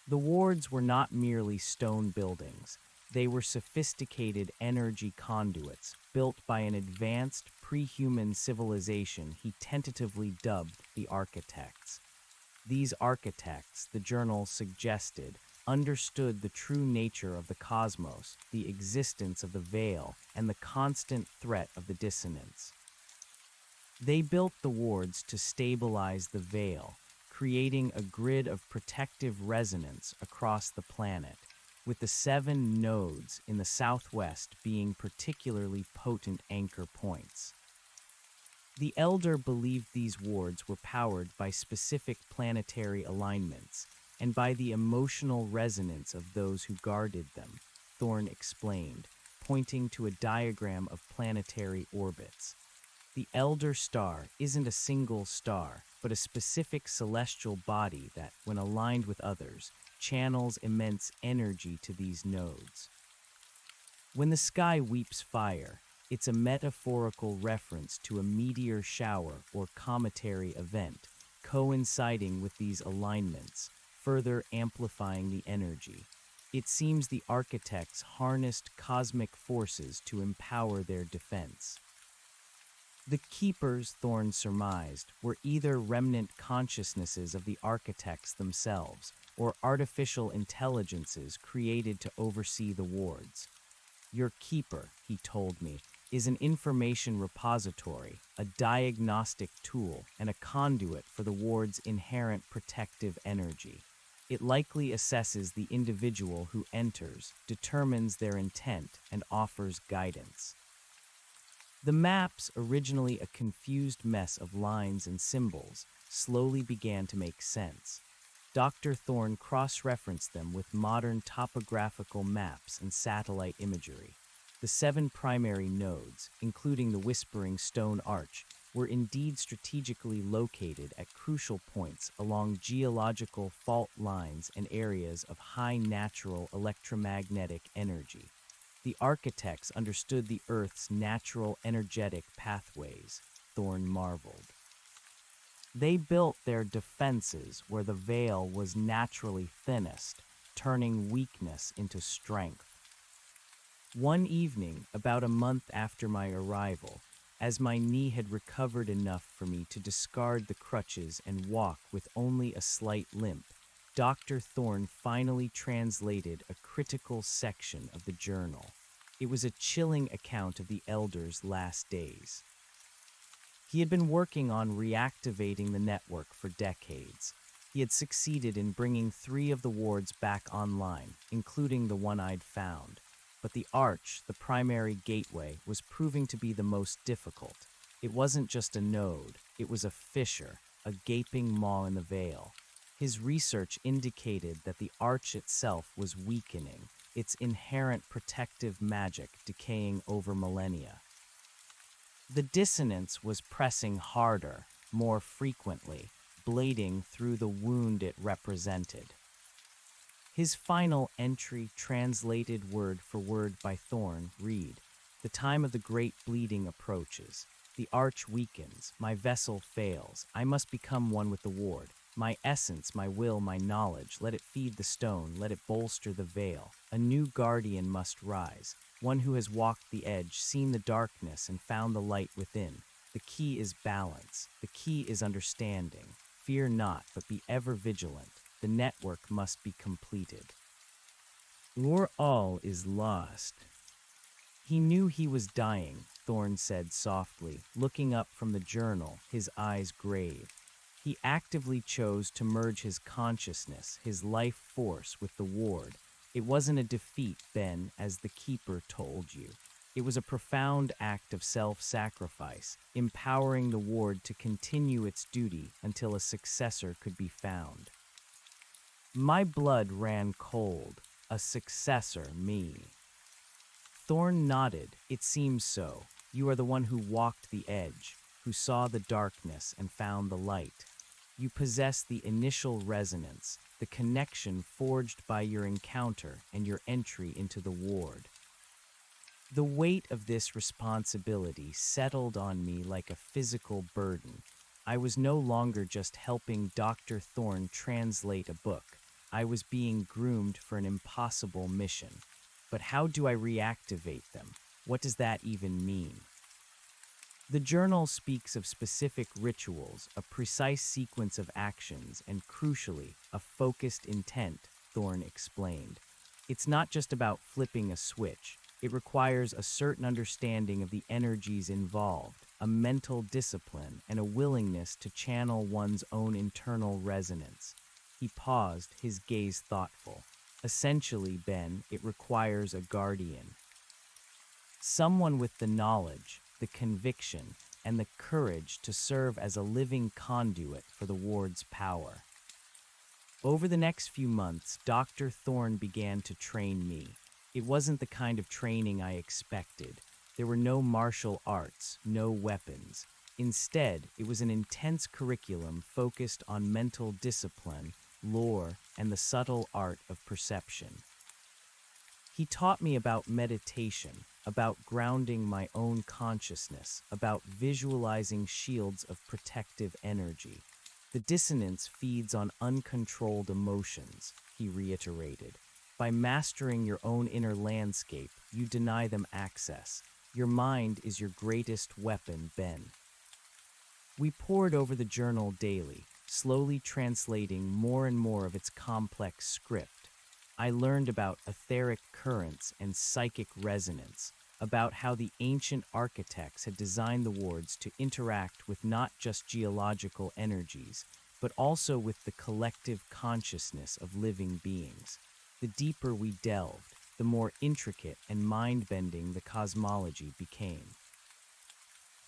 The wards were not merely stone buildings. They were sophisticated energy conduits built by an advanced pre-human civilization he tentatively dubbed the architects. These architects, the journal suggested, understood the true nature of the cosmos, the existence of the veil, and the constant threat of the dissonance. They built the wards to stabilize the veil, creating a grid of protective resonance across the planet, with the 7 nodes in the southwest being particularly potent anchor points. The elder believed these wards were powered by specific planetary alignments and by the emotional resonance of those who guarded them, Thorne explained, pointing to a diagram of planetary orbits. The elder star isn't a single star, but a specific celestial body that, when aligned with others, channels immense energy to these nodes. When the sky weeps fire, it's a metaphorical reference to a meteor shower or cometary event, coinciding with these alignments, further amplifying the energy. It seems the architects harnessed cosmic forces to empower their defense. The keepers, Thorne surmised, were either remnant consciousnesses of the architects themselves or artificial intelligences created to oversee the wards. Your keeper, he told me, is an information repository, a diagnostic tool, and a conduit for the ward's inherent protective energy. It likely assesses the individual who enters, determines their intent, and offers guidance. The maps, originally a confused mess of lines and symbols, slowly began to make sense. Dr. Thorne cross-referenced them with modern topographical maps and satellite imagery. The 7 primary nodes, including the Whispering Stone Arch, were indeed strategically located at crucial points along geological fault lines and areas of high natural electromagnetic energy. The architects understood the Earth's natural energetic pathways, Thorne marveled. They built their defenses where the veil was naturally thinnest, turning weakness into strength. One evening, about a month after my arrival, as my knee had recovered enough for me to discard the crutches and walk with only a slight limp, Dr. Thorne finally translated a critical section of the journal. It was a chilling account of the elder's last days. He had been working on reactivating the network for decades. He had succeeded in bringing 3 of the wards back online, including the one I'd found. But the arch, the primary gateway, was proving to be the most difficult. It wasn't just a node, it was a fissure, a gaping maw in the veil. His research indicated that the arch itself was weakening, its inherent protective magic decaying over millennia. The dissonance was pressing harder, more frequently, blading through the wound it represented. His final entry, translated word for word by Thorne, read, "The time of the great bleeding approaches. The arch weakens, my vessel fails, I must become one with the ward. My essence, my will, my knowledge, let it feed the stone, let it bolster the veil. A new guardian must rise, one who has walked the edge, seen the darkness, and found the light within. The key is balance, the key is understanding. Fear not, but be ever vigilant. The network must be completed." Or all is lost. He knew he was dying, Thorne said softly, looking up from the journal, his eyes grave. He actively chose to merge his consciousness, his life force, with the ward, It wasn't a defeat, Ben, as the keeper told you. It was a profound act of self-sacrifice, empowering the ward to continue its duty until a successor could be found. My blood ran cold. A successor, me. Thorn nodded. It seems so. You are the one who walked the edge, who saw the darkness and found the light. You possess the initial resonance, the connection forged by your encounter and your entry into the ward. The weight of this responsibility settled on me like a physical burden. I was no longer just helping Dr. Thorne translate a book. I was being groomed for an impossible mission. But how do I reactivate them? What does that even mean? The journal speaks of specific rituals, a precise sequence of actions, and crucially, a focused intent, Thorne explained. It's not just about flipping a switch. It requires a certain understanding of the energies involved, a mental discipline, and a willingness to channel one's own internal resonance. He paused, his gaze thoughtful. Essentially, Ben, it requires a guardian. Someone with the knowledge, the conviction, and the courage to serve as a living conduit for the ward's power. Over the next few months, Dr. Thorne began to train me. It wasn't the kind of training I expected. There were no martial arts, no weapons. Instead, it was an intense curriculum focused on mental discipline, lore, and the subtle art of perception. He taught me about meditation, about grounding my own consciousness, about visualizing shields of protective energy. The dissonance feeds on uncontrolled emotions, he reiterated. By mastering your own inner landscape, you deny them access. Your mind is your greatest weapon, Ben. We pored over the journal daily, slowly translating more and more of its complex script. I learned about etheric currents and psychic resonance, about how the ancient architects had designed the wards to interact with not just geological energies, but also with the collective consciousness of living beings. The deeper we delved, the more intricate and mind-bending the cosmology became.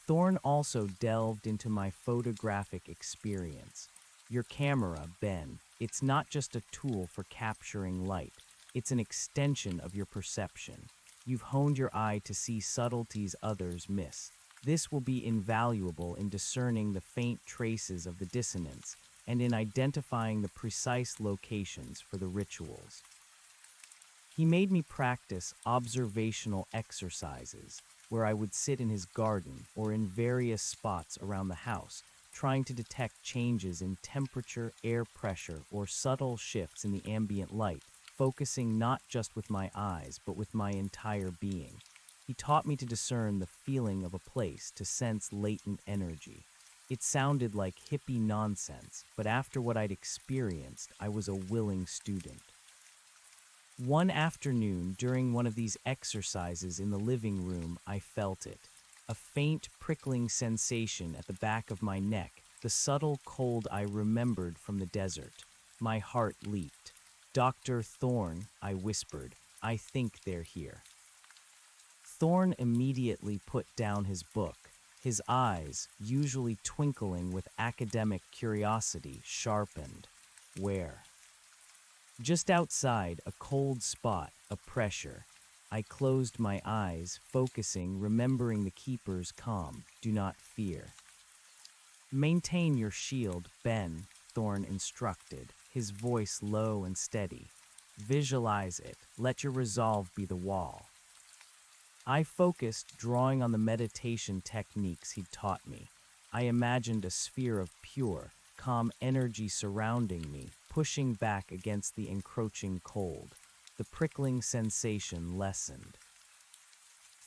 Thorne also delved into my photographic experience. Your camera, Ben, it's not just a tool for capturing light. It's an extension of your perception. You've honed your eye to see subtleties others miss. This will be invaluable in discerning the faint traces of the dissonance and in identifying the precise locations for the rituals. He made me practice observational exercises, where I would sit in his garden or in various spots around the house, trying to detect changes in temperature, air pressure, or subtle shifts in the ambient light, focusing not just with my eyes, but with my entire being. He taught me to discern the feeling of a place, to sense latent energy. It sounded like hippie nonsense, but after what I'd experienced, I was a willing student. One afternoon, during one of these exercises in the living room, I felt it. A faint, prickling sensation at the back of my neck, the subtle cold I remembered from the desert. My heart leaped. "Dr. Thorne," I whispered, "I think they're here." Thorne immediately put down his book. His eyes, usually twinkling with academic curiosity, sharpened. "Where?" Just outside, a cold spot, a pressure. I closed my eyes, focusing, remembering the keeper's calm. "Do not fear." "Maintain your shield, Ben," Thorne instructed, his voice low and steady. "Visualize it. Let your resolve be the wall." I focused, drawing on the meditation techniques he'd taught me. I imagined a sphere of pure, calm energy surrounding me, pushing back against the encroaching cold. The prickling sensation lessened.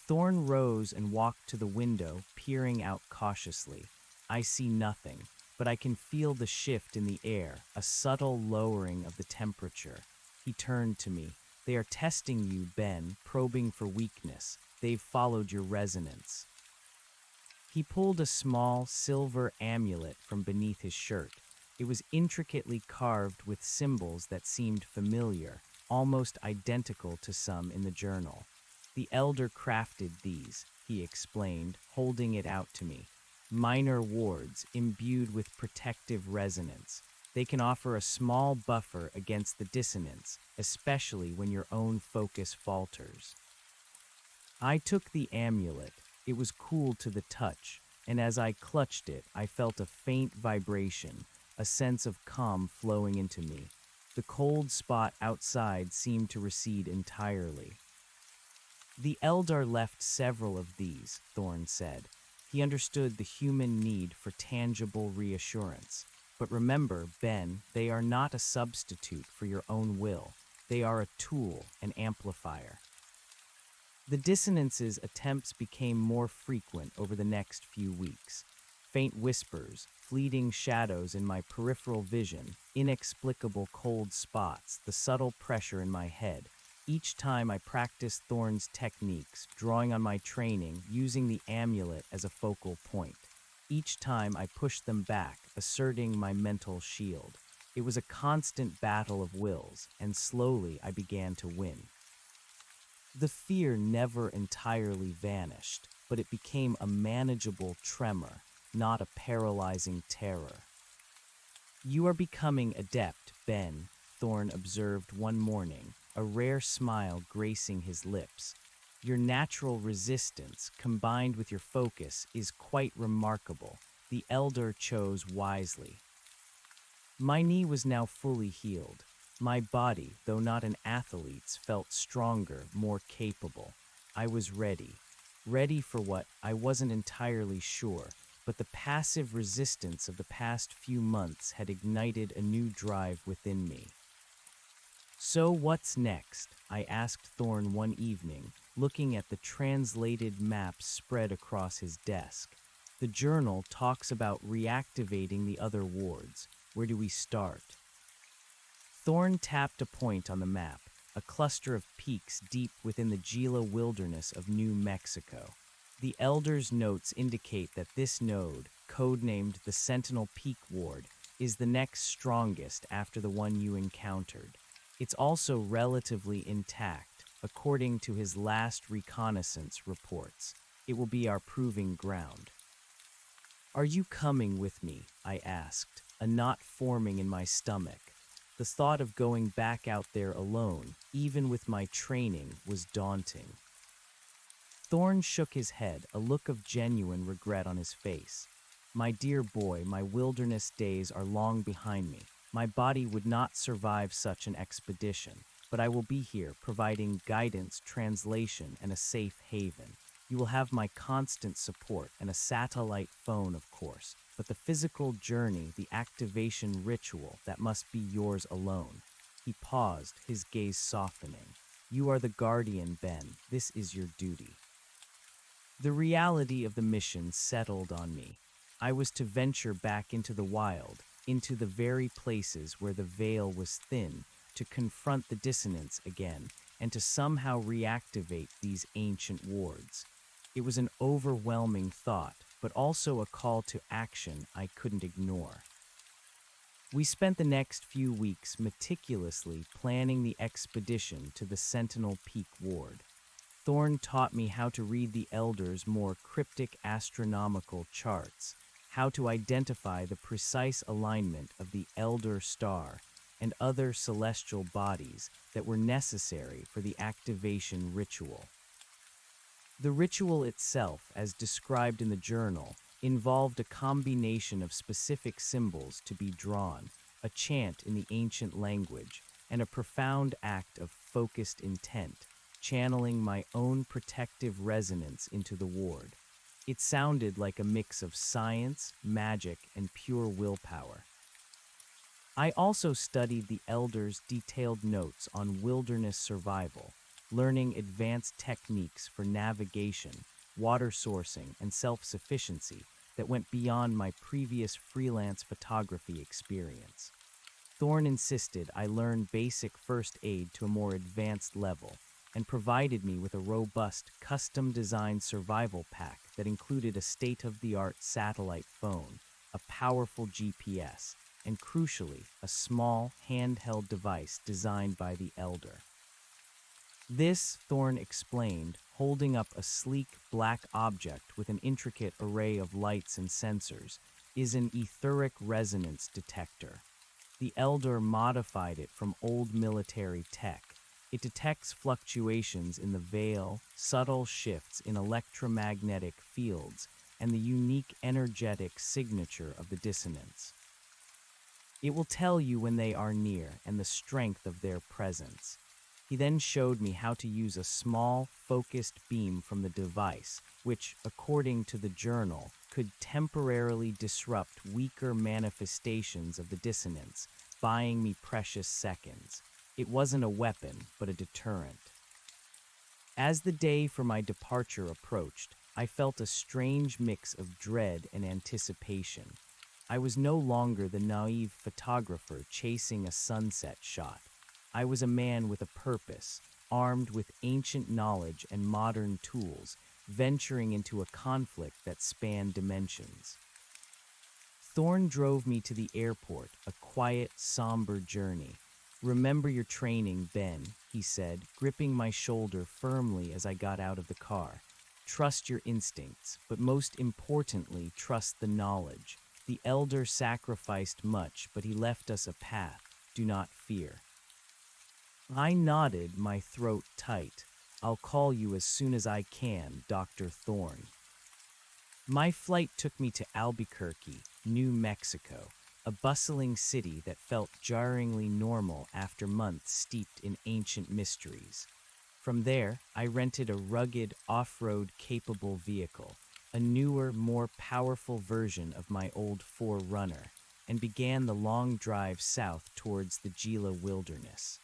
Thorne rose and walked to the window, peering out cautiously. I see nothing, but I can feel the shift in the air, a subtle lowering of the temperature. He turned to me. "They are testing you, Ben, probing for weakness. They've followed your resonance." He pulled a small, silver amulet from beneath his shirt. It was intricately carved with symbols that seemed familiar, almost identical to some in the journal. The elder crafted these, he explained, holding it out to me. Minor wards imbued with protective resonance. They can offer a small buffer against the dissonance, especially when your own focus falters. I took the amulet. It was cool to the touch, and as I clutched it, I felt a faint vibration, a sense of calm flowing into me. The cold spot outside seemed to recede entirely. The Eldar left several of these, Thorn said. He understood the human need for tangible reassurance. But remember, Ben, they are not a substitute for your own will. They are a tool, an amplifier. The dissonance's attempts became more frequent over the next few weeks. Faint whispers, fleeting shadows in my peripheral vision, inexplicable cold spots, the subtle pressure in my head. Each time I practiced Thorn's techniques, drawing on my training, using the amulet as a focal point. Each time I pushed them back, asserting my mental shield. It was a constant battle of wills, and slowly I began to win. The fear never entirely vanished, but it became a manageable tremor, not a paralyzing terror. You are becoming adept, Ben, Thorn observed one morning, a rare smile gracing his lips. Your natural resistance, combined with your focus, is quite remarkable. The elder chose wisely. My knee was now fully healed. My body, though not an athlete's, felt stronger, more capable. I was ready. Ready for what, I wasn't entirely sure, but the passive resistance of the past few months had ignited a new drive within me. So what's next? I asked Thorn one evening, looking at the translated maps spread across his desk. The journal talks about reactivating the other wards. Where do we start? Thorn tapped a point on the map, a cluster of peaks deep within the Gila wilderness of New Mexico. The Elder's notes indicate that this node, codenamed the Sentinel Peak Ward, is the next strongest after the one you encountered. It's also relatively intact, according to his last reconnaissance reports. It will be our proving ground. Are you coming with me? I asked, a knot forming in my stomach. The thought of going back out there alone, even with my training, was daunting. Thorn shook his head, a look of genuine regret on his face. My dear boy, my wilderness days are long behind me. My body would not survive such an expedition, but I will be here, providing guidance, translation, and a safe haven. You will have my constant support and a satellite phone, of course, but the physical journey, the activation ritual, that must be yours alone. He paused, his gaze softening. You are the guardian, Ben. This is your duty. The reality of the mission settled on me. I was to venture back into the wild, into the very places where the veil was thin, to confront the dissonance again, and to somehow reactivate these ancient wards. It was an overwhelming thought, but also a call to action I couldn't ignore. We spent the next few weeks meticulously planning the expedition to the Sentinel Peak Ward. Thorn taught me how to read the Elder's more cryptic astronomical charts, how to identify the precise alignment of the Elder Star and other celestial bodies that were necessary for the activation ritual. The ritual itself, as described in the journal, involved a combination of specific symbols to be drawn, a chant in the ancient language, and a profound act of focused intent, channeling my own protective resonance into the ward. It sounded like a mix of science, magic, and pure willpower. I also studied the Elder's detailed notes on wilderness survival, learning advanced techniques for navigation, water sourcing, and self-sufficiency that went beyond my previous freelance photography experience. Thorn insisted I learn basic first aid to a more advanced level, and provided me with a robust, custom-designed survival pack that included a state-of-the-art satellite phone, a powerful GPS, and crucially, a small, handheld device designed by the elder. This, Thorne explained, holding up a sleek black object with an intricate array of lights and sensors, is an etheric resonance detector. The elder modified it from old military tech. It detects fluctuations in the veil, subtle shifts in electromagnetic fields, and the unique energetic signature of the dissonance. It will tell you when they are near and the strength of their presence. He then showed me how to use a small, focused beam from the device, which, according to the journal, could temporarily disrupt weaker manifestations of the dissonance, buying me precious seconds. It wasn't a weapon, but a deterrent. As the day for my departure approached, I felt a strange mix of dread and anticipation. I was no longer the naive photographer chasing a sunset shot. I was a man with a purpose, armed with ancient knowledge and modern tools, venturing into a conflict that spanned dimensions. Thorne drove me to the airport, a quiet, somber journey. "Remember your training, Ben," he said, gripping my shoulder firmly as I got out of the car. "Trust your instincts, but most importantly, trust the knowledge. The elder sacrificed much, but he left us a path. Do not fear." I nodded, my throat tight. "I'll call you as soon as I can, Dr. Thorne." My flight took me to Albuquerque, New Mexico, a bustling city that felt jarringly normal after months steeped in ancient mysteries. From there, I rented a rugged, off-road capable vehicle, a newer, more powerful version of my old 4Runner, and began the long drive south towards the Gila wilderness.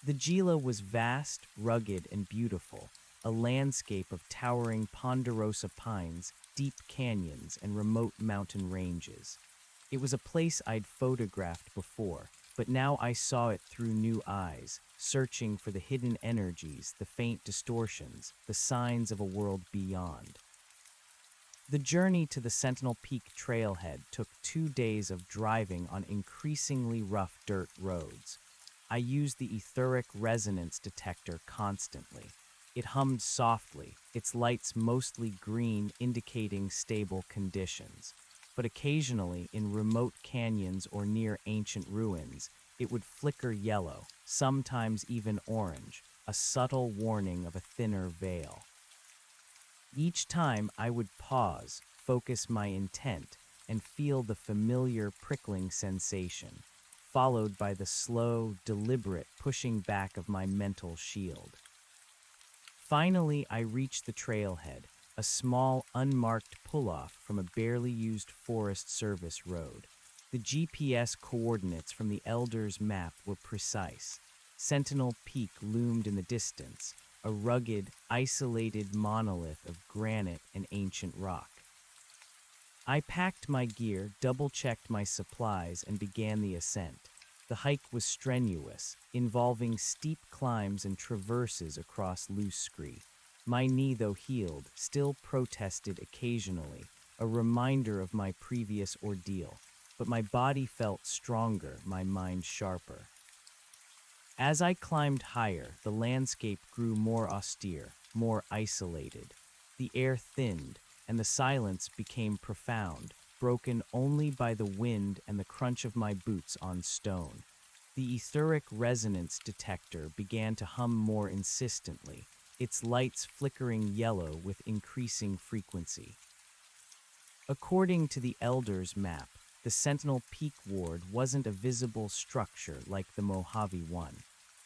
The Gila was vast, rugged, and beautiful, a landscape of towering ponderosa pines, deep canyons, and remote mountain ranges. It was a place I'd photographed before, but now I saw it through new eyes, searching for the hidden energies, the faint distortions, the signs of a world beyond. The journey to the Sentinel Peak trailhead took 2 days of driving on increasingly rough dirt roads. I used the etheric resonance detector constantly. It hummed softly, its lights mostly green, indicating stable conditions. But occasionally, in remote canyons or near ancient ruins, it would flicker yellow, sometimes even orange, a subtle warning of a thinner veil. Each time I would pause, focus my intent, and feel the familiar prickling sensation, followed by the slow, deliberate pushing back of my mental shield. Finally, I reached the trailhead, a small, unmarked pull-off from a barely used Forest Service road. The GPS coordinates from the Elder's map were precise. Sentinel Peak loomed in the distance, a rugged, isolated monolith of granite and ancient rock. I packed my gear, double-checked my supplies, and began the ascent. The hike was strenuous, involving steep climbs and traverses across loose scree. My knee, though healed, still protested occasionally, a reminder of my previous ordeal. But my body felt stronger, my mind sharper. As I climbed higher, the landscape grew more austere, more isolated. The air thinned, and the silence became profound, broken only by the wind and the crunch of my boots on stone. The etheric resonance detector began to hum more insistently, its lights flickering yellow with increasing frequency. According to the Elder's map, the Sentinel Peak Ward wasn't a visible structure like the Mojave one.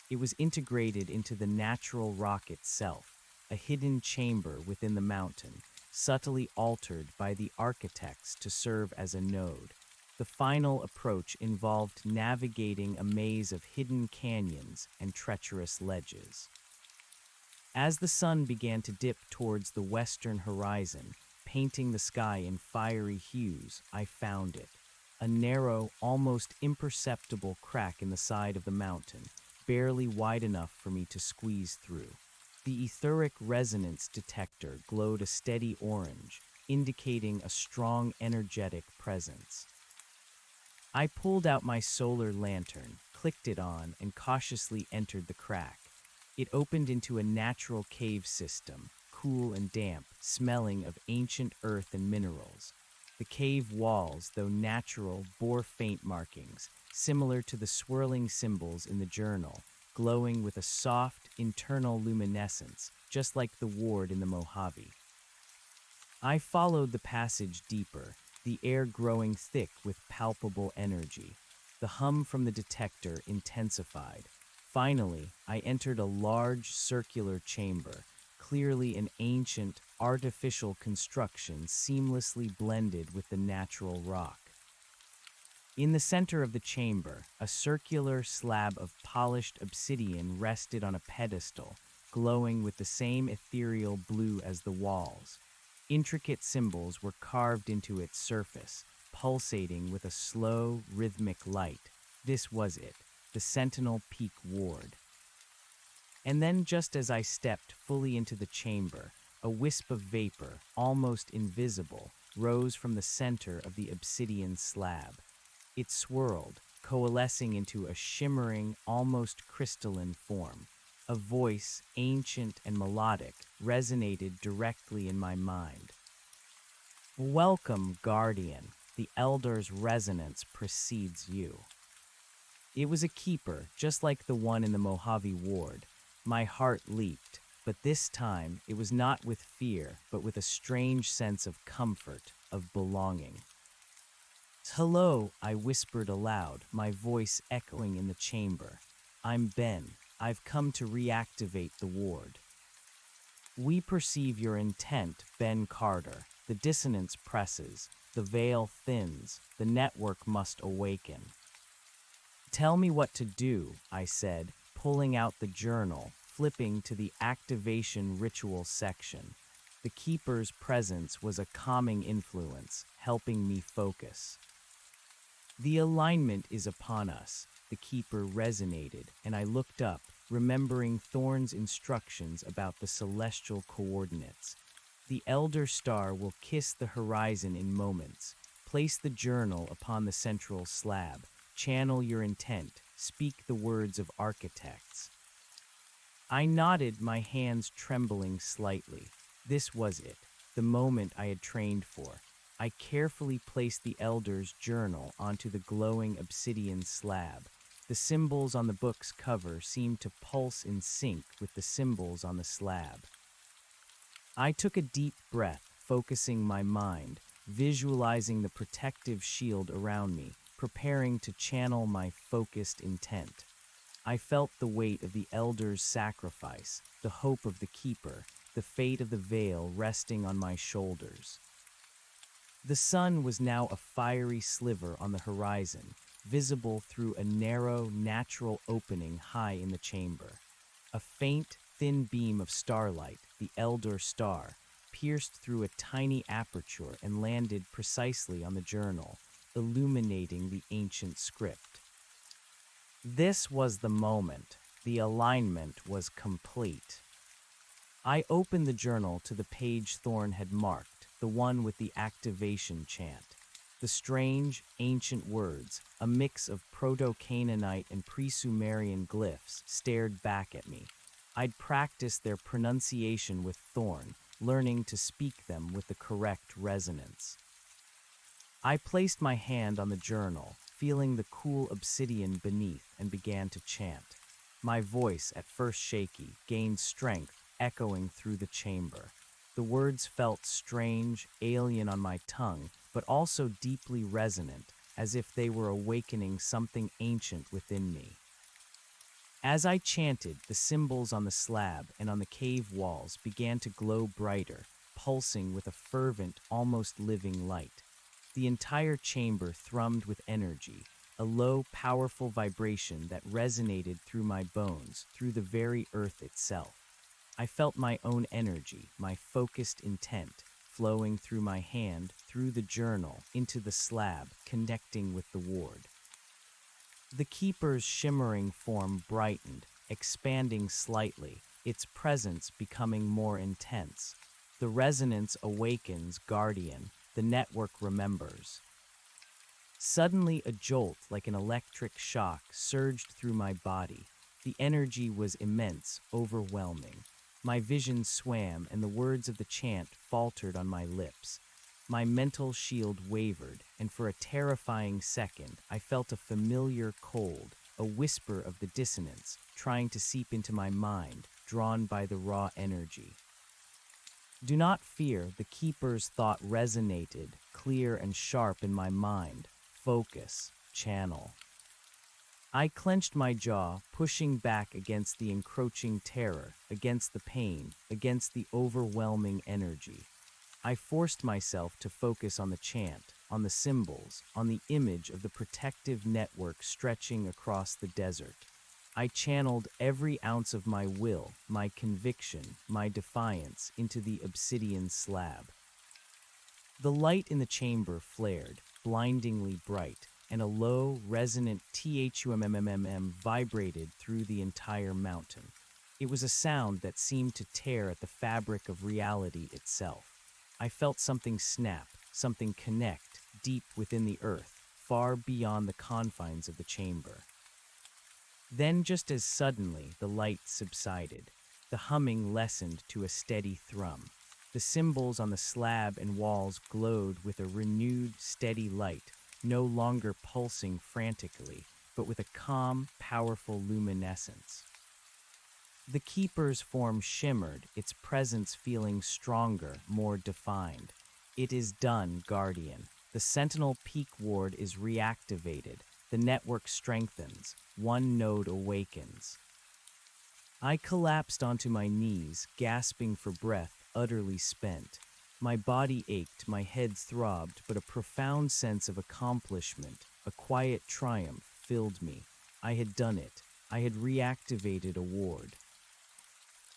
It was integrated into the natural rock itself, a hidden chamber within the mountain, subtly altered by the architects to serve as a node. The final approach involved navigating a maze of hidden canyons and treacherous ledges. As the sun began to dip towards the western horizon, painting the sky in fiery hues, I found it. A narrow, almost imperceptible crack in the side of the mountain, barely wide enough for me to squeeze through. The etheric resonance detector glowed a steady orange, indicating a strong energetic presence. I pulled out my solar lantern, clicked it on, and cautiously entered the crack. It opened into a natural cave system, cool and damp, smelling of ancient earth and minerals. The cave walls, though natural, bore faint markings, similar to the swirling symbols in the journal, glowing with a soft, internal luminescence, just like the ward in the Mojave. I followed the passage deeper, the air growing thick with palpable energy. The hum from the detector intensified. Finally, I entered a large circular chamber, clearly an ancient, artificial construction seamlessly blended with the natural rock. In the center of the chamber, a circular slab of polished obsidian rested on a pedestal, glowing with the same ethereal blue as the walls. Intricate symbols were carved into its surface, pulsating with a slow, rhythmic light. This was it, the Sentinel Peak Ward. And then, just as I stepped fully into the chamber, a wisp of vapor, almost invisible, rose from the center of the obsidian slab. It swirled, coalescing into a shimmering, almost crystalline form. A voice, ancient and melodic, resonated directly in my mind. "Welcome, Guardian. The Elder's resonance precedes you." It was a keeper, just like the one in the Mojave Ward. My heart leaped, but this time it was not with fear, but with a strange sense of comfort, of belonging. "Hello," I whispered aloud, my voice echoing in the chamber. "I'm Ben. I've come to reactivate the ward." "We perceive your intent, Ben Carter." The dissonance presses, the veil thins, the network must awaken. "Tell me what to do," I said, pulling out the journal, flipping to the activation ritual section. The keeper's presence was a calming influence, helping me focus. "The alignment is upon us," the keeper resonated, and I looked up, remembering Thorn's instructions about the celestial coordinates. "The elder star will kiss the horizon in moments. Place the journal upon the central slab. Channel your intent. Speak the words of architects." I nodded, my hands trembling slightly. This was it, the moment I had trained for. I carefully placed the elder's journal onto the glowing obsidian slab. The symbols on the book's cover seemed to pulse in sync with the symbols on the slab. I took a deep breath, focusing my mind, visualizing the protective shield around me, preparing to channel my focused intent. I felt the weight of the elder's sacrifice, the hope of the keeper, the fate of the veil resting on my shoulders. The sun was now a fiery sliver on the horizon, visible through a narrow, natural opening high in the chamber. A faint, thin beam of starlight, the elder star, pierced through a tiny aperture and landed precisely on the journal, illuminating the ancient script. This was the moment. The alignment was complete. I opened the journal to the page Thorn had marked, the one with the activation chant. The strange, ancient words, a mix of Proto-Canaanite and Pre-Sumerian glyphs, stared back at me. I'd practiced their pronunciation with Thorn, learning to speak them with the correct resonance. I placed my hand on the journal, feeling the cool obsidian beneath, and began to chant. My voice, at first shaky, gained strength, echoing through the chamber. The words felt strange, alien on my tongue, but also deeply resonant, as if they were awakening something ancient within me. As I chanted, the symbols on the slab and on the cave walls began to glow brighter, pulsing with a fervent, almost living light. The entire chamber thrummed with energy, a low, powerful vibration that resonated through my bones, through the very earth itself. I felt my own energy, my focused intent, flowing through my hand, through the journal, into the slab, connecting with the ward. The keeper's shimmering form brightened, expanding slightly, its presence becoming more intense. The resonance awakens, Guardian. The network remembers. Suddenly, a jolt like an electric shock surged through my body. The energy was immense, overwhelming. My vision swam, and the words of the chant faltered on my lips. My mental shield wavered, and for a terrifying second, I felt a familiar cold, a whisper of the dissonance, trying to seep into my mind, drawn by the raw energy. Do not fear, the keeper's thought resonated, clear and sharp in my mind. Focus, channel. I clenched my jaw, pushing back against the encroaching terror, against the pain, against the overwhelming energy. I forced myself to focus on the chant, on the symbols, on the image of the protective network stretching across the desert. I channeled every ounce of my will, my conviction, my defiance into the obsidian slab. The light in the chamber flared, blindingly bright, and a low, resonant thummm vibrated through the entire mountain. It was a sound that seemed to tear at the fabric of reality itself. I felt something snap, something connect, deep within the earth, far beyond the confines of the chamber. Then, just as suddenly, the light subsided. The humming lessened to a steady thrum. The symbols on the slab and walls glowed with a renewed, steady light, no longer pulsing frantically, but with a calm, powerful luminescence. The keeper's form shimmered, its presence feeling stronger, more defined. It is done, Guardian. The Sentinel Peak Ward is reactivated. The network strengthens. One node awakens. I collapsed onto my knees, gasping for breath, utterly spent. My body ached, my head throbbed, but a profound sense of accomplishment, a quiet triumph, filled me. I had done it. I had reactivated a ward.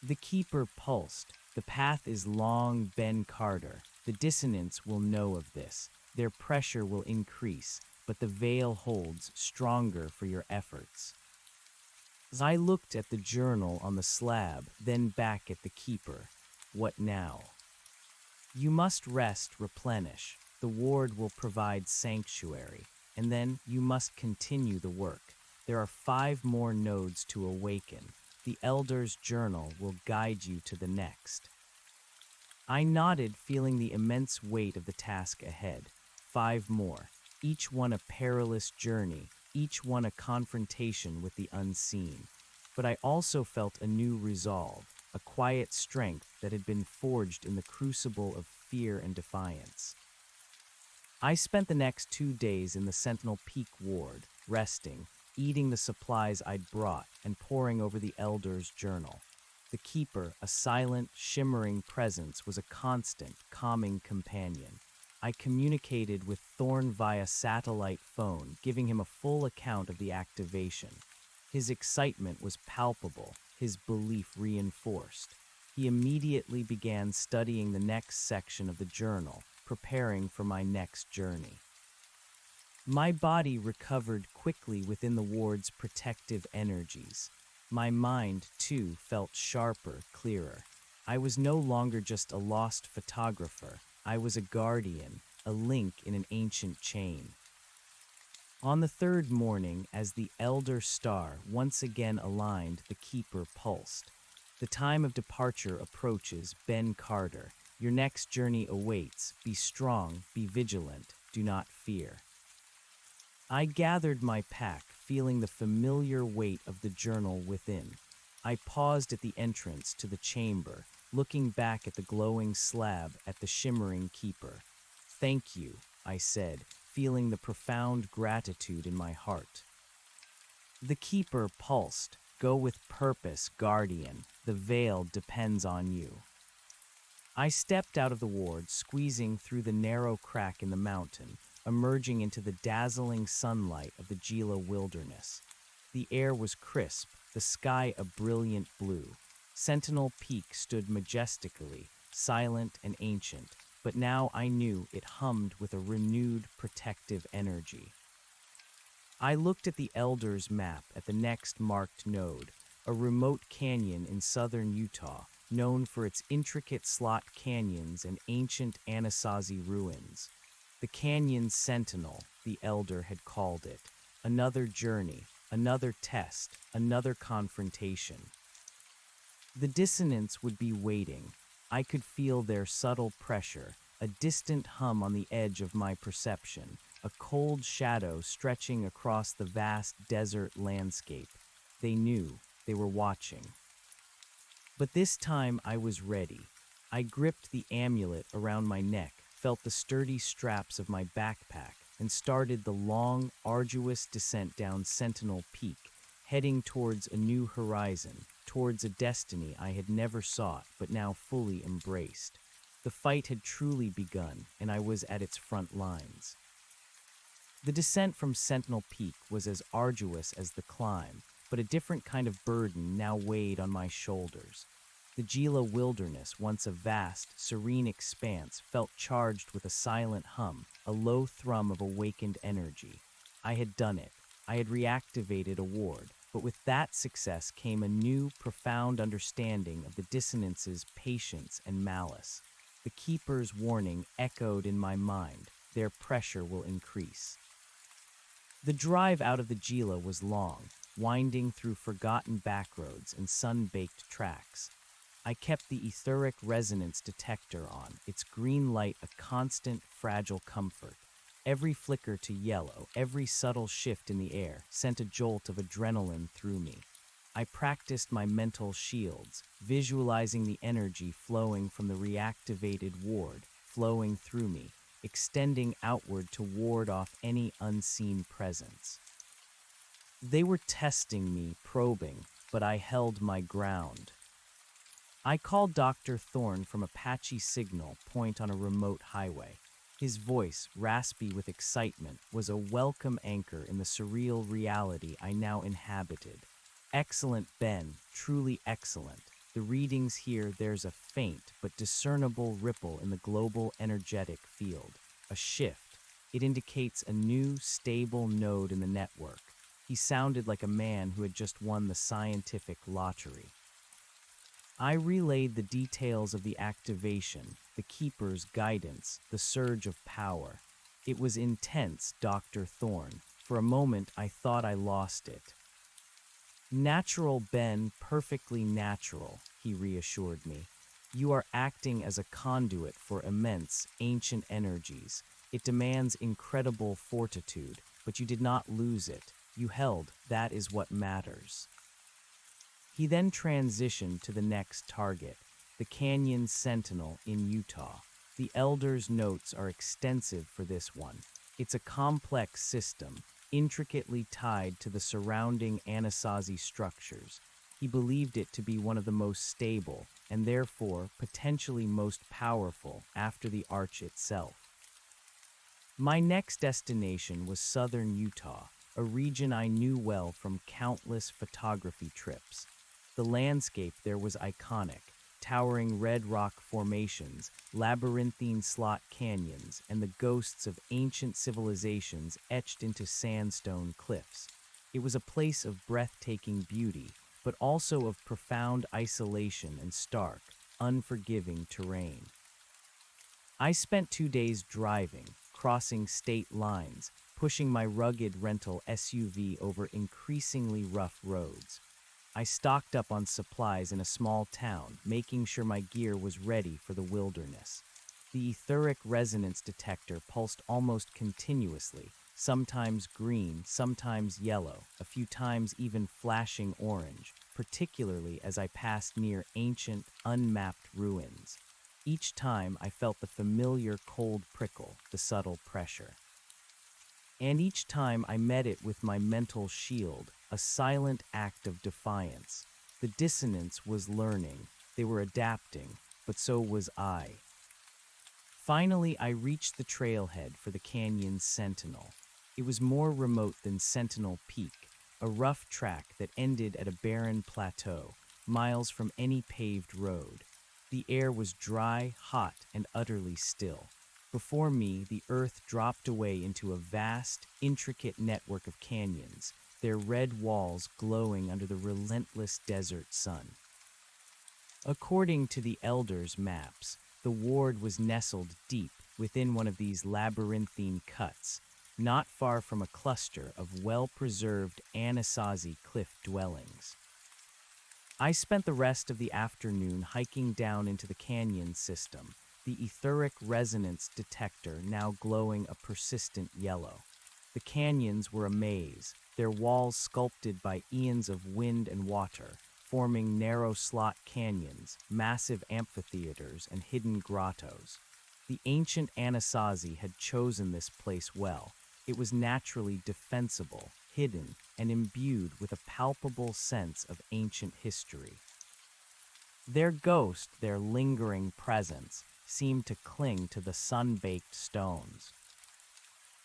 The keeper pulsed. The path is long, Ben Carter. The dissonance will know of this. Their pressure will increase, but the veil holds stronger for your efforts. As I looked at the journal on the slab, then back at the keeper. What now? You must rest, replenish. The ward will provide sanctuary, and then you must continue the work. There are 5 more nodes to awaken. The Elder's Journal will guide you to the next. I nodded, feeling the immense weight of the task ahead. 5 more, each one a perilous journey, each one a confrontation with the unseen. But I also felt a new resolve, a quiet strength that had been forged in the crucible of fear and defiance. I spent the next 2 days in the Sentinel Peak Ward, resting, eating the supplies I'd brought, and poring over the Elder's Journal. The keeper, a silent, shimmering presence, was a constant, calming companion. I communicated with Thorn via satellite phone, giving him a full account of the activation. His excitement was palpable, his belief reinforced. He immediately began studying the next section of the journal, preparing for my next journey. My body recovered quickly within the ward's protective energies. My mind, too, felt sharper, clearer. I was no longer just a lost photographer. I was a guardian, a link in an ancient chain. On the 3rd morning, as the Elder Star once again aligned, the keeper pulsed. The time of departure approaches, Ben Carter. Your next journey awaits. Be strong, be vigilant, do not fear. I gathered my pack, feeling the familiar weight of the journal within. I paused at the entrance to the chamber, looking back at the glowing slab, at the shimmering keeper. Thank you, I said, feeling the profound gratitude in my heart. The keeper pulsed. Go with purpose, Guardian. The veil depends on you. I stepped out of the ward, squeezing through the narrow crack in the mountain, emerging into the dazzling sunlight of the Gila wilderness. The air was crisp, the sky a brilliant blue. Sentinel Peak stood majestically, silent and ancient, but now I knew it hummed with a renewed protective energy. I looked at the Elder's map at the next marked node, a remote canyon in southern Utah, known for its intricate slot canyons and ancient Anasazi ruins. The canyon sentinel, the elder had called it. Another journey, another test, another confrontation. The dissonance would be waiting. I could feel their subtle pressure, a distant hum on the edge of my perception, a cold shadow stretching across the vast desert landscape. They knew, they were watching. But this time I was ready. I gripped the amulet around my neck, felt the sturdy straps of my backpack, and started the long, arduous descent down Sentinel Peak, heading towards a new horizon, towards a destiny I had never sought but now fully embraced. The fight had truly begun, and I was at its front lines. The descent from Sentinel Peak was as arduous as the climb, but a different kind of burden now weighed on my shoulders. The Gila wilderness, once a vast, serene expanse, felt charged with a silent hum, a low thrum of awakened energy. I had done it. I had reactivated a ward, but with that success came a new, profound understanding of the dissonance's patience and malice. The keeper's warning echoed in my mind: their pressure will increase. The drive out of the Gila was long, winding through forgotten backroads and sun-baked tracks. I kept the etheric resonance detector on, its green light a constant, fragile comfort. Every flicker to yellow, every subtle shift in the air, sent a jolt of adrenaline through me. I practiced my mental shields, visualizing the energy flowing from the reactivated ward, flowing through me, extending outward to ward off any unseen presence. They were testing me, probing, but I held my ground. I called Dr. Thorne from a patchy signal point on a remote highway. His voice, raspy with excitement, was a welcome anchor in the surreal reality I now inhabited. "Excellent, Ben, truly excellent. The readings here, there's a faint but discernible ripple in the global energetic field. A shift. It indicates a new, stable node in the network." He sounded like a man who had just won the scientific lottery. I relayed the details of the activation, the keeper's guidance, the surge of power. It was intense, Dr. Thorne. For a moment, I thought I lost it. "Natural, Ben, perfectly natural," he reassured me. "You are acting as a conduit for immense, ancient energies. It demands incredible fortitude, but you did not lose it. You held. That is what matters." He then transitioned to the next target, the Canyon Sentinel in Utah. The Elder's notes are extensive for this one. It's a complex system, intricately tied to the surrounding Anasazi structures. He believed it to be one of the most stable, and therefore potentially most powerful, after the Arch itself. My next destination was southern Utah, a region I knew well from countless photography trips. The landscape there was iconic: towering red rock formations, labyrinthine slot canyons, and the ghosts of ancient civilizations etched into sandstone cliffs. It was a place of breathtaking beauty, but also of profound isolation and stark, unforgiving terrain. I spent 2 days driving, crossing state lines, pushing my rugged rental SUV over increasingly rough roads. I stocked up on supplies in a small town, making sure my gear was ready for the wilderness. The etheric resonance detector pulsed almost continuously, sometimes green, sometimes yellow, a few times even flashing orange, particularly as I passed near ancient, unmapped ruins. Each time I felt the familiar cold prickle, the subtle pressure. And each time I met it with my mental shield, a silent act of defiance. The dissonance was learning, they were adapting, but so was I. Finally, I reached the trailhead for the canyon's Sentinel. It was more remote than Sentinel Peak, a rough track that ended at a barren plateau, miles from any paved road. The air was dry, hot, and utterly still. Before me, the earth dropped away into a vast, intricate network of canyons, their red walls glowing under the relentless desert sun. According to the Elder's maps, the ward was nestled deep, within one of these labyrinthine cuts, not far from a cluster of well-preserved Anasazi cliff dwellings. I spent the rest of the afternoon hiking down into the canyon system, the etheric resonance detector now glowing a persistent yellow. The canyons were a maze, their walls sculpted by eons of wind and water, forming narrow slot canyons, massive amphitheaters, and hidden grottos. The ancient Anasazi had chosen this place well. It was naturally defensible, hidden, and imbued with a palpable sense of ancient history. Their ghost, their lingering presence, seemed to cling to the sun-baked stones.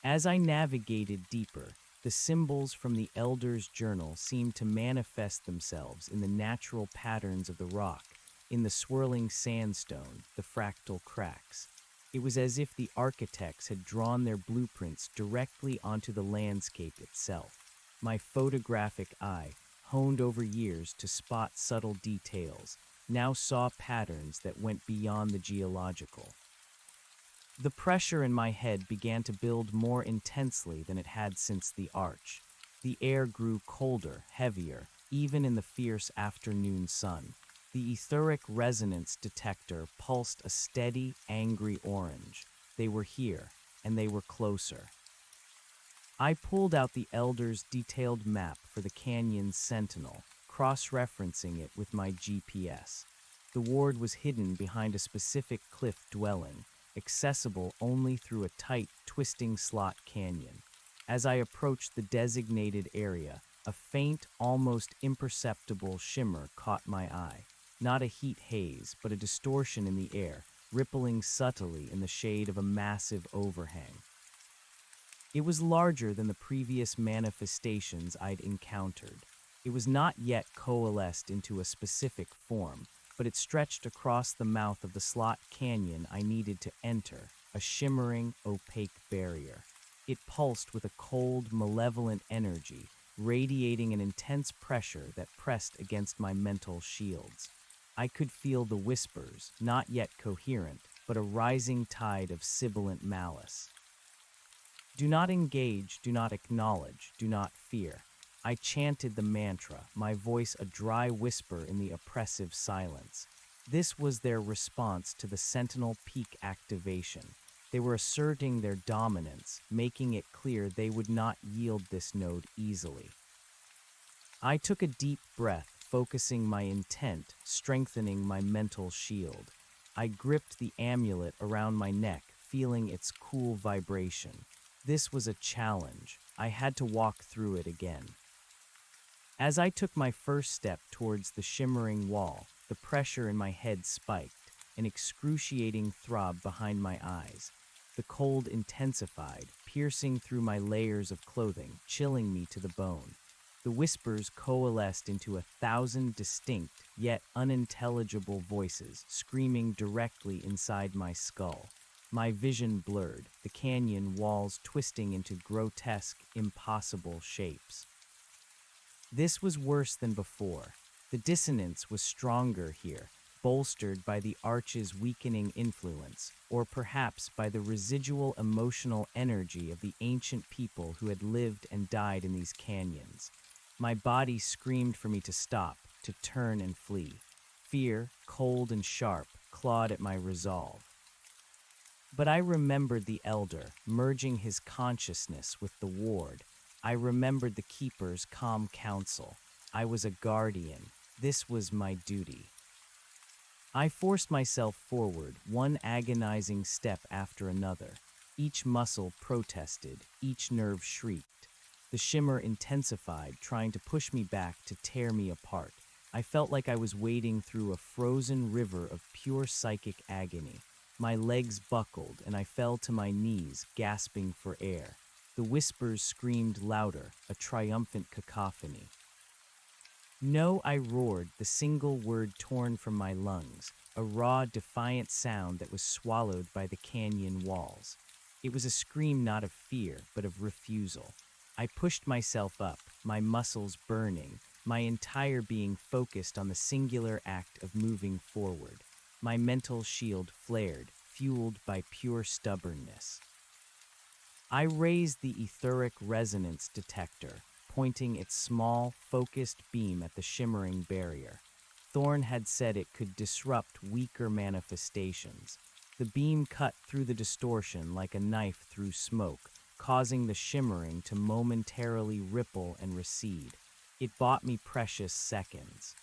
As I navigated deeper, the symbols from the Elder's Journal seemed to manifest themselves in the natural patterns of the rock, in the swirling sandstone, the fractal cracks. It was as if the architects had drawn their blueprints directly onto the landscape itself. My photographic eye, honed over years to spot subtle details, now saw patterns that went beyond the geological. The pressure in my head began to build more intensely than it had since the arch. The air grew colder, heavier, even in the fierce afternoon sun. The etheric resonance detector pulsed a steady, angry orange. They were here, and they were closer. I pulled out the Elder's detailed map for the canyon's sentinel, cross-referencing it with my GPS. The ward was hidden behind a specific cliff dwelling, accessible only through a tight, twisting slot canyon. As I approached the designated area, a faint, almost imperceptible shimmer caught my eye. Not a heat haze, but a distortion in the air, rippling subtly in the shade of a massive overhang. It was larger than the previous manifestations I'd encountered. It was not yet coalesced into a specific form, but it stretched across the mouth of the slot canyon I needed to enter, a shimmering, opaque barrier. It pulsed with a cold, malevolent energy, radiating an intense pressure that pressed against my mental shields. I could feel the whispers, not yet coherent, but a rising tide of sibilant malice. Do not engage, do not acknowledge, do not fear. I chanted the mantra, my voice a dry whisper in the oppressive silence. This was their response to the Sentinel Peak activation. They were asserting their dominance, making it clear they would not yield this node easily. I took a deep breath, focusing my intent, strengthening my mental shield. I gripped the amulet around my neck, feeling its cool vibration. This was a challenge. I had to walk through it again. As I took my first step towards the shimmering wall, the pressure in my head spiked, an excruciating throb behind my eyes. The cold intensified, piercing through my layers of clothing, chilling me to the bone. The whispers coalesced into 1,000 distinct, yet unintelligible voices, screaming directly inside my skull. My vision blurred, the canyon walls twisting into grotesque, impossible shapes. This was worse than before. The dissonance was stronger here, bolstered by the arch's weakening influence, or perhaps by the residual emotional energy of the ancient people who had lived and died in these canyons. My body screamed for me to stop, to turn and flee. Fear, cold and sharp, clawed at my resolve. But I remembered the elder, merging his consciousness with the ward. I remembered the keeper's calm counsel. I was a guardian. This was my duty. I forced myself forward, one agonizing step after another. Each muscle protested, each nerve shrieked. The shimmer intensified, trying to push me back, to tear me apart. I felt like I was wading through a frozen river of pure psychic agony. My legs buckled, and I fell to my knees, gasping for air. The whispers screamed louder, a triumphant cacophony. No, I roared, the single word torn from my lungs, a raw, defiant sound that was swallowed by the canyon walls. It was a scream not of fear, but of refusal. I pushed myself up, my muscles burning, my entire being focused on the singular act of moving forward. My mental shield flared, fueled by pure stubbornness. I raised the etheric resonance detector, pointing its small, focused beam at the shimmering barrier. Thorn had said it could disrupt weaker manifestations. The beam cut through the distortion like a knife through smoke, causing the shimmering to momentarily ripple and recede. It bought me precious seconds.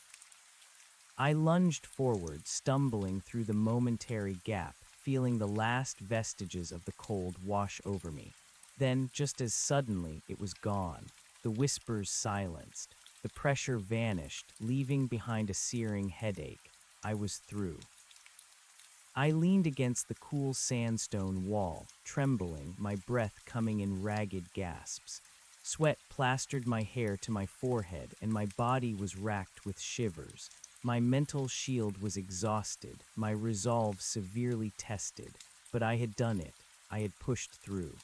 I lunged forward, stumbling through the momentary gap, feeling the last vestiges of the cold wash over me. Then, just as suddenly, it was gone. The whispers silenced. The pressure vanished, leaving behind a searing headache. I was through. I leaned against the cool sandstone wall, trembling, my breath coming in ragged gasps. Sweat plastered my hair to my forehead, and my body was racked with shivers. My mental shield was exhausted, my resolve severely tested, but I had done it. I had pushed through.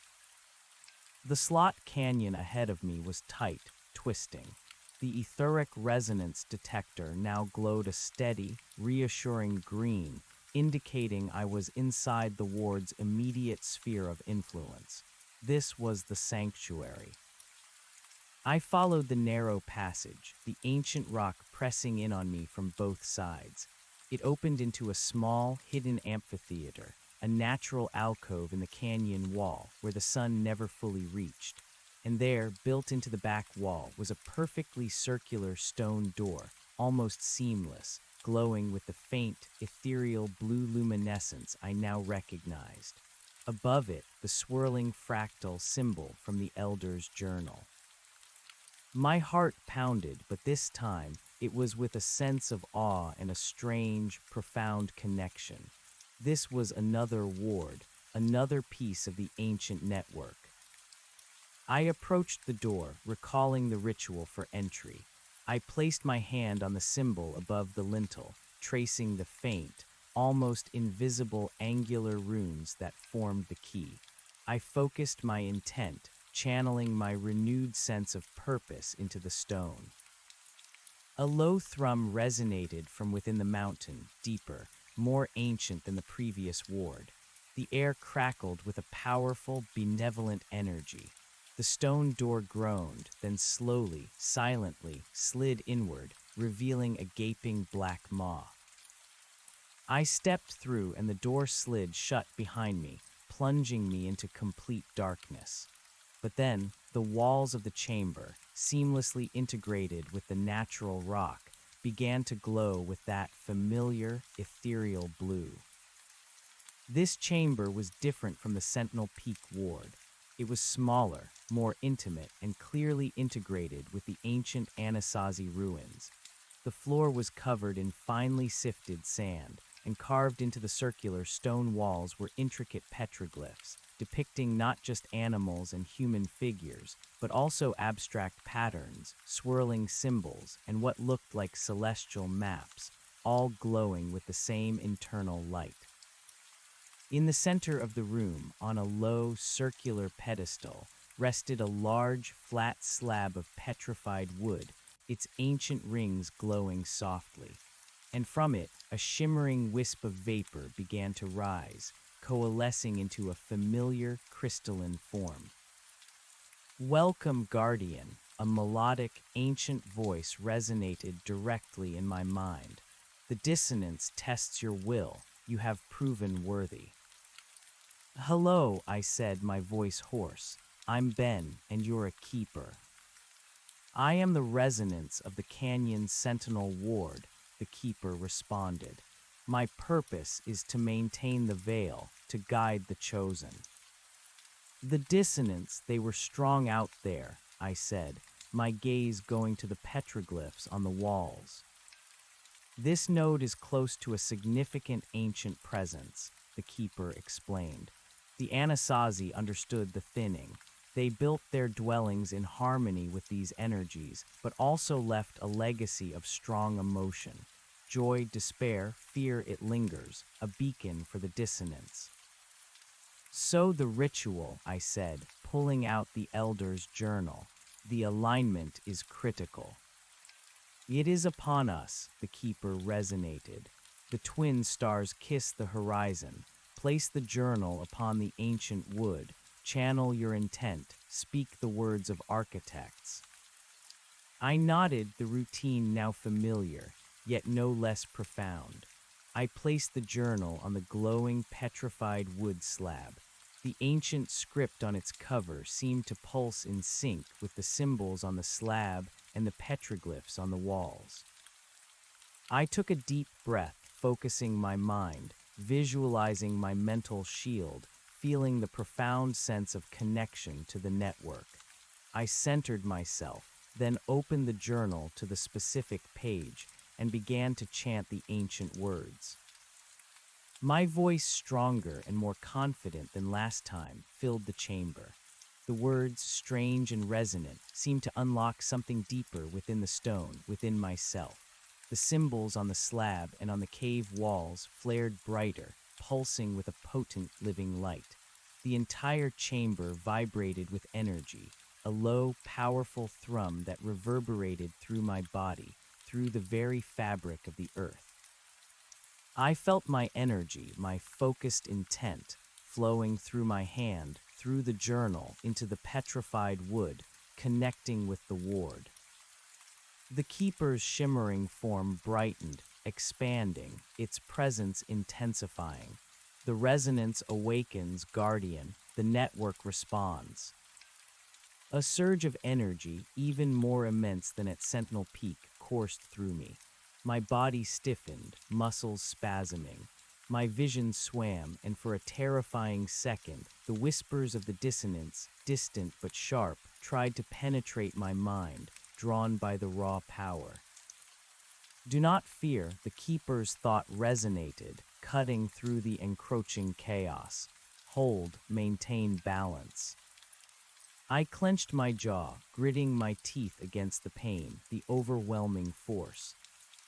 The slot canyon ahead of me was tight, twisting. The etheric resonance detector now glowed a steady, reassuring green, indicating I was inside the ward's immediate sphere of influence. This was the sanctuary. I followed the narrow passage, the ancient rock pressing in on me from both sides. It opened into a small, hidden amphitheater, a natural alcove in the canyon wall where the sun never fully reached. And there, built into the back wall, was a perfectly circular stone door, almost seamless, glowing with the faint, ethereal blue luminescence I now recognized. Above it, the swirling fractal symbol from the Elder's Journal. My heart pounded, but this time it was with a sense of awe and a strange, profound connection. This was another ward, another piece of the ancient network. I approached the door, recalling the ritual for entry. I placed my hand on the symbol above the lintel, tracing the faint, almost invisible angular runes that formed the key. I focused my intent, channeling my renewed sense of purpose into the stone. A low thrum resonated from within the mountain, deeper, more ancient than the previous ward. The air crackled with a powerful, benevolent energy. The stone door groaned, then slowly, silently, slid inward, revealing a gaping black maw. I stepped through and the door slid shut behind me, plunging me into complete darkness. But then, the walls of the chamber, seamlessly integrated with the natural rock, began to glow with that familiar, ethereal blue. This chamber was different from the Sentinel Peak ward. It was smaller, more intimate, and clearly integrated with the ancient Anasazi ruins. The floor was covered in finely sifted sand, and carved into the circular stone walls were intricate petroglyphs, depicting not just animals and human figures, but also abstract patterns, swirling symbols, and what looked like celestial maps, all glowing with the same internal light. In the center of the room, on a low, circular pedestal, rested a large, flat slab of petrified wood, its ancient rings glowing softly. And from it, a shimmering wisp of vapor began to rise, coalescing into a familiar, crystalline form. "Welcome, Guardian," a melodic, ancient voice resonated directly in my mind. "The dissonance tests your will. You have proven worthy." "Hello," I said, my voice hoarse. "I'm Ben, and you're a keeper." "I am the resonance of the canyon's sentinel ward," the keeper responded. "My purpose is to maintain the veil, to guide the chosen." "The dissonance, they were strong out there," I said, my gaze going to the petroglyphs on the walls. "This node is close to a significant ancient presence," the keeper explained. The Anasazi understood the thinning. They built their dwellings in harmony with these energies, but also left a legacy of strong emotion. Joy, despair, fear, it lingers, a beacon for the dissonance. "So the ritual," I said, pulling out the Elder's Journal. "The alignment is critical." "It is upon us," the keeper resonated. The twin stars kiss the horizon, Place the journal upon the ancient wood. Channel your intent. Speak the words of architects. I nodded, the routine now familiar, yet no less profound. I placed the journal on the glowing, petrified wood slab. The ancient script on its cover seemed to pulse in sync with the symbols on the slab and the petroglyphs on the walls. I took a deep breath, focusing my mind, visualizing my mental shield, feeling the profound sense of connection to the network. I centered myself, then opened the journal to the specific page and began to chant the ancient words. My voice, stronger and more confident than last time, filled the chamber. The words, strange and resonant, seemed to unlock something deeper within the stone, within myself. The symbols on the slab and on the cave walls flared brighter, pulsing with a potent living light. The entire chamber vibrated with energy, a low, powerful thrum that reverberated through my body, through the very fabric of the earth. I felt my energy, my focused intent, flowing through my hand, through the journal, into the petrified wood, connecting with the ward. The keeper's shimmering form brightened, expanding, its presence intensifying. The resonance awakens, guardian, the network responds. A surge of energy, even more immense than at Sentinel Peak, coursed through me. My body stiffened, muscles spasming. My vision swam, and for a terrifying second, the whispers of the dissonance, distant but sharp, tried to penetrate my mind, drawn by the raw power. Do not fear, the keeper's thought resonated, cutting through the encroaching chaos. Hold, maintain balance. I clenched my jaw, gritting my teeth against the pain, the overwhelming force.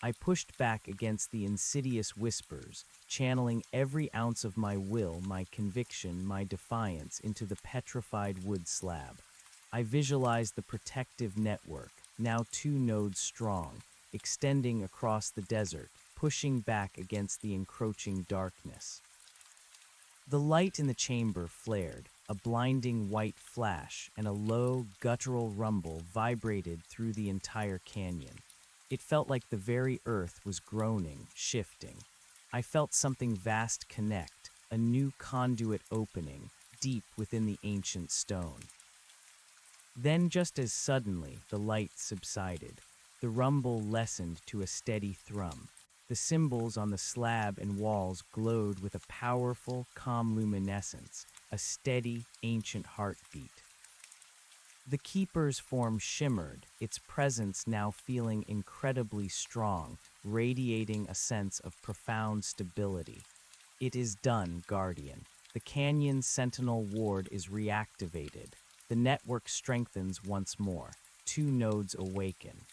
I pushed back against the insidious whispers, channeling every ounce of my will, my conviction, my defiance into the petrified wood slab. I visualized the protective network, now 2 nodes strong, extending across the desert, pushing back against the encroaching darkness. The light in the chamber flared, a blinding white flash, and a low, guttural rumble vibrated through the entire canyon. It felt like the very earth was groaning, shifting. I felt something vast connect, a new conduit opening, deep within the ancient stone. Then, just as suddenly, the light subsided. The rumble lessened to a steady thrum. The symbols on the slab and walls glowed with a powerful, calm luminescence, a steady, ancient heartbeat. The keeper's form shimmered, its presence now feeling incredibly strong, radiating a sense of profound stability. It is done, Guardian. The canyon's sentinel ward is reactivated. The network strengthens once more. 2 nodes awaken.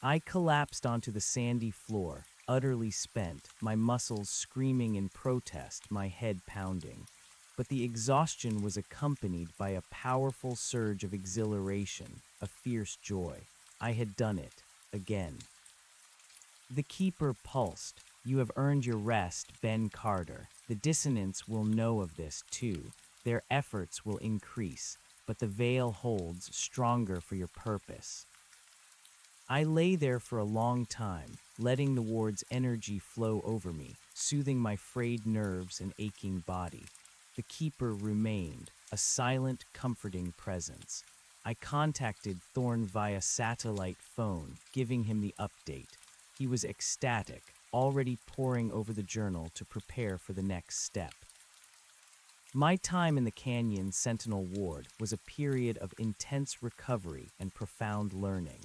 I collapsed onto the sandy floor, utterly spent, my muscles screaming in protest, my head pounding. But the exhaustion was accompanied by a powerful surge of exhilaration, a fierce joy. I had done it, again. The keeper pulsed. You have earned your rest, Ben Carter. The dissonance will know of this, too. Their efforts will increase, but the veil holds stronger for your purpose. I lay there for a long time, letting the ward's energy flow over me, soothing my frayed nerves and aching body. The keeper remained, a silent, comforting presence. I contacted Thorne via satellite phone, giving him the update. He was ecstatic, already poring over the journal to prepare for the next step. My time in the Canyon's Sentinel Ward was a period of intense recovery and profound learning.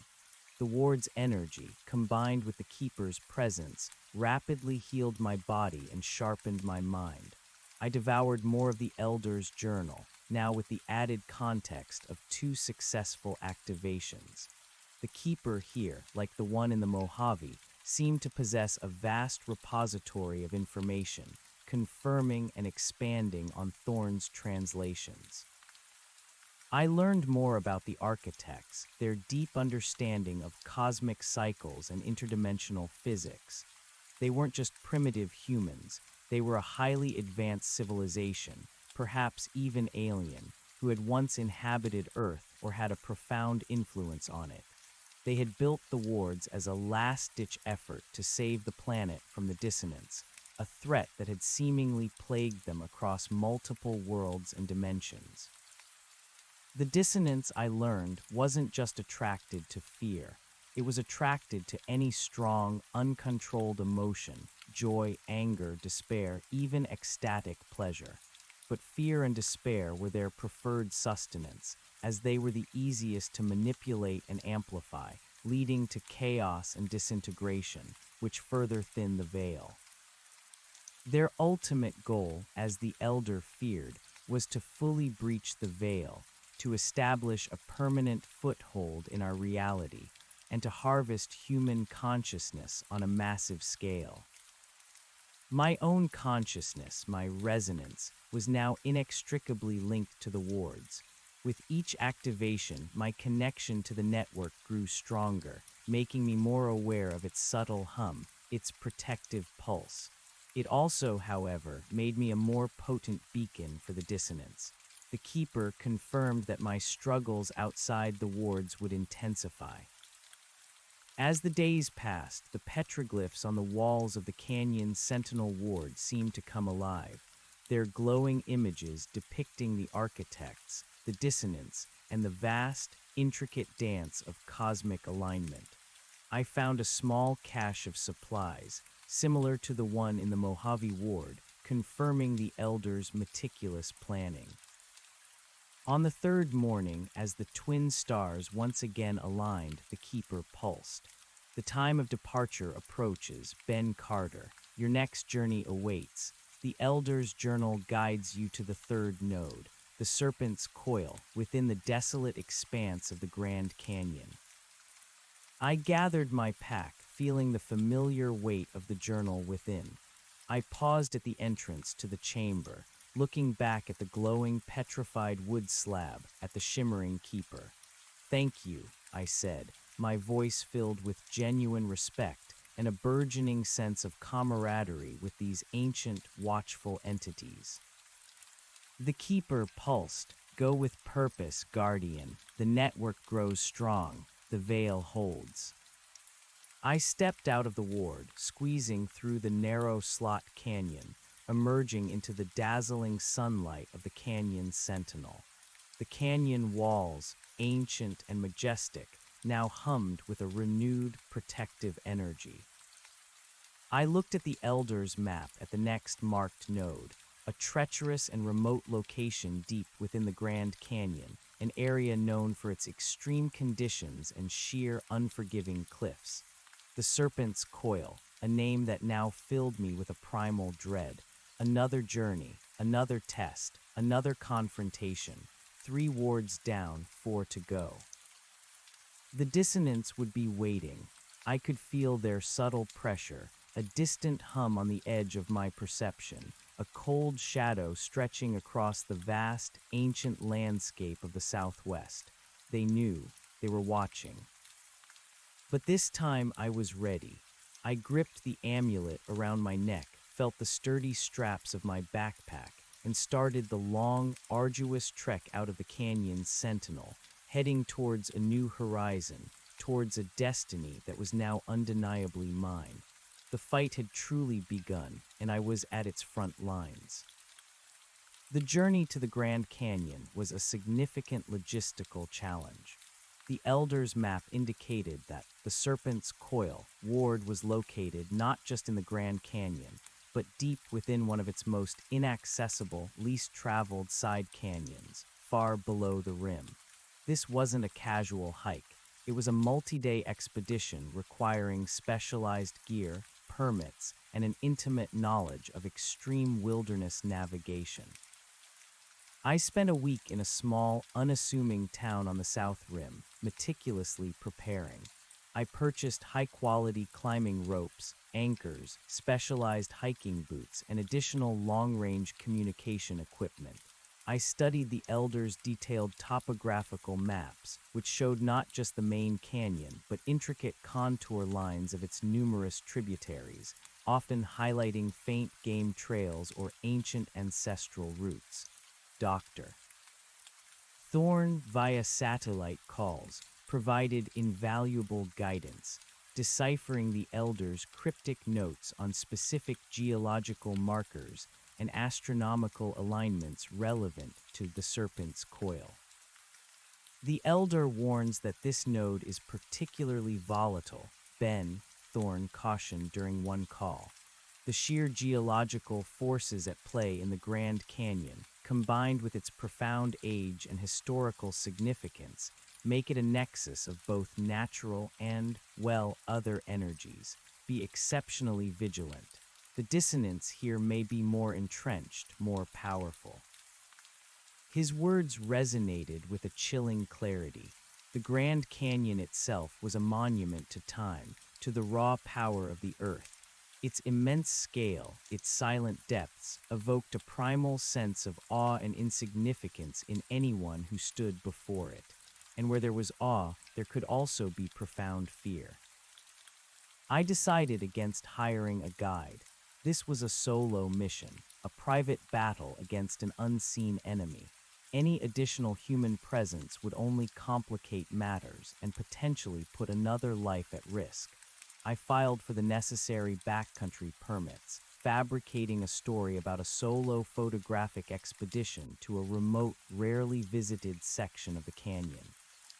The ward's energy, combined with the keeper's presence, rapidly healed my body and sharpened my mind. I devoured more of the Elder's journal, now with the added context of 2 successful activations. The keeper here, like the one in the Mojave, seemed to possess a vast repository of information, confirming and expanding on Thorne's translations. I learned more about the architects, their deep understanding of cosmic cycles and interdimensional physics. They weren't just primitive humans, They were a highly advanced civilization, perhaps even alien, who had once inhabited Earth or had a profound influence on it. They had built the wards as a last-ditch effort to save the planet from the dissonance, a threat that had seemingly plagued them across multiple worlds and dimensions. The dissonance, I learned, wasn't just attracted to fear. It was attracted to any strong, uncontrolled emotion, joy, anger, despair, even ecstatic pleasure. But fear and despair were their preferred sustenance, as they were the easiest to manipulate and amplify, leading to chaos and disintegration, which further thinned the veil. Their ultimate goal, as the Elder feared, was to fully breach the veil, to establish a permanent foothold in our reality, and to harvest human consciousness on a massive scale. My own consciousness, my resonance, was now inextricably linked to the wards. With each activation, my connection to the network grew stronger, making me more aware of its subtle hum, its protective pulse. It also, however, made me a more potent beacon for the dissonance. The Keeper confirmed that my struggles outside the wards would intensify. As the days passed, the petroglyphs on the walls of the canyon's sentinel ward seemed to come alive, their glowing images depicting the architects, the dissonance, and the vast, intricate dance of cosmic alignment. I found a small cache of supplies, similar to the one in the Mojave ward, confirming the Elder's meticulous planning. On the third morning, as the twin stars once again aligned, the Keeper pulsed. The time of departure approaches, Ben Carter. Your next journey awaits. The Elder's journal guides you to the third node, the Serpent's Coil, within the desolate expanse of the Grand Canyon. I gathered my pack, feeling the familiar weight of the journal within. I paused at the entrance to the chamber, looking back at the glowing, petrified wood slab, at the shimmering Keeper. "Thank you," I said, my voice filled with genuine respect and a burgeoning sense of camaraderie with these ancient, watchful entities. The Keeper pulsed. "Go with purpose, Guardian. The network grows strong. The veil holds." I stepped out of the ward, squeezing through the narrow slot canyon, emerging into the dazzling sunlight of the canyon's sentinel. The canyon walls, ancient and majestic, now hummed with a renewed, protective energy. I looked at the Elder's map at the next marked node, a treacherous and remote location deep within the Grand Canyon, an area known for its extreme conditions and sheer, unforgiving cliffs. The Serpent's Coil, a name that now filled me with a primal dread. Another journey, another test, another confrontation. 3 wards down, 4 to go. The dissonance would be waiting. I could feel their subtle pressure, a distant hum on the edge of my perception, a cold shadow stretching across the vast, ancient landscape of the Southwest. They knew, they were watching. But this time I was ready. I gripped the amulet around my neck, felt the sturdy straps of my backpack, and started the long, arduous trek out of the canyon's sentinel, heading towards a new horizon, towards a destiny that was now undeniably mine. The fight had truly begun, and I was at its front lines. The journey to the Grand Canyon was a significant logistical challenge. The Elder's map indicated that the Serpent's Coil ward was located not just in the Grand Canyon, but deep within one of its most inaccessible, least traveled side canyons, far below the rim. This wasn't a casual hike. It was a multi-day expedition requiring specialized gear, permits, and an intimate knowledge of extreme wilderness navigation. I spent a week in a small, unassuming town on the South Rim, meticulously preparing. I purchased high-quality climbing ropes, anchors, specialized hiking boots, and additional long-range communication equipment. I studied the Elder's detailed topographical maps, which showed not just the main canyon, but intricate contour lines of its numerous tributaries, often highlighting faint game trails or ancient ancestral roots. Dr. Thorne, via satellite calls, provided invaluable guidance, deciphering the elders' cryptic notes on specific geological markers and astronomical alignments relevant to the serpent's coil. The elder warns that this node is particularly volatile, Ben Thorne cautioned during one call. The sheer geological forces at play in the Grand Canyon, combined with its profound age and historical significance, make it a nexus of both natural and, well, other energies. Be exceptionally vigilant. The dissonance here may be more entrenched, more powerful. His words resonated with a chilling clarity. The Grand Canyon itself was a monument to time, to the raw power of the earth. Its immense scale, its silent depths, evoked a primal sense of awe and insignificance in anyone who stood before it. And where there was awe, there could also be profound fear. I decided against hiring a guide. This was a solo mission, a private battle against an unseen enemy. Any additional human presence would only complicate matters and potentially put another life at risk. I filed for the necessary backcountry permits, fabricating a story about a solo photographic expedition to a remote, rarely visited section of the canyon.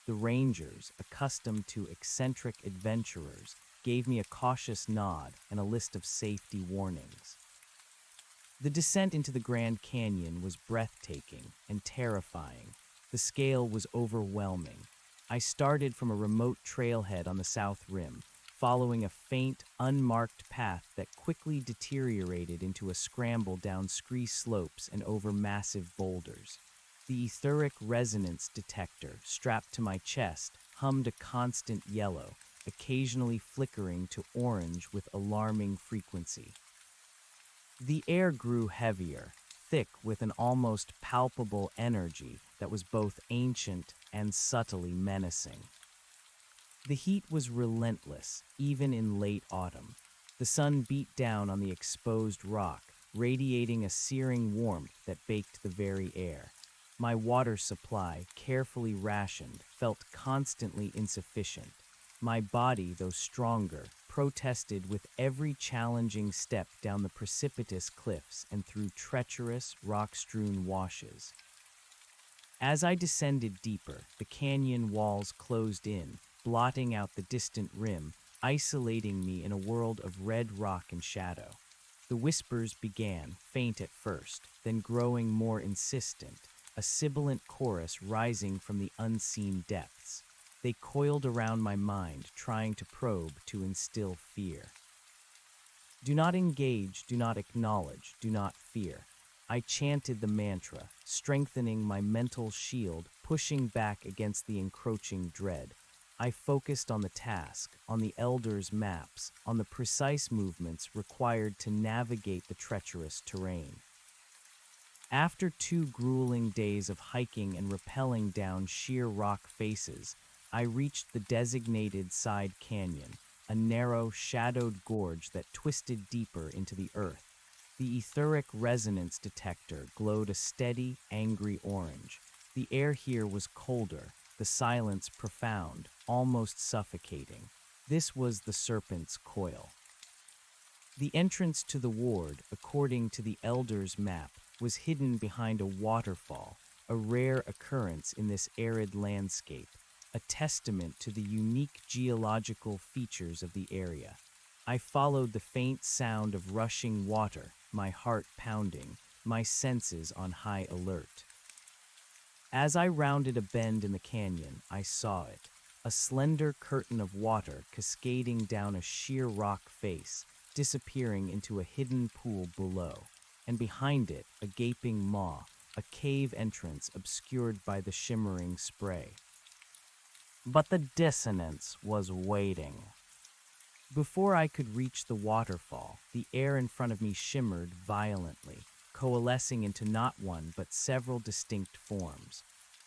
The rangers, accustomed to eccentric adventurers, gave me a cautious nod and a list of safety warnings. The descent into the Grand Canyon was breathtaking and terrifying. The scale was overwhelming. I started from a remote trailhead on the south rim, following a faint, unmarked path that quickly deteriorated into a scramble down scree slopes and over massive boulders. The etheric resonance detector, strapped to my chest, hummed a constant yellow, occasionally flickering to orange with alarming frequency. The air grew heavier, thick with an almost palpable energy that was both ancient and subtly menacing. The heat was relentless, even in late autumn. The sun beat down on the exposed rock, radiating a searing warmth that baked the very air. My water supply, carefully rationed, felt constantly insufficient. My body, though stronger, protested with every challenging step down the precipitous cliffs and through treacherous, rock-strewn washes. As I descended deeper, the canyon walls closed in, blotting out the distant rim, isolating me in a world of red rock and shadow. The whispers began, faint at first, then growing more insistent, a sibilant chorus rising from the unseen depths. They coiled around my mind, trying to probe, to instill fear. Do not engage, do not acknowledge, do not fear. I chanted the mantra, strengthening my mental shield, pushing back against the encroaching dread. I focused on the task, on the elders' maps, on the precise movements required to navigate the treacherous terrain. After 2 grueling days of hiking and rappelling down sheer rock faces, I reached the designated side canyon, a narrow, shadowed gorge that twisted deeper into the earth. The etheric resonance detector glowed a steady, angry orange. The air here was colder, the silence profound, almost suffocating. This was the serpent's coil. The entrance to the ward, according to the elder's map, was hidden behind a waterfall, a rare occurrence in this arid landscape, a testament to the unique geological features of the area. I followed the faint sound of rushing water, my heart pounding, my senses on high alert. As I rounded a bend in the canyon, I saw it, a slender curtain of water cascading down a sheer rock face, disappearing into a hidden pool below, and behind it, a gaping maw, a cave entrance obscured by the shimmering spray. But the dissonance was waiting. Before I could reach the waterfall, the air in front of me shimmered violently, coalescing into not one but several distinct forms.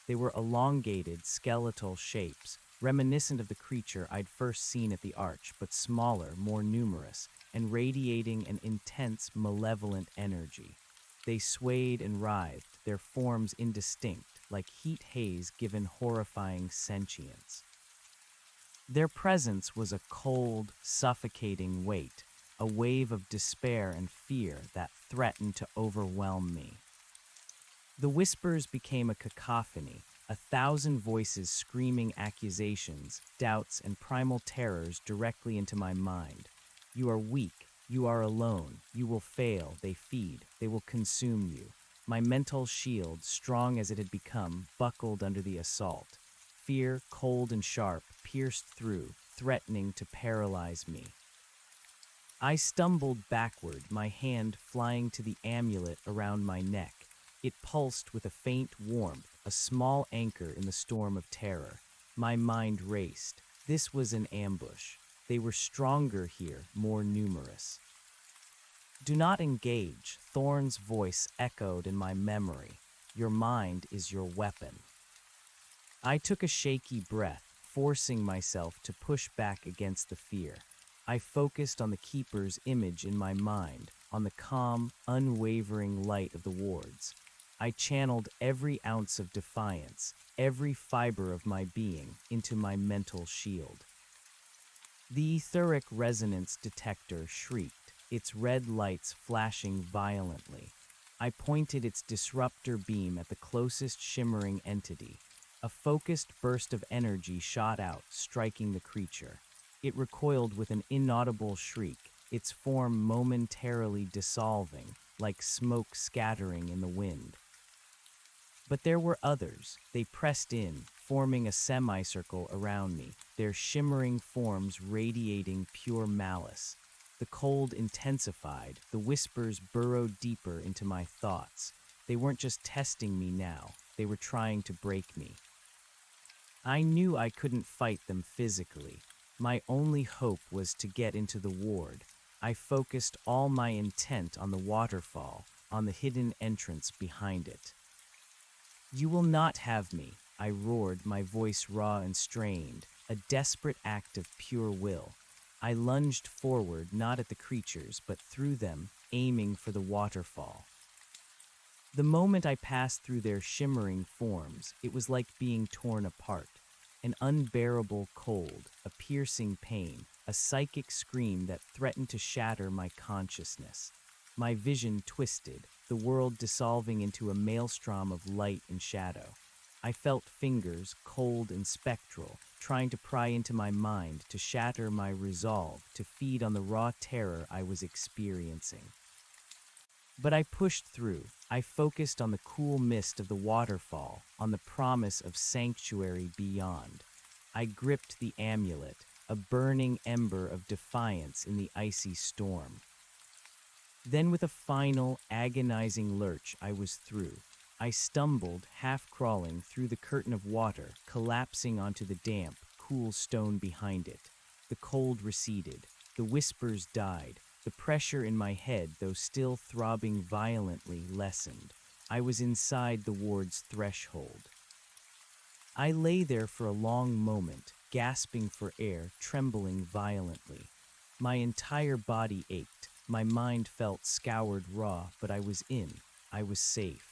They were elongated, skeletal shapes, reminiscent of the creature I'd first seen at the arch, but smaller, more numerous, and radiating an intense, malevolent energy. They swayed and writhed, their forms indistinct, like heat haze given horrifying sentience. Their presence was a cold, suffocating weight, a wave of despair and fear that threatened to overwhelm me. The whispers became a cacophony, a thousand voices screaming accusations, doubts, and primal terrors directly into my mind. You are weak. You are alone. You will fail. They feed. They will consume you. My mental shield, strong as it had become, buckled under the assault. Fear, cold and sharp, pierced through, threatening to paralyze me. I stumbled backward, my hand flying to the amulet around my neck. It pulsed with a faint warmth, a small anchor in the storm of terror. My mind raced. This was an ambush. They were stronger here, more numerous. Do not engage, Thorn's voice echoed in my memory. Your mind is your weapon. I took a shaky breath, forcing myself to push back against the fear. I focused on the keeper's image in my mind, on the calm, unwavering light of the wards. I channeled every ounce of defiance, every fiber of my being, into my mental shield. The etheric resonance detector shrieked, its red lights flashing violently. I pointed its disruptor beam at the closest shimmering entity. A focused burst of energy shot out, striking the creature. It recoiled with an inaudible shriek, its form momentarily dissolving, like smoke scattering in the wind. But there were others. They pressed in, forming a semicircle around me, their shimmering forms radiating pure malice. The cold intensified, the whispers burrowed deeper into my thoughts. They weren't just testing me now, they were trying to break me. I knew I couldn't fight them physically. My only hope was to get into the ward. I focused all my intent on the waterfall, on the hidden entrance behind it. You will not have me, I roared, my voice raw and strained, a desperate act of pure will. I lunged forward, not at the creatures, but through them, aiming for the waterfall. The moment I passed through their shimmering forms, it was like being torn apart. An unbearable cold, a piercing pain, a psychic scream that threatened to shatter my consciousness. My vision twisted, the world dissolving into a maelstrom of light and shadow. I felt fingers, cold and spectral, trying to pry into my mind, to shatter my resolve, to feed on the raw terror I was experiencing. But I pushed through. I focused on the cool mist of the waterfall, on the promise of sanctuary beyond. I gripped the amulet, a burning ember of defiance in the icy storm. Then with a final, agonizing lurch, I was through. I stumbled, half crawling, through the curtain of water, collapsing onto the damp, cool stone behind it. The cold receded. The whispers died. The pressure in my head, though still throbbing violently, lessened. I was inside the ward's threshold. I lay there for a long moment, gasping for air, trembling violently. My entire body ached. My mind felt scoured raw, but I was in. I was safe.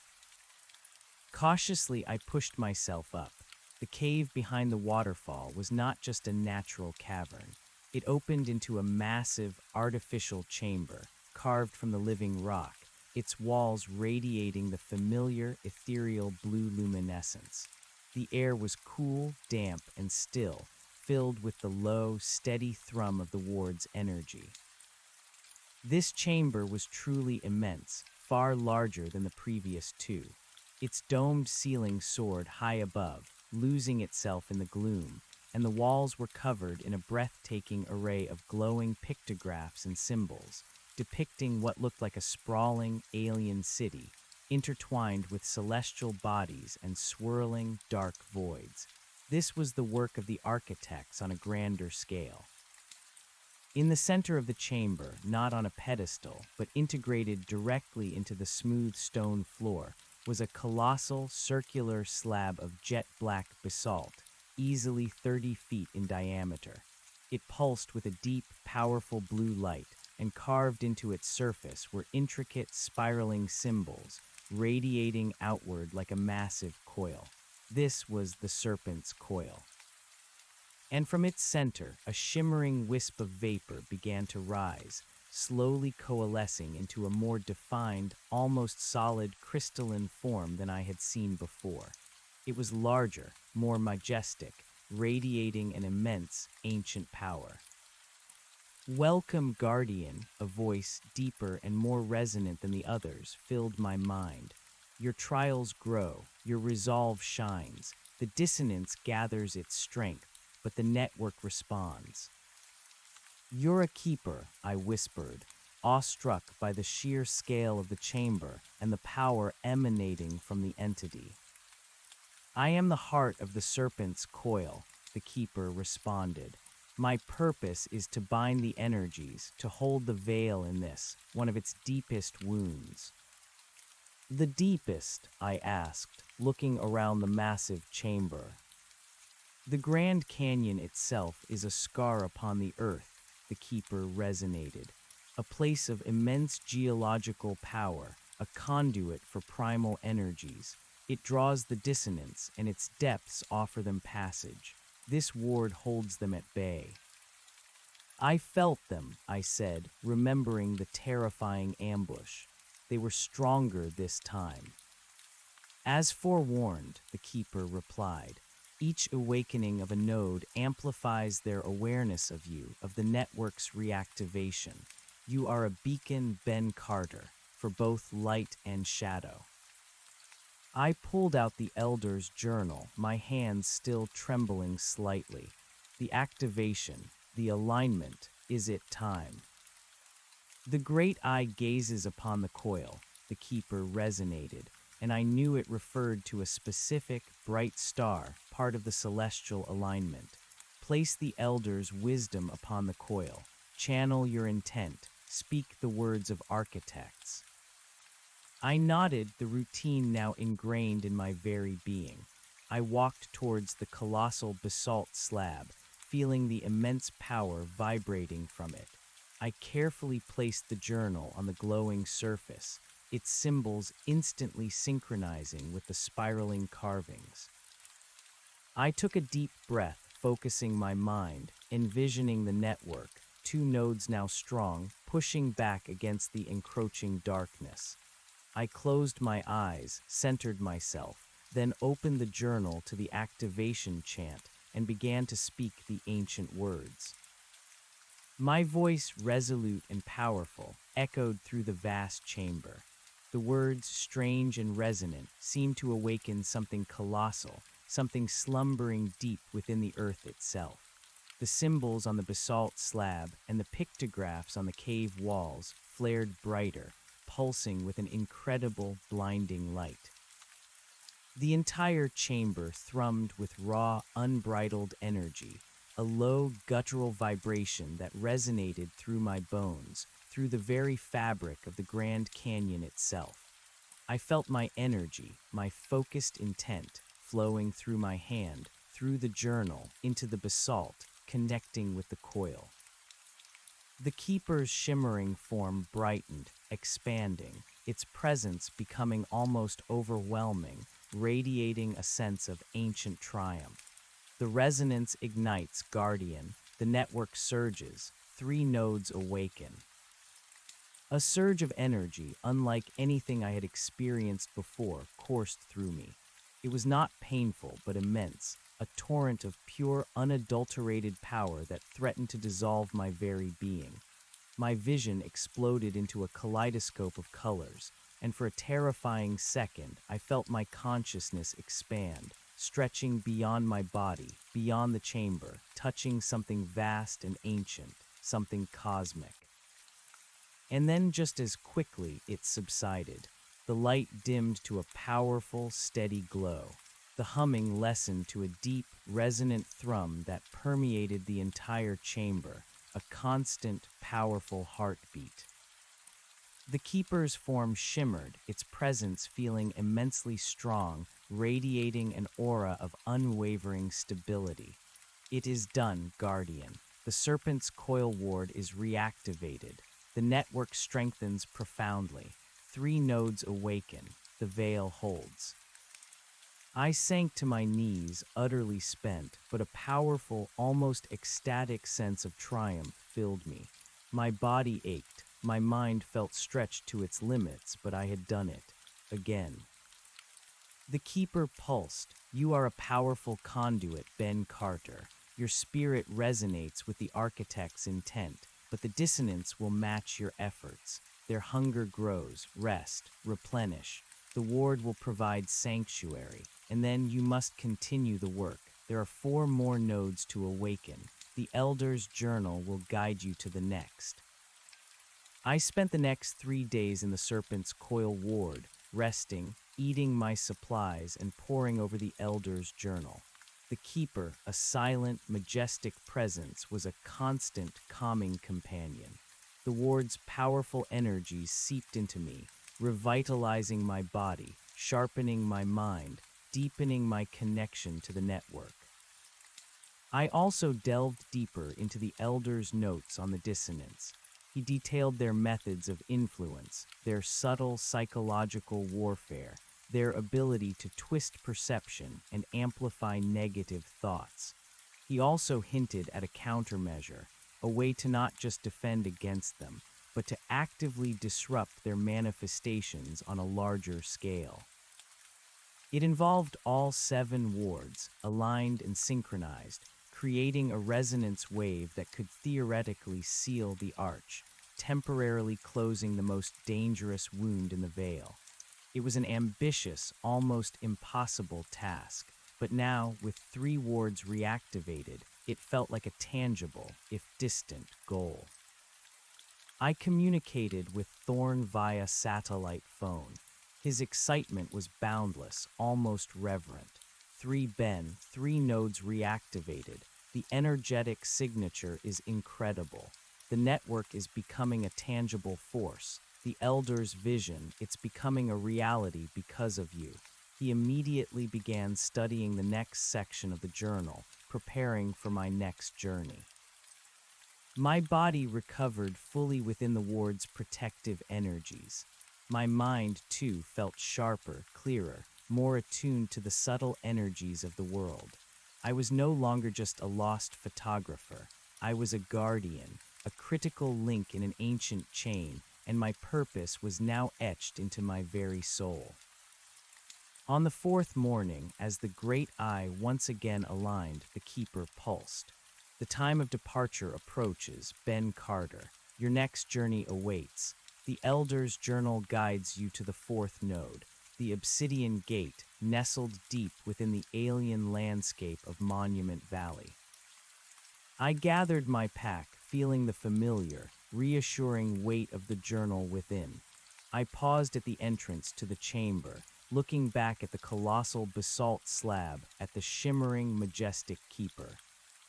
Cautiously, I pushed myself up. The cave behind the waterfall was not just a natural cavern. It opened into a massive, artificial chamber, carved from the living rock, its walls radiating the familiar, ethereal blue luminescence. The air was cool, damp, and still, filled with the low, steady thrum of the ward's energy. This chamber was truly immense, far larger than the previous two. Its domed ceiling soared high above, losing itself in the gloom, and the walls were covered in a breathtaking array of glowing pictographs and symbols, depicting what looked like a sprawling, alien city, intertwined with celestial bodies and swirling, dark voids. This was the work of the architects on a grander scale. In the center of the chamber, not on a pedestal, but integrated directly into the smooth stone floor, was a colossal, circular slab of jet-black basalt, easily 30 feet in diameter. It pulsed with a deep, powerful blue light, and carved into its surface were intricate spiraling symbols, radiating outward like a massive coil. This was the serpent's coil. And from its center, a shimmering wisp of vapor began to rise, slowly coalescing into a more defined, almost solid crystalline form than I had seen before. It was larger, more majestic, radiating an immense, ancient power. "Welcome, Guardian," a voice deeper and more resonant than the others filled my mind. "Your trials grow, your resolve shines, the dissonance gathers its strength, but the network responds." "You're a keeper," I whispered, awestruck by the sheer scale of the chamber and the power emanating from the entity. "I am the heart of the serpent's coil," the keeper responded. "My purpose is to bind the energies, to hold the veil in this, one of its deepest wounds." "The deepest?" I asked, looking around the massive chamber. "The Grand Canyon itself is a scar upon the earth," the keeper resonated. "A place of immense geological power, a conduit for primal energies. It draws the dissonance, and its depths offer them passage. This ward holds them at bay." "I felt them," I said, remembering the terrifying ambush. "They were stronger this time." "As forewarned," the keeper replied. "Each awakening of a node amplifies their awareness of you, of the network's reactivation. You are a beacon, Ben Carter, for both light and shadow." I pulled out the Elder's journal, my hands still trembling slightly. The activation, the alignment, is it time? "The great eye gazes upon the coil," the keeper resonated, and I knew it referred to a specific, bright star, part of the celestial alignment. "Place the Elder's wisdom upon the coil. Channel your intent. Speak the words of architects." I nodded, the routine now ingrained in my very being. I walked towards the colossal basalt slab, feeling the immense power vibrating from it. I carefully placed the journal on the glowing surface, its symbols instantly synchronizing with the spiraling carvings. I took a deep breath, focusing my mind, envisioning the network, two nodes now strong, pushing back against the encroaching darkness. I closed my eyes, centered myself, then opened the journal to the activation chant and began to speak the ancient words. My voice, resolute and powerful, echoed through the vast chamber. The words, strange and resonant, seemed to awaken something colossal, something slumbering deep within the earth itself. The symbols on the basalt slab and the pictographs on the cave walls flared brighter, pulsing with an incredible, blinding light. The entire chamber thrummed with raw, unbridled energy, a low, guttural vibration that resonated through my bones, through the very fabric of the Grand Canyon itself. I felt my energy, my focused intent, flowing through my hand, through the journal, into the basalt, connecting with the coil. The keeper's shimmering form brightened, expanding, its presence becoming almost overwhelming, radiating a sense of ancient triumph. The resonance ignites, Guardian, the network surges, 3 nodes awaken. A surge of energy, unlike anything I had experienced before, coursed through me. It was not painful, but immense, a torrent of pure, unadulterated power that threatened to dissolve my very being. My vision exploded into a kaleidoscope of colors, and for a terrifying second, I felt my consciousness expand, stretching beyond my body, beyond the chamber, touching something vast and ancient, something cosmic. And then just as quickly, it subsided. The light dimmed to a powerful, steady glow. The humming lessened to a deep, resonant thrum that permeated the entire chamber, a constant, powerful heartbeat. The keeper's form shimmered, its presence feeling immensely strong, radiating an aura of unwavering stability. "It is done, Guardian. The serpent's coil ward is reactivated. The The network strengthens profoundly. 3 nodes awaken. The veil holds. I sank to my knees, utterly spent, but a powerful, almost ecstatic sense of triumph filled me. My body ached, my mind felt stretched to its limits, but I had done it. Again. The keeper pulsed. You are a powerful conduit, Ben Carter. Your spirit resonates with the architect's intent, but the dissonance will match your efforts. Their hunger grows, rest, replenish. The ward will provide sanctuary, and then you must continue the work. There are 4 more nodes to awaken. The Elder's Journal will guide you to the next. I spent the next 3 days in the Serpent's Coil ward, resting, eating my supplies, and poring over the Elder's Journal. The Keeper, a silent, majestic presence, was a constant, calming companion. The ward's powerful energies seeped into me, revitalizing my body, sharpening my mind, deepening my connection to the network. I also delved deeper into the Elder's notes on the dissonance. He detailed their methods of influence, their subtle psychological warfare, their ability to twist perception and amplify negative thoughts. He also hinted at a countermeasure, a way to not just defend against them, but to actively disrupt their manifestations on a larger scale. It involved all 7 wards, aligned and synchronized, creating a resonance wave that could theoretically seal the arch, temporarily closing the most dangerous wound in the veil. It was an ambitious, almost impossible task, but now, with 3 wards reactivated, it felt like a tangible, if distant, goal. I communicated with Thorne via satellite phone. His excitement was boundless, almost reverent. 3 Ben, 3 nodes reactivated. The energetic signature is incredible. The network is becoming a tangible force. The Elder's vision, it's becoming a reality because of you. He immediately began studying the next section of the journal, preparing for my next journey. My body recovered fully within the ward's protective energies. My mind, too, felt sharper, clearer, more attuned to the subtle energies of the world. I was no longer just a lost photographer. I was a guardian, a critical link in an ancient chain, and my purpose was now etched into my very soul. On the 4th morning, as the great eye once again aligned, the keeper pulsed. The time of departure approaches, Ben Carter. Your next journey awaits. The Elder's Journal guides you to the 4th node, the Obsidian Gate, nestled deep within the alien landscape of Monument Valley. I gathered my pack, feeling the familiar, reassuring weight of the journal within. I paused at the entrance to the chamber, looking back at the colossal basalt slab, at the shimmering, majestic keeper.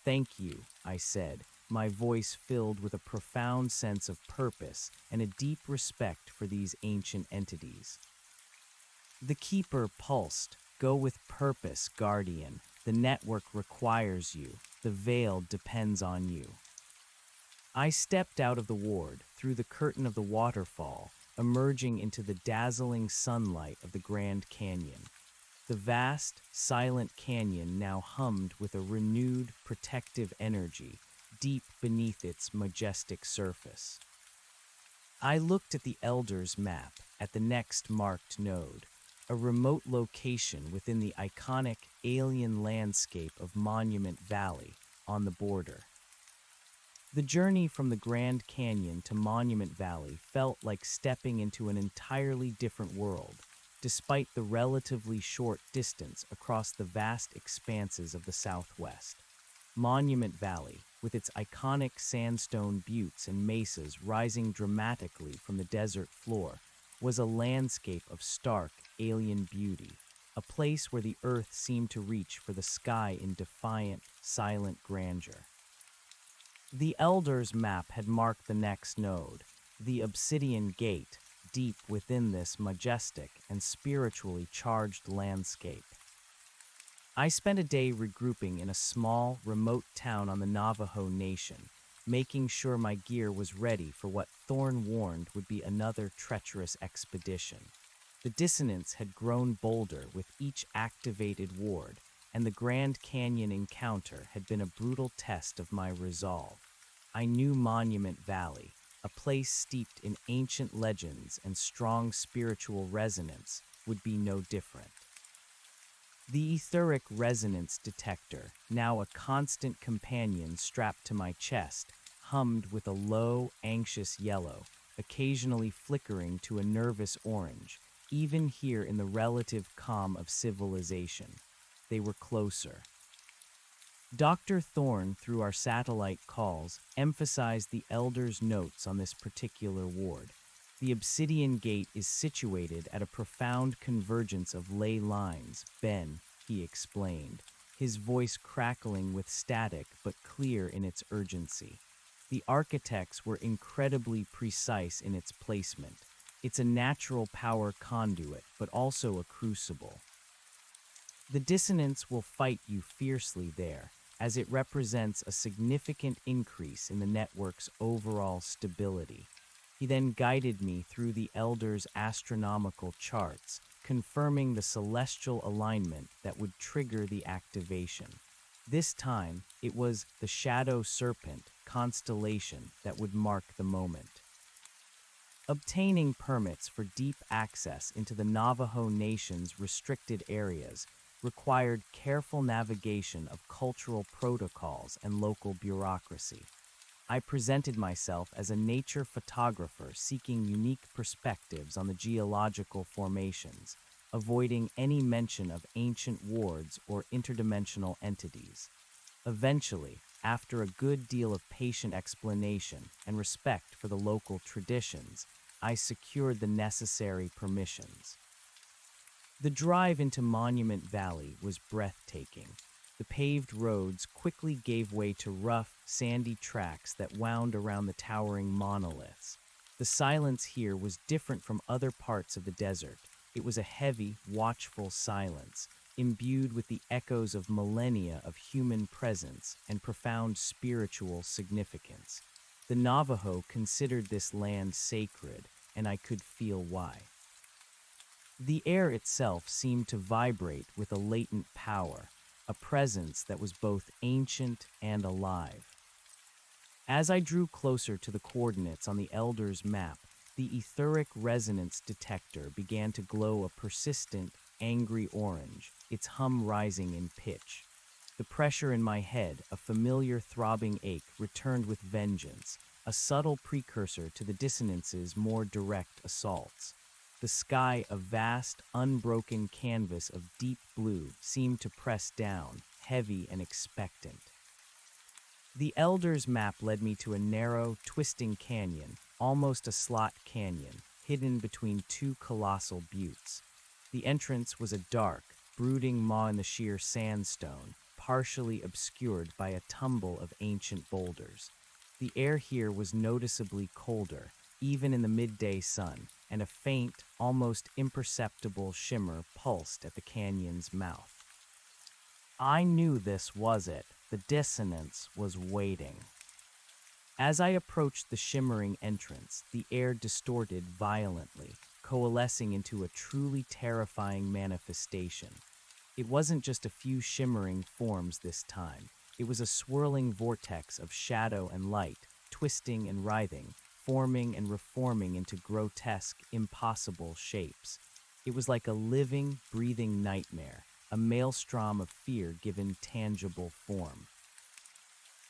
"Thank you," I said, my voice filled with a profound sense of purpose and a deep respect for these ancient entities. The keeper pulsed. "Go with purpose, guardian. The network requires you. The veil depends on you." I stepped out of the ward, through the curtain of the waterfall, emerging into the dazzling sunlight of the Grand Canyon. The vast, silent canyon now hummed with a renewed, protective energy, deep beneath its majestic surface. I looked at the Elder's map, at the next marked node, a remote location within the iconic alien landscape of Monument Valley on the border. The journey from the Grand Canyon to Monument Valley felt like stepping into an entirely different world, despite the relatively short distance across the vast expanses of the Southwest. Monument Valley, with its iconic sandstone buttes and mesas rising dramatically from the desert floor, was a landscape of stark, alien beauty, a place where the earth seemed to reach for the sky in defiant, silent grandeur. The Elder's map had marked the next node, the Obsidian Gate, deep within this majestic and spiritually charged landscape. I spent a day regrouping in a small, remote town on the Navajo Nation, making sure my gear was ready for what Thorn warned would be another treacherous expedition. The dissonance had grown bolder with each activated ward, and the Grand Canyon encounter had been a brutal test of my resolve. I knew Monument Valley, a place steeped in ancient legends and strong spiritual resonance, would be no different. The etheric resonance detector, now a constant companion strapped to my chest, hummed with a low, anxious yellow, occasionally flickering to a nervous orange, even here in the relative calm of civilization. They were closer. Dr. Thorne, through our satellite calls, emphasized the elder's notes on this particular ward. The obsidian gate is situated at a profound convergence of ley lines, Ben, he explained, his voice crackling with static but clear in its urgency. The architects were incredibly precise in its placement. It's a natural power conduit, but also a crucible. The dissonance will fight you fiercely there, as it represents a significant increase in the network's overall stability. He then guided me through the Elder's astronomical charts, confirming the celestial alignment that would trigger the activation. This time, it was the Shadow Serpent constellation that would mark the moment. Obtaining permits for deep access into the Navajo Nation's restricted areas required careful navigation of cultural protocols and local bureaucracy. I presented myself as a nature photographer seeking unique perspectives on the geological formations, avoiding any mention of ancient wards or interdimensional entities. Eventually, after a good deal of patient explanation and respect for the local traditions, I secured the necessary permissions. The drive into Monument Valley was breathtaking. The paved roads quickly gave way to rough, sandy tracks that wound around the towering monoliths. The silence here was different from other parts of the desert. It was a heavy, watchful silence, imbued with the echoes of millennia of human presence and profound spiritual significance. The Navajo considered this land sacred, and I could feel why. The air itself seemed to vibrate with a latent power, a presence that was both ancient and alive. As I drew closer to the coordinates on the Elder's map, the etheric resonance detector began to glow a persistent, angry orange, its hum rising in pitch. The pressure in my head, a familiar throbbing ache, returned with vengeance, a subtle precursor to the dissonance's more direct assaults. The sky, a vast, unbroken canvas of deep blue, seemed to press down, heavy and expectant. The Elder's map led me to a narrow, twisting canyon, almost a slot canyon, hidden between two colossal buttes. The entrance was a dark, brooding maw in the sheer sandstone, partially obscured by a tumble of ancient boulders. The air here was noticeably colder, even in the midday sun, and a faint, almost imperceptible shimmer pulsed at the canyon's mouth. I knew this was it. The dissonance was waiting. As I approached the shimmering entrance, the air distorted violently, coalescing into a truly terrifying manifestation. It wasn't just a few shimmering forms this time. It was a swirling vortex of shadow and light, twisting and writhing, forming and reforming into grotesque, impossible shapes. It was like a living, breathing nightmare, a maelstrom of fear given tangible form.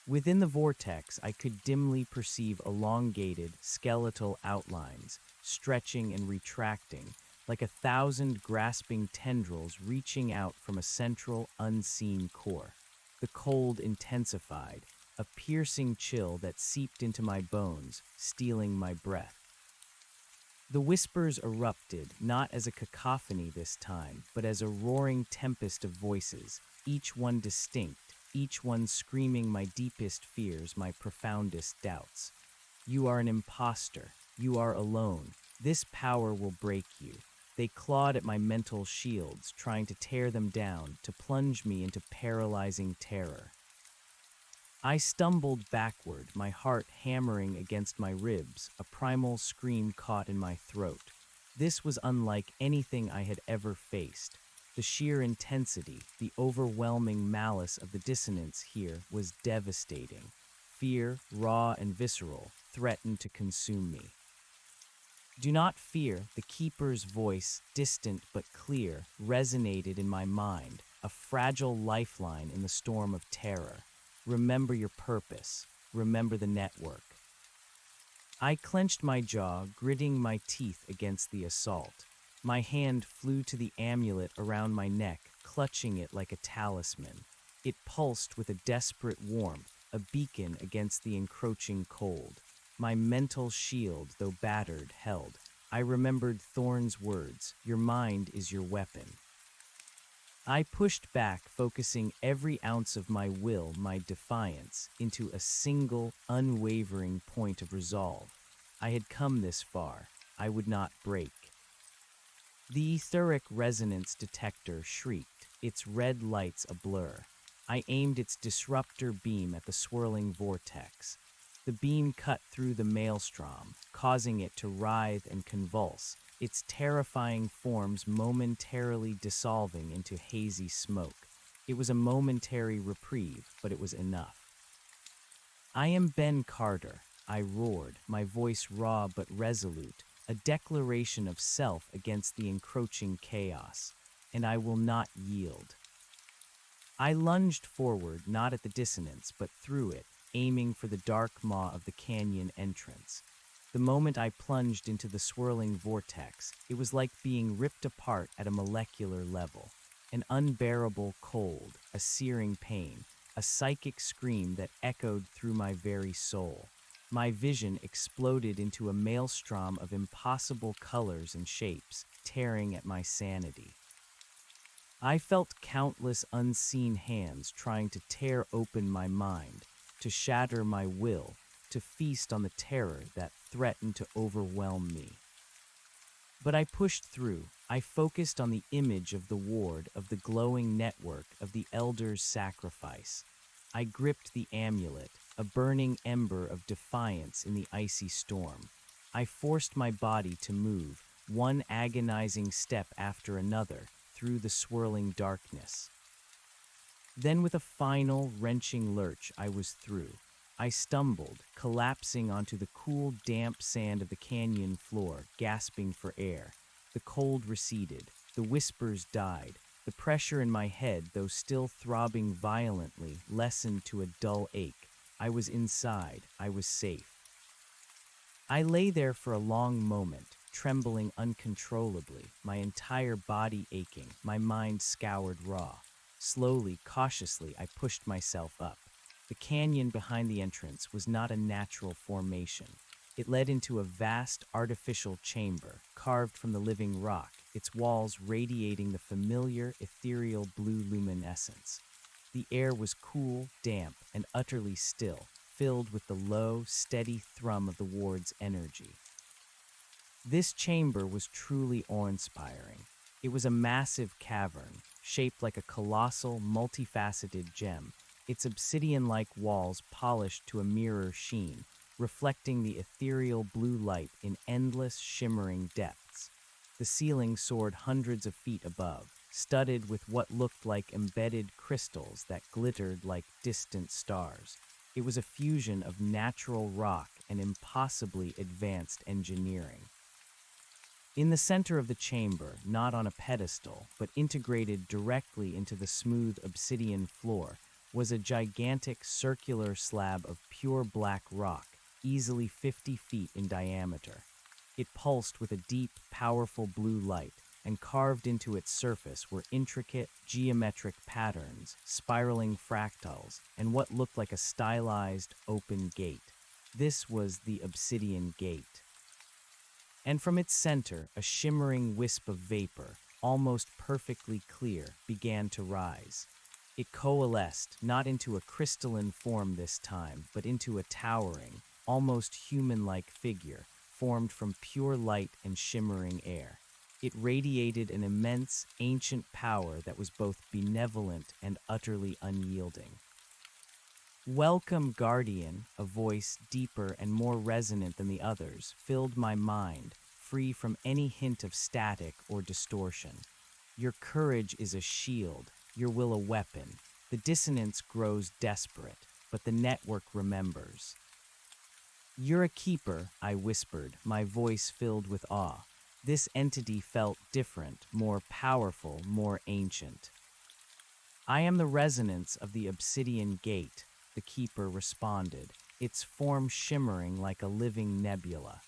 Within the vortex, I could dimly perceive elongated, skeletal outlines, stretching and retracting, like 1,000 grasping tendrils reaching out from a central, unseen core. The cold intensified, a piercing chill that seeped into my bones, stealing my breath. The whispers erupted, not as a cacophony this time, but as a roaring tempest of voices, each one distinct, each one screaming my deepest fears, my profoundest doubts. You are an imposter. You are alone. This power will break you. They clawed at my mental shields, trying to tear them down, to plunge me into paralyzing terror. I stumbled backward, my heart hammering against my ribs, a primal scream caught in my throat. This was unlike anything I had ever faced. The sheer intensity, the overwhelming malice of the dissonance here was devastating. Fear, raw and visceral, threatened to consume me. Do not fear, the keeper's voice, distant but clear, resonated in my mind, a fragile lifeline in the storm of terror. Remember your purpose. Remember the network. I clenched my jaw, gritting my teeth against the assault. My hand flew to the amulet around my neck, clutching it like a talisman. It pulsed with a desperate warmth, a beacon against the encroaching cold. My mental shield, though battered, held. I remembered Thorn's words, "Your mind is your weapon." I pushed back, focusing every ounce of my will, my defiance, into a single, unwavering point of resolve. I had come this far. I would not break. The etheric resonance detector shrieked, its red lights a blur. I aimed its disruptor beam at the swirling vortex. The beam cut through the maelstrom, causing it to writhe and convulse, its terrifying forms momentarily dissolving into hazy smoke. It was a momentary reprieve, but it was enough. "I am Ben Carter," I roared, my voice raw but resolute, a declaration of self against the encroaching chaos, "and I will not yield." I lunged forward, not at the dissonance, but through it, aiming for the dark maw of the canyon entrance. The moment I plunged into the swirling vortex, it was like being ripped apart at a molecular level. An unbearable cold, a searing pain, a psychic scream that echoed through my very soul. My vision exploded into a maelstrom of impossible colors and shapes, tearing at my sanity. I felt countless unseen hands trying to tear open my mind, to shatter my will, to feast on the terror that threatened to overwhelm me. But I pushed through. I focused on the image of the ward, of the glowing network, of the elder's sacrifice. I gripped the amulet, a burning ember of defiance in the icy storm. I forced my body to move, one agonizing step after another, through the swirling darkness. Then with a final, wrenching lurch, I was through. I stumbled, collapsing onto the cool, damp sand of the canyon floor, gasping for air. The cold receded, the whispers died, the pressure in my head, though still throbbing violently, lessened to a dull ache. I was inside, I was safe. I lay there for a long moment, trembling uncontrollably, my entire body aching, my mind scoured raw. Slowly, cautiously, I pushed myself up. The canyon behind the entrance was not a natural formation. It led into a vast artificial chamber, carved from the living rock, its walls radiating the familiar, ethereal blue luminescence. The air was cool, damp, and utterly still, filled with the low, steady thrum of the ward's energy. This chamber was truly awe-inspiring. It was a massive cavern, shaped like a colossal, multifaceted gem, its obsidian-like walls polished to a mirror sheen, reflecting the ethereal blue light in endless, shimmering depths. The ceiling soared hundreds of feet above, studded with what looked like embedded crystals that glittered like distant stars. It was a fusion of natural rock and impossibly advanced engineering. In the center of the chamber, not on a pedestal, but integrated directly into the smooth obsidian floor, was a gigantic circular slab of pure black rock, easily 50 feet in diameter. It pulsed with a deep, powerful blue light, and carved into its surface were intricate, geometric patterns, spiraling fractals, and what looked like a stylized, open gate. This was the Obsidian Gate. And from its center, a shimmering wisp of vapor, almost perfectly clear, began to rise. It coalesced, not into a crystalline form this time, but into a towering, almost human-like figure, formed from pure light and shimmering air. It radiated an immense, ancient power that was both benevolent and utterly unyielding. Welcome, Guardian, a voice deeper and more resonant than the others, filled my mind, free from any hint of static or distortion. Your courage is a shield, your will a weapon. The dissonance grows desperate, but the network remembers. You're a keeper, I whispered, my voice filled with awe. This entity felt different, more powerful, more ancient. I am the resonance of the obsidian gate, the keeper responded, its form shimmering like a living nebula.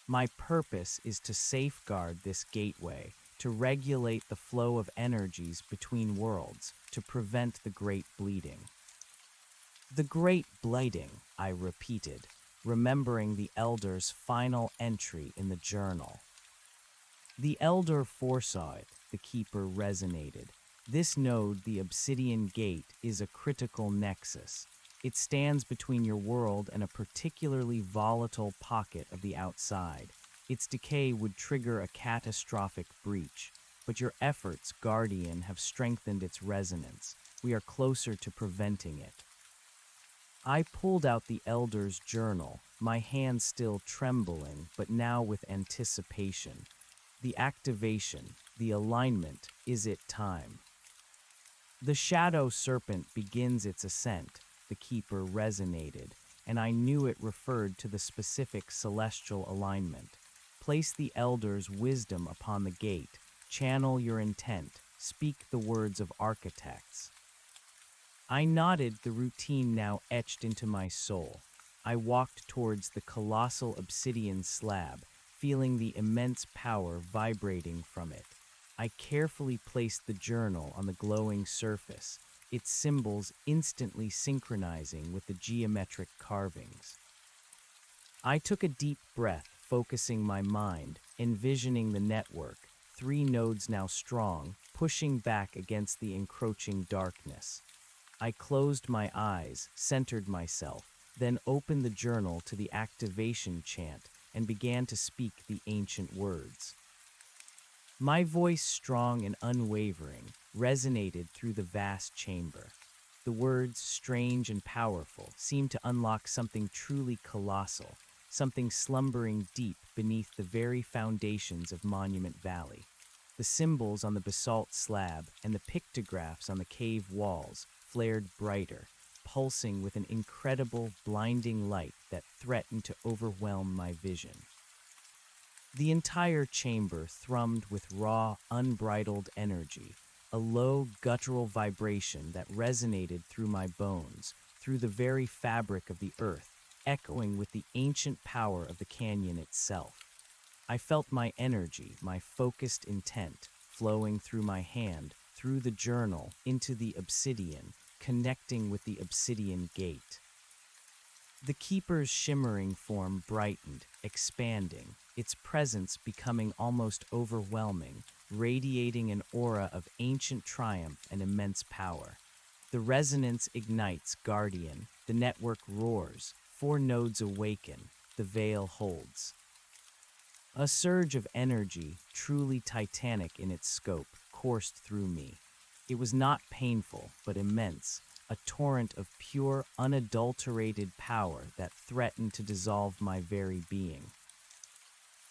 My purpose is to safeguard this gateway, to regulate the flow of energies between worlds, to prevent the great bleeding. The great blighting, I repeated, remembering the elder's final entry in the journal. The elder foresaw it, the keeper resonated. This node, the obsidian gate, is a critical nexus. It stands between your world and a particularly volatile pocket of the outside. Its decay would trigger a catastrophic breach, but your efforts, Guardian, have strengthened its resonance. We are closer to preventing it. I pulled out the elder's journal, my hand still trembling, but now with anticipation. The activation, the alignment, is it time? The shadow serpent begins its ascent, the keeper resonated, and I knew it referred to the specific celestial alignment. Place the elder's wisdom upon the gate, channel your intent, speak the words of architects. I nodded, the routine now etched into my soul. I walked towards the colossal obsidian slab, feeling the immense power vibrating from it. I carefully placed the journal on the glowing surface, its symbols instantly synchronizing with the geometric carvings. I took a deep breath, focusing my mind, envisioning the network, 3 nodes now strong, pushing back against the encroaching darkness. I closed my eyes, centered myself, then opened the journal to the activation chant and began to speak the ancient words. My voice, strong and unwavering, resonated through the vast chamber. The words, strange and powerful, seemed to unlock something truly colossal, something slumbering deep beneath the very foundations of Monument Valley. The symbols on the basalt slab and the pictographs on the cave walls flared brighter, pulsing with an incredible, blinding light that threatened to overwhelm my vision. The entire chamber thrummed with raw, unbridled energy, a low, guttural vibration that resonated through my bones, through the very fabric of the earth, echoing with the ancient power of the canyon itself. I felt my energy, my focused intent, flowing through my hand, through the journal, into the obsidian, connecting with the obsidian gate. The keeper's shimmering form brightened, expanding, its presence becoming almost overwhelming, radiating an aura of ancient triumph and immense power. The resonance ignites, Guardian, the network roars, 4 nodes awaken, the veil holds. A surge of energy, truly titanic in its scope, coursed through me. It was not painful, but immense, a torrent of pure, unadulterated power that threatened to dissolve my very being.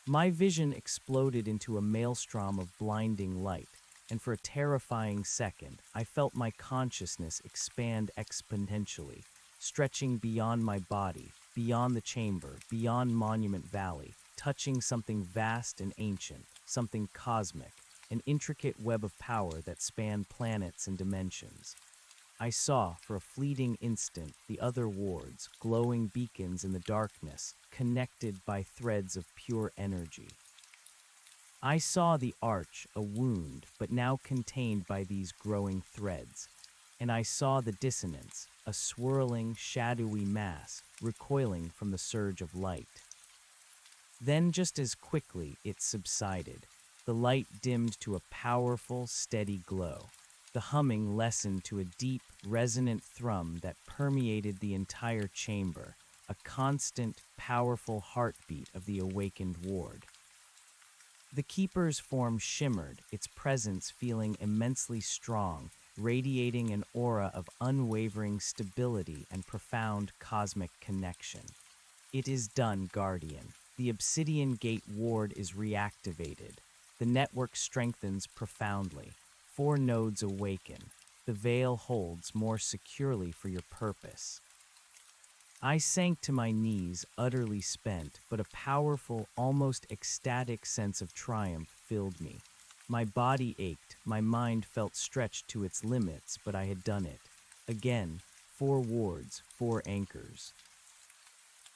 My vision exploded into a maelstrom of blinding light, and for a terrifying second, I felt my consciousness expand exponentially, stretching beyond my body, beyond the chamber, beyond Monument Valley, touching something vast and ancient, something cosmic, an intricate web of power that spanned planets and dimensions. I saw, for a fleeting instant, the other wards, glowing beacons in the darkness, connected by threads of pure energy. I saw the arch, a wound, but now contained by these growing threads. And I saw the dissonance, a swirling, shadowy mass, recoiling from the surge of light. Then, just as quickly, it subsided. The light dimmed to a powerful, steady glow. The humming lessened to a deep, resonant thrum that permeated the entire chamber, a constant, powerful heartbeat of the awakened ward. The keeper's form shimmered, its presence feeling immensely strong, radiating an aura of unwavering stability and profound cosmic connection. It is done, Guardian. The Obsidian Gate ward is reactivated. The network strengthens profoundly. 4 nodes awaken. The veil holds more securely for your purpose. I sank to my knees, utterly spent, but a powerful, almost ecstatic sense of triumph filled me. My body ached, my mind felt stretched to its limits, but I had done it. Again, 4 wards, 4 anchors.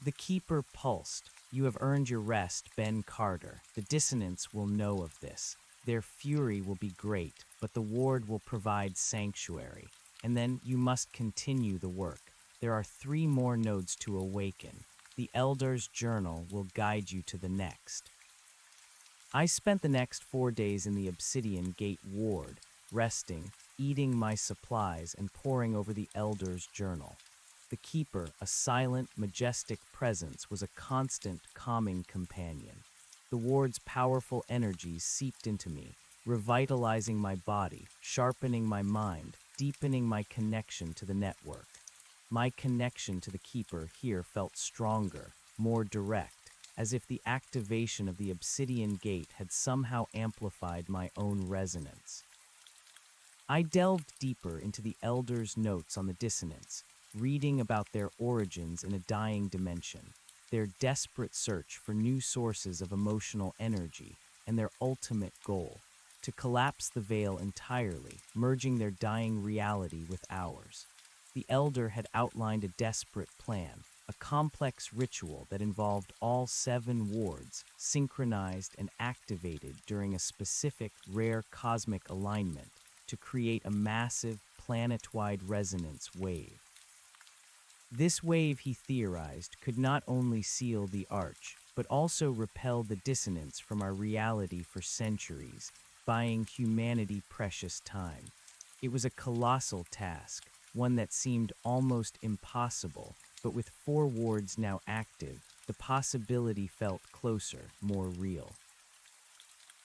The Keeper pulsed. You have earned your rest, Ben Carter. The dissonance will know of this. Their fury will be great, but the ward will provide sanctuary. And then you must continue the work. There are 3 more nodes to awaken. The Elder's Journal will guide you to the next. I spent the next 4 days in the Obsidian Gate ward, resting, eating my supplies, and poring over the Elder's Journal. The Keeper, a silent, majestic presence, was a constant, calming companion. The ward's powerful energies seeped into me, revitalizing my body, sharpening my mind, deepening my connection to the network. My connection to the Keeper here felt stronger, more direct, as if the activation of the Obsidian Gate had somehow amplified my own resonance. I delved deeper into the Elder's notes on the dissonance, reading about their origins in a dying dimension, their desperate search for new sources of emotional energy, and their ultimate goal, to collapse the veil entirely, merging their dying reality with ours. The Elder had outlined a desperate plan, a complex ritual that involved all 7 wards, synchronized and activated during a specific, rare cosmic alignment to create a massive, planet-wide resonance wave. This wave, he theorized, could not only seal the arch, but also repel the dissonance from our reality for centuries, buying humanity precious time. It was a colossal task, one that seemed almost impossible, but with 4 wards now active, the possibility felt closer, more real.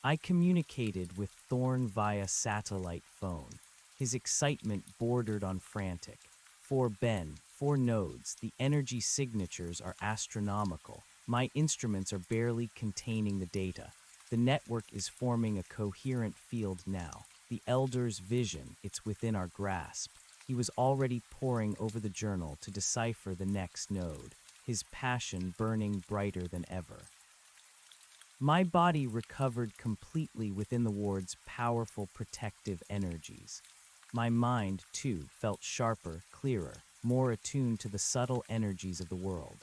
I communicated with Thorn via satellite phone. His excitement bordered on frantic. For Ben, 4 nodes, the energy signatures are astronomical. My instruments are barely containing the data. The network is forming a coherent field now. The Elder's vision, it's within our grasp. He was already poring over the journal to decipher the next node, his passion burning brighter than ever. My body recovered completely within the ward's powerful protective energies. My mind, too, felt sharper, clearer, more attuned to the subtle energies of the world.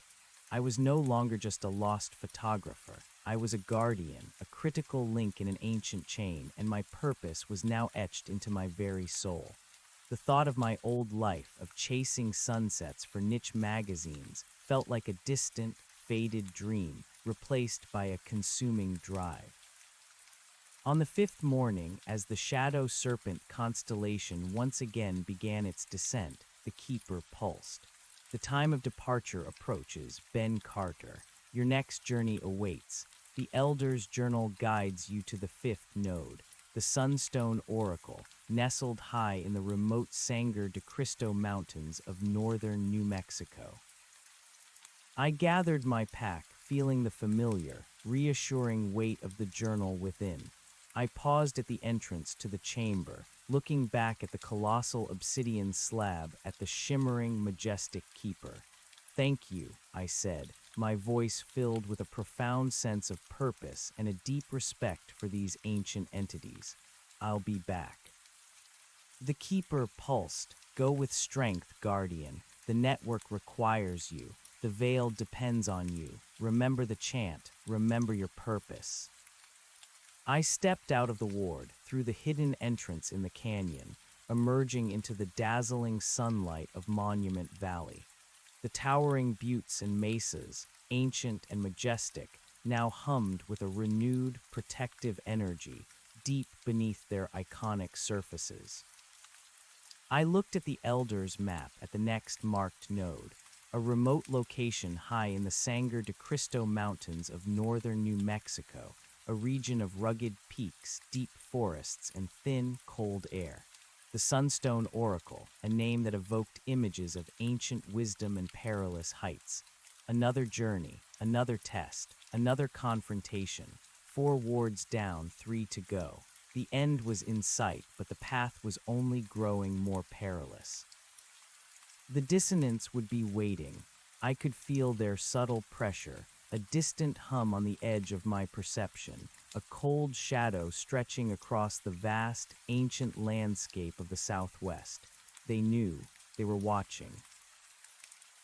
I was no longer just a lost photographer. I was a guardian, a critical link in an ancient chain, and my purpose was now etched into my very soul. The thought of my old life, of chasing sunsets for niche magazines, felt like a distant, faded dream, replaced by a consuming drive. On the 5th morning, as the Shadow Serpent constellation once again began its descent, the Keeper pulsed. The time of departure approaches, Ben Carter. Your next journey awaits. The Elder's Journal guides you to the 5th node, the Sunstone Oracle, nestled high in the remote Sangre de Cristo Mountains of northern New Mexico. I gathered my pack, feeling the familiar, reassuring weight of the journal within. I paused at the entrance to the chamber, looking back at the colossal obsidian slab at the shimmering, majestic Keeper. Thank you, I said, my voice filled with a profound sense of purpose and a deep respect for these ancient entities. I'll be back. The Keeper pulsed. Go with strength, Guardian. The network requires you. The veil depends on you. Remember the chant. Remember your purpose. I stepped out of the ward, through the hidden entrance in the canyon, emerging into the dazzling sunlight of Monument Valley. The towering buttes and mesas, ancient and majestic, now hummed with a renewed, protective energy, deep beneath their iconic surfaces. I looked at the Elder's map at the next marked node, a remote location high in the Sangre de Cristo Mountains of northern New Mexico, a region of rugged peaks, deep forests, and thin, cold air. The Sunstone Oracle, a name that evoked images of ancient wisdom and perilous heights. Another journey, another test, another confrontation. 4 wards down, 3 to go. The end was in sight, but the path was only growing more perilous. The dissonance would be waiting. I could feel their subtle pressure, a distant hum on the edge of my perception, a cold shadow stretching across the vast, ancient landscape of the Southwest. They knew, they were watching.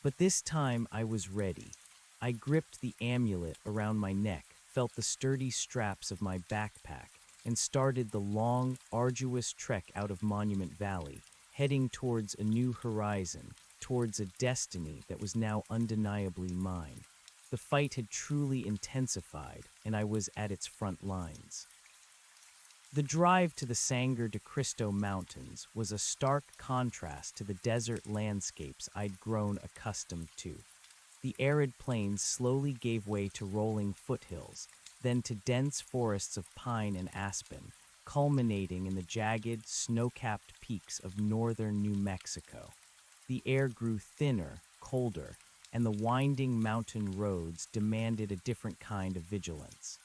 But this time I was ready. I gripped the amulet around my neck, felt the sturdy straps of my backpack, and started the long, arduous trek out of Monument Valley, heading towards a new horizon, towards a destiny that was now undeniably mine. The fight had truly intensified, and I was at its front lines. The drive to the Sangre de Cristo Mountains was a stark contrast to the desert landscapes I'd grown accustomed to. The arid plains slowly gave way to rolling foothills, then to dense forests of pine and aspen, culminating in the jagged, snow-capped peaks of northern New Mexico. The air grew thinner, colder, and the winding mountain roads demanded a different kind of vigilance.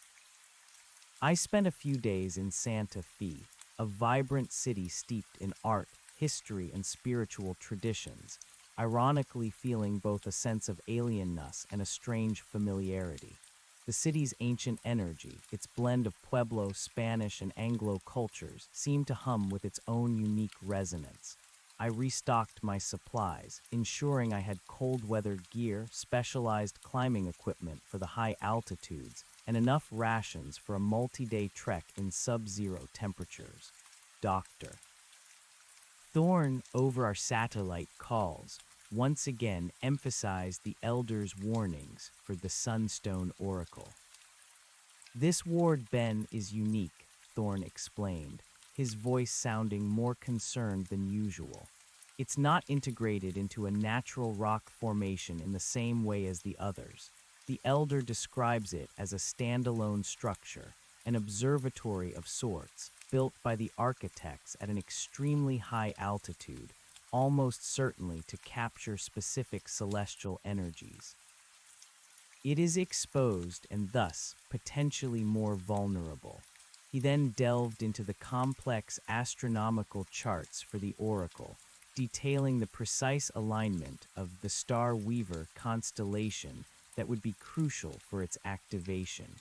I spent a few days in Santa Fe, a vibrant city steeped in art, history, and spiritual traditions, ironically feeling both a sense of alienness and a strange familiarity. The city's ancient energy, its blend of Pueblo, Spanish, and Anglo cultures, seemed to hum with its own unique resonance. I restocked my supplies, ensuring I had cold-weather gear, specialized climbing equipment for the high altitudes, and enough rations for a multi-day trek in sub-zero temperatures. Dr. Thorne, over our satellite calls, once again emphasized the Elder's warnings for the Sunstone Oracle. This ward, Ben, is unique, Thorne explained, his voice sounding more concerned than usual. It's not integrated into a natural rock formation in the same way as the others. The Elder describes it as a standalone structure, an observatory of sorts, built by the architects at an extremely high altitude, almost certainly to capture specific celestial energies. It is exposed and thus potentially more vulnerable. He then delved into the complex astronomical charts for the Oracle, detailing the precise alignment of the Star Weaver constellation that would be crucial for its activation.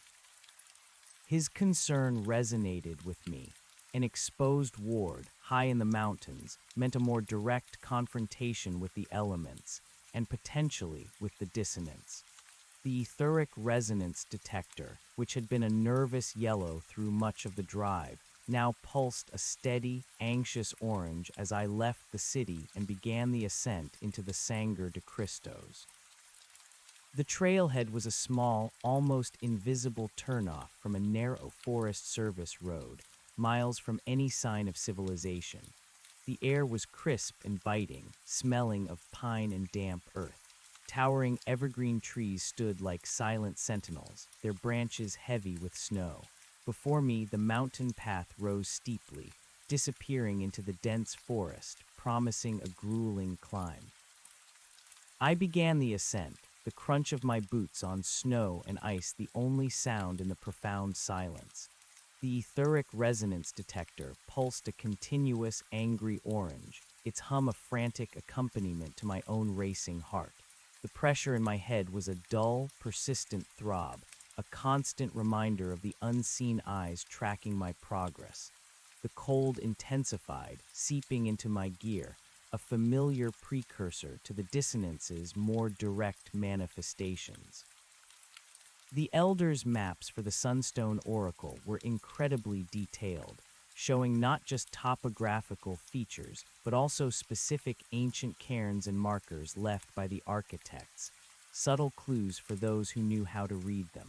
His concern resonated with me. An exposed ward, high in the mountains, meant a more direct confrontation with the elements, and potentially with the dissonance. The etheric resonance detector, which had been a nervous yellow through much of the drive, now pulsed a steady, anxious orange as I left the city and began the ascent into the Sangre de Cristos. The trailhead was a small, almost invisible turnoff from a narrow Forest Service road, miles from any sign of civilization. The air was crisp and biting, smelling of pine and damp earth. Towering evergreen trees stood like silent sentinels, their branches heavy with snow. Before me, the mountain path rose steeply, disappearing into the dense forest, promising a grueling climb. I began the ascent, the crunch of my boots on snow and ice the only sound in the profound silence. The etheric resonance detector pulsed a continuous, angry orange, its hum a frantic accompaniment to my own racing heart. The pressure in my head was a dull, persistent throb, a constant reminder of the unseen eyes tracking my progress. The cold intensified, seeping into my gear, a familiar precursor to the dissonance's more direct manifestations. The Elder's maps for the Sunstone Oracle were incredibly detailed, showing not just topographical features, but also specific ancient cairns and markers left by the architects, subtle clues for those who knew how to read them.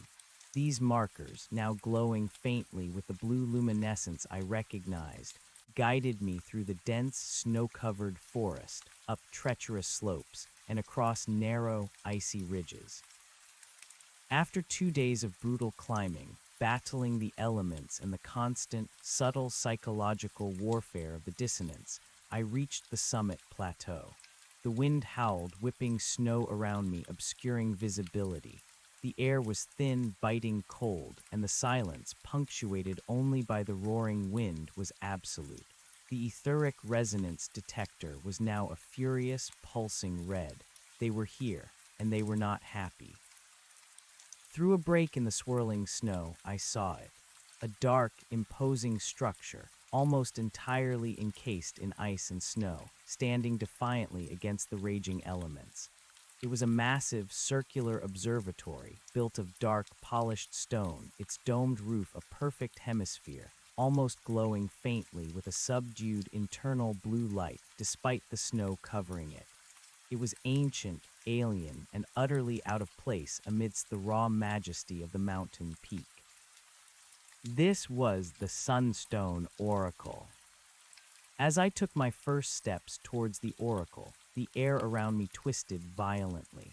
These markers, now glowing faintly with the blue luminescence I recognized, guided me through the dense, snow-covered forest, up treacherous slopes, and across narrow, icy ridges. After 2 days of brutal climbing, battling the elements and the constant, subtle psychological warfare of the dissonance, I reached the summit plateau. The wind howled, whipping snow around me, obscuring visibility. The air was thin, biting cold, and the silence, punctuated only by the roaring wind, was absolute. The etheric resonance detector was now a furious, pulsing red. They were here, and they were not happy. Through a break in the swirling snow, I saw it. A dark, imposing structure, almost entirely encased in ice and snow, standing defiantly against the raging elements. It was a massive, circular observatory, built of dark, polished stone, its domed roof a perfect hemisphere, almost glowing faintly with a subdued internal blue light, despite the snow covering it. It was ancient, alien, and utterly out of place amidst the raw majesty of the mountain peak. This was the Sunstone Oracle. As I took my first steps towards the oracle, the air around me twisted violently.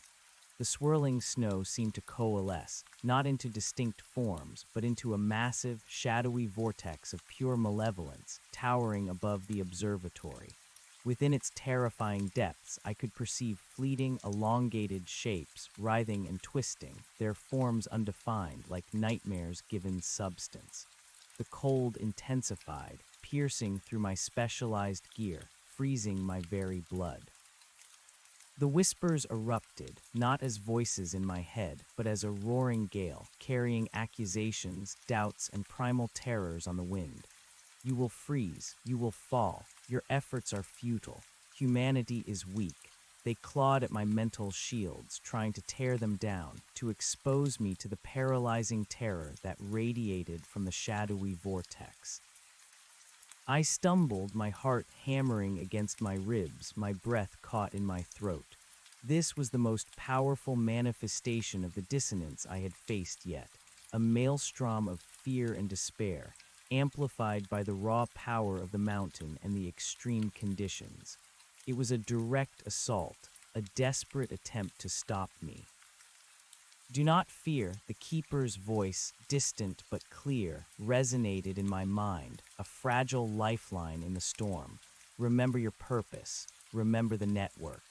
The swirling snow seemed to coalesce, not into distinct forms, but into a massive, shadowy vortex of pure malevolence, towering above the observatory. Within its terrifying depths, I could perceive fleeting, elongated shapes, writhing and twisting, their forms undefined, like nightmares given substance. The cold intensified, piercing through my specialized gear, freezing my very blood. The whispers erupted, not as voices in my head, but as a roaring gale, carrying accusations, doubts, and primal terrors on the wind. You will freeze, you will fall, your efforts are futile, humanity is weak. They clawed at my mental shields, trying to tear them down, to expose me to the paralyzing terror that radiated from the shadowy vortex. I stumbled, my heart hammering against my ribs, my breath caught in my throat. This was the most powerful manifestation of the dissonance I had faced yet, a maelstrom of fear and despair, amplified by the raw power of the mountain and the extreme conditions. It was a direct assault, a desperate attempt to stop me. Do not fear, the keeper's voice, distant but clear, resonated in my mind, a fragile lifeline in the storm. Remember your purpose. Remember the network.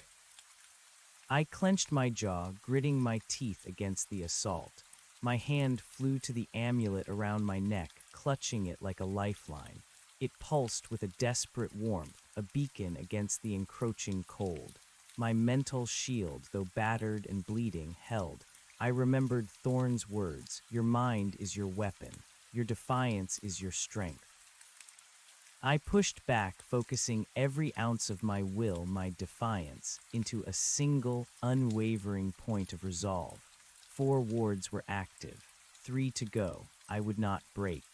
I clenched my jaw, gritting my teeth against the assault. My hand flew to the amulet around my neck, clutching it like a lifeline. It pulsed with a desperate warmth, a beacon against the encroaching cold. My mental shield, though battered and bleeding, held. I remembered Thorn's words, "Your mind is your weapon. Your defiance is your strength." I pushed back, focusing every ounce of my will, my defiance, into a single, unwavering point of resolve. 4 wards were active. 3 to go. I would not break.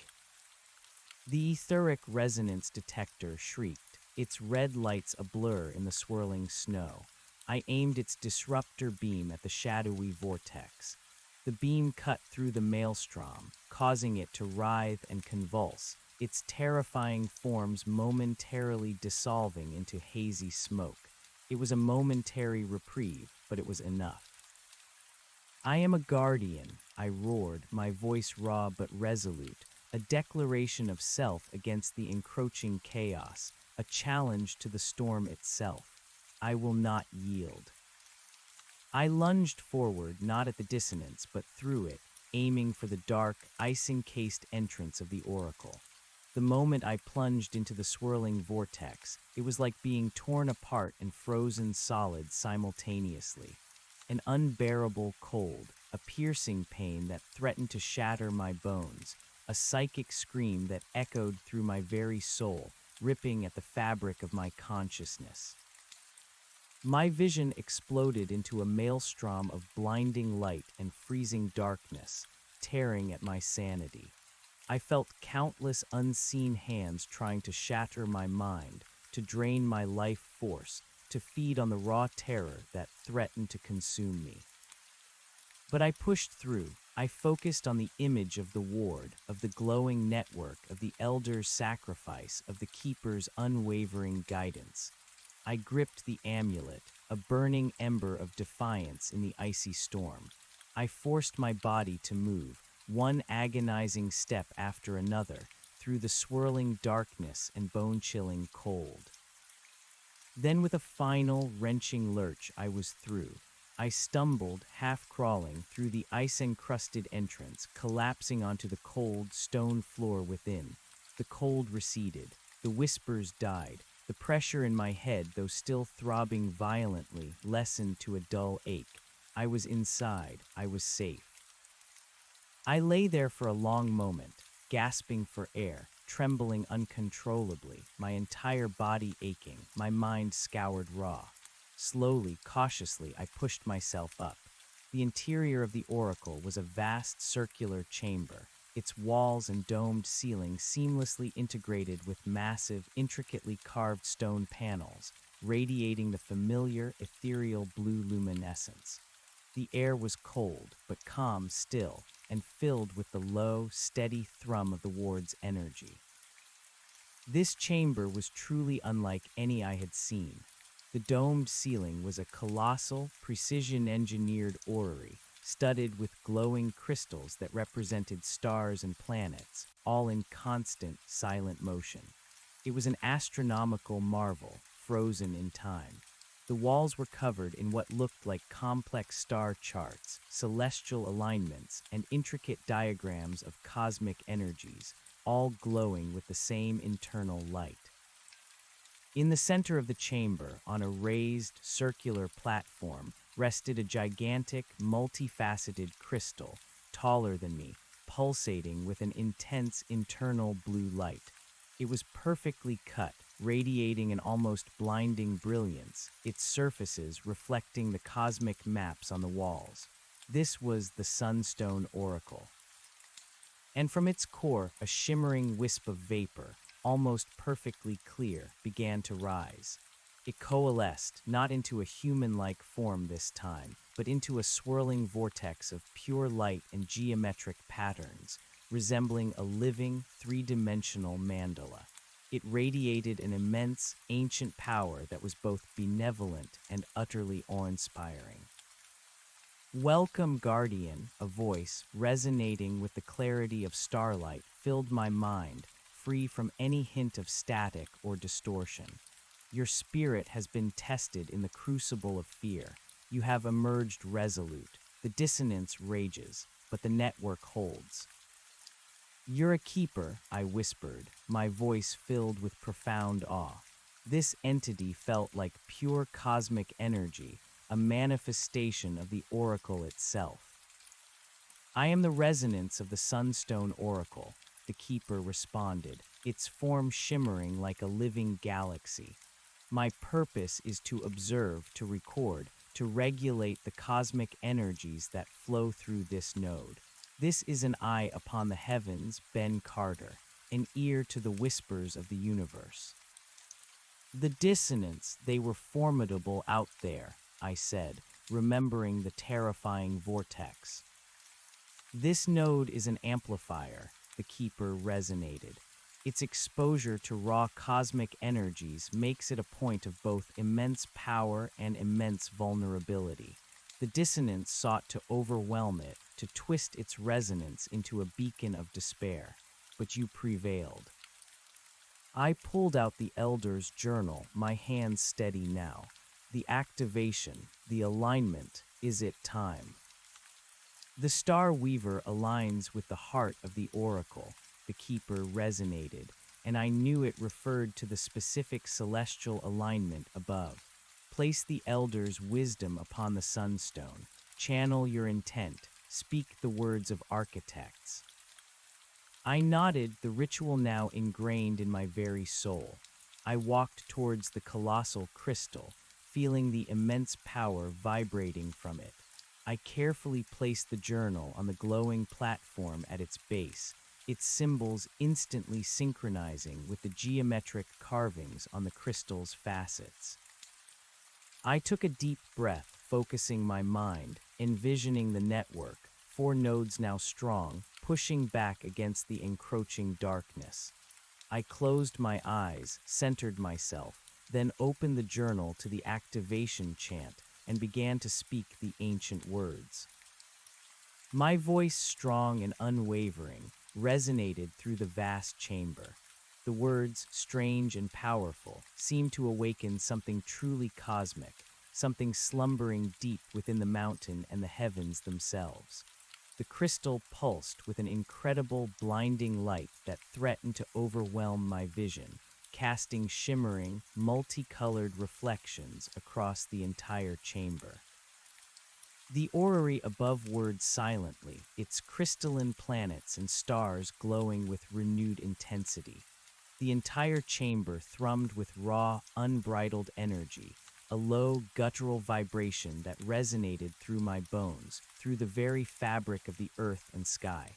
The etheric resonance detector shrieked, its red lights a blur in the swirling snow. I aimed its disruptor beam at the shadowy vortex. The beam cut through the maelstrom, causing it to writhe and convulse, its terrifying forms momentarily dissolving into hazy smoke. It was a momentary reprieve, but it was enough. "I am a guardian," I roared, my voice raw but resolute, a declaration of self against the encroaching chaos, a challenge to the storm itself. I will not yield. I lunged forward, not at the dissonance, but through it, aiming for the dark, ice-encased entrance of the oracle. The moment I plunged into the swirling vortex, it was like being torn apart and frozen solid simultaneously. An unbearable cold, a piercing pain that threatened to shatter my bones, a psychic scream that echoed through my very soul, ripping at the fabric of my consciousness. My vision exploded into a maelstrom of blinding light and freezing darkness, tearing at my sanity. I felt countless unseen hands trying to shatter my mind, to drain my life force, to feed on the raw terror that threatened to consume me. But I pushed through. I focused on the image of the ward, of the glowing network, of the elder's sacrifice, of the keeper's unwavering guidance. I gripped the amulet, a burning ember of defiance in the icy storm. I forced my body to move, one agonizing step after another, through the swirling darkness and bone-chilling cold. Then with a final, wrenching lurch, I was through. I stumbled, half crawling, through the ice-encrusted entrance, collapsing onto the cold, stone floor within. The cold receded. The whispers died. The pressure in my head, though still throbbing violently, lessened to a dull ache. I was inside. I was safe. I lay there for a long moment, gasping for air, trembling uncontrollably, my entire body aching, my mind scoured raw. Slowly, cautiously, I pushed myself up. The interior of the oracle was a vast circular chamber, its walls and domed ceiling seamlessly integrated with massive, intricately carved stone panels, radiating the familiar, ethereal blue luminescence. The air was cold, but calm still, and filled with the low, steady thrum of the ward's energy. This chamber was truly unlike any I had seen. The domed ceiling was a colossal, precision-engineered orrery, studded with glowing crystals that represented stars and planets, all in constant, silent motion. It was an astronomical marvel, frozen in time. The walls were covered in what looked like complex star charts, celestial alignments, and intricate diagrams of cosmic energies, all glowing with the same internal light. In the center of the chamber, on a raised, circular platform, rested a gigantic, multifaceted crystal, taller than me, pulsating with an intense internal blue light. It was perfectly cut, radiating an almost blinding brilliance, its surfaces reflecting the cosmic maps on the walls. This was the Sunstone Oracle. And from its core, a shimmering wisp of vapor, almost perfectly clear, began to rise. It coalesced, not into a human-like form this time, but into a swirling vortex of pure light and geometric patterns, resembling a living, three-dimensional mandala. It radiated an immense, ancient power that was both benevolent and utterly awe-inspiring. "Welcome, Guardian," a voice, resonating with the clarity of starlight, filled my mind, free from any hint of static or distortion. "Your spirit has been tested in the crucible of fear. You have emerged resolute. The dissonance rages, but the network holds." "You're a keeper," I whispered, my voice filled with profound awe. This entity felt like pure cosmic energy, a manifestation of the oracle itself. "I am the resonance of the Sunstone Oracle," the keeper responded, its form shimmering like a living galaxy. "My purpose is to observe, to record, to regulate the cosmic energies that flow through this node. This is an eye upon the heavens, Ben Carter, an ear to the whispers of the universe." "The dissonance, they were formidable out there," I said, remembering the terrifying vortex. "This node is an amplifier," the keeper resonated. "Its exposure to raw cosmic energies makes it a point of both immense power and immense vulnerability. The dissonance sought to overwhelm it, to twist its resonance into a beacon of despair, but you prevailed." I pulled out the Elder's journal, my hands steady now. The activation, the alignment, is it time? "The Star Weaver aligns with the heart of the Oracle," the keeper resonated, and I knew it referred to the specific celestial alignment above. "Place the Elder's wisdom upon the Sunstone. Channel your intent. Speak the words of architects." I nodded, the ritual now ingrained in my very soul. I walked towards the colossal crystal, feeling the immense power vibrating from it. I carefully placed the journal on the glowing platform at its base, its symbols instantly synchronizing with the geometric carvings on the crystal's facets. I took a deep breath, focusing my mind, envisioning the network, 4 nodes now strong, pushing back against the encroaching darkness. I closed my eyes, centered myself, then opened the journal to the activation chant and began to speak the ancient words. My voice, strong and unwavering, resonated through the vast chamber. The words, strange and powerful, seemed to awaken something truly cosmic, something slumbering deep within the mountain and the heavens themselves. The crystal pulsed with an incredible, blinding light that threatened to overwhelm my vision, casting shimmering, multicolored reflections across the entire chamber. The orrery above whirred silently, its crystalline planets and stars glowing with renewed intensity. The entire chamber thrummed with raw, unbridled energy, a low, guttural vibration that resonated through my bones, through the very fabric of the earth and sky.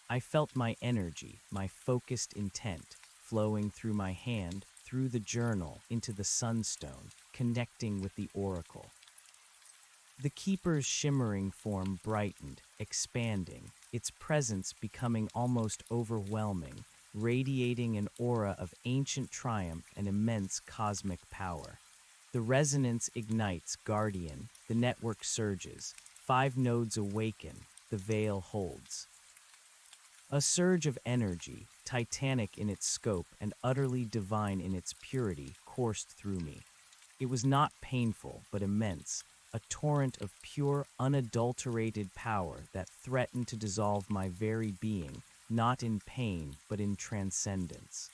I felt my energy, my focused intent, flowing through my hand, through the journal, into the sunstone, connecting with the oracle. The keeper's shimmering form brightened, expanding, its presence becoming almost overwhelming, radiating an aura of ancient triumph and immense cosmic power. The resonance ignites, guardian, the network surges, 5 nodes awaken, the veil holds. A surge of energy, titanic in its scope and utterly divine in its purity, coursed through me. It was not painful, but immense, a torrent of pure, unadulterated power that threatened to dissolve my very being, not in pain, but in transcendence.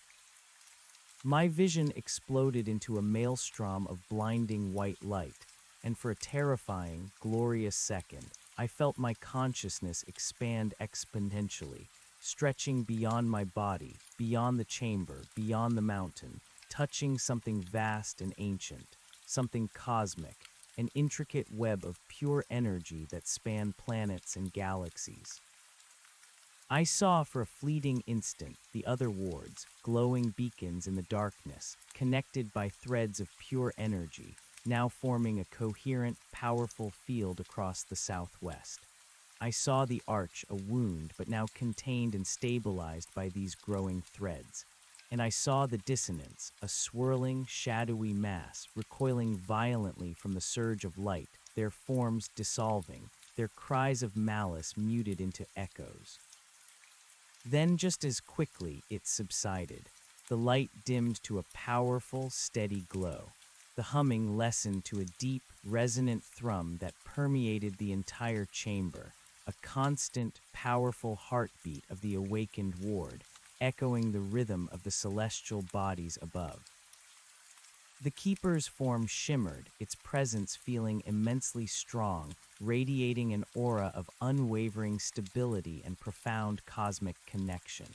My vision exploded into a maelstrom of blinding white light, and for a terrifying, glorious second, I felt my consciousness expand exponentially, stretching beyond my body, beyond the chamber, beyond the mountain, touching something vast and ancient, something cosmic, an intricate web of pure energy that spanned planets and galaxies. I saw for a fleeting instant the other wards, glowing beacons in the darkness, connected by threads of pure energy, now forming a coherent, powerful field across the southwest. I saw the arch, a wound, but now contained and stabilized by these growing threads. And I saw the dissonance, a swirling, shadowy mass, recoiling violently from the surge of light, their forms dissolving, their cries of malice muted into echoes. Then, just as quickly, it subsided. The light dimmed to a powerful, steady glow. The humming lessened to a deep, resonant thrum that permeated the entire chamber, a constant, powerful heartbeat of the awakened ward, echoing the rhythm of the celestial bodies above. The keeper's form shimmered, its presence feeling immensely strong, radiating an aura of unwavering stability and profound cosmic connection.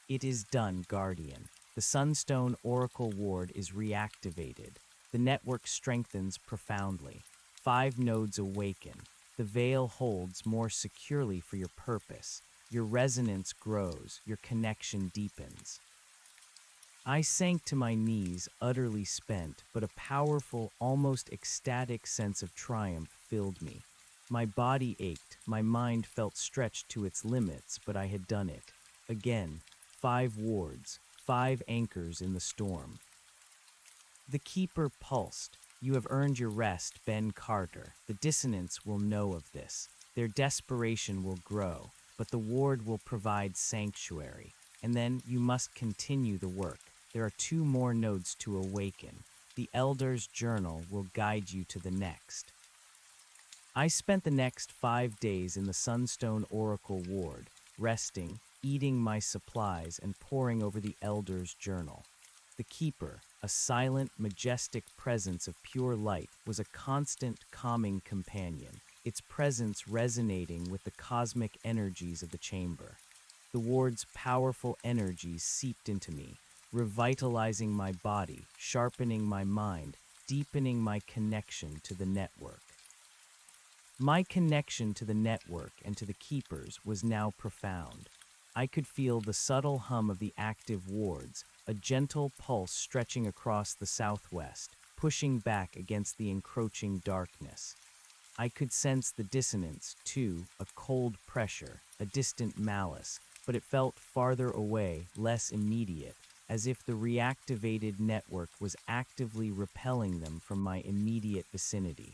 It is done, Guardian. The Sunstone Oracle Ward is reactivated. The network strengthens profoundly. 5 nodes awaken. The veil holds more securely for your purpose. Your resonance grows, your connection deepens. I sank to my knees, utterly spent, but a powerful, almost ecstatic sense of triumph filled me. My body ached, my mind felt stretched to its limits, but I had done it. Again, 5 wards, 5 anchors in the storm. The keeper pulsed. You have earned your rest, Ben Carter. The dissonance will know of this. Their desperation will grow, but the ward will provide sanctuary. And then you must continue the work. There are 2 more nodes to awaken. The Elder's Journal will guide you to the next. I spent the next 5 days in the Sunstone Oracle Ward, resting, eating my supplies, and poring over the Elder's Journal. The Keeper, a silent, majestic presence of pure light, was a constant, calming companion, its presence resonating with the cosmic energies of the chamber. The ward's powerful energies seeped into me, revitalizing my body, sharpening my mind, deepening my connection to the network. My connection to the network and to the keepers was now profound. I could feel the subtle hum of the active wards, a gentle pulse stretching across the southwest, pushing back against the encroaching darkness. I could sense the dissonance, too, a cold pressure, a distant malice, but it felt farther away, less immediate, as if the reactivated network was actively repelling them from my immediate vicinity.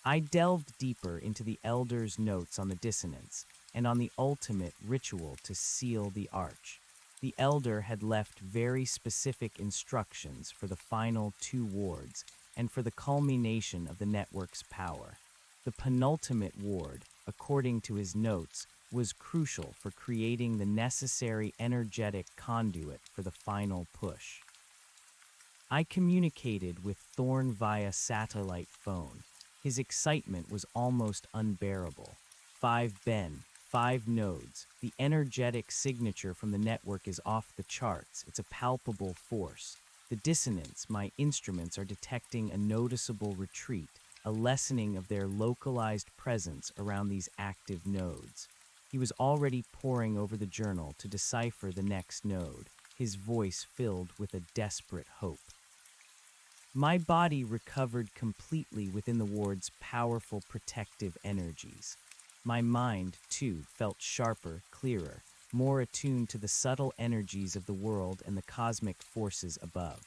I delved deeper into the elder's notes on the dissonance and on the ultimate ritual to seal the arch. The elder had left very specific instructions for the final two wards and for the culmination of the network's power. The penultimate ward, according to his notes, was crucial for creating the necessary energetic conduit for the final push. I communicated with Thorne via satellite phone. His excitement was almost unbearable. 5 Ben, 5 nodes. The energetic signature from the network is off the charts. It's a palpable force. The dissonance my instruments are detecting a noticeable retreat, a lessening of their localized presence around these active nodes. He was already poring over the journal to decipher the next node, his voice filled with a desperate hope. My body recovered completely within the ward's powerful protective energies. My mind, too, felt sharper, clearer, more attuned to the subtle energies of the world and the cosmic forces above.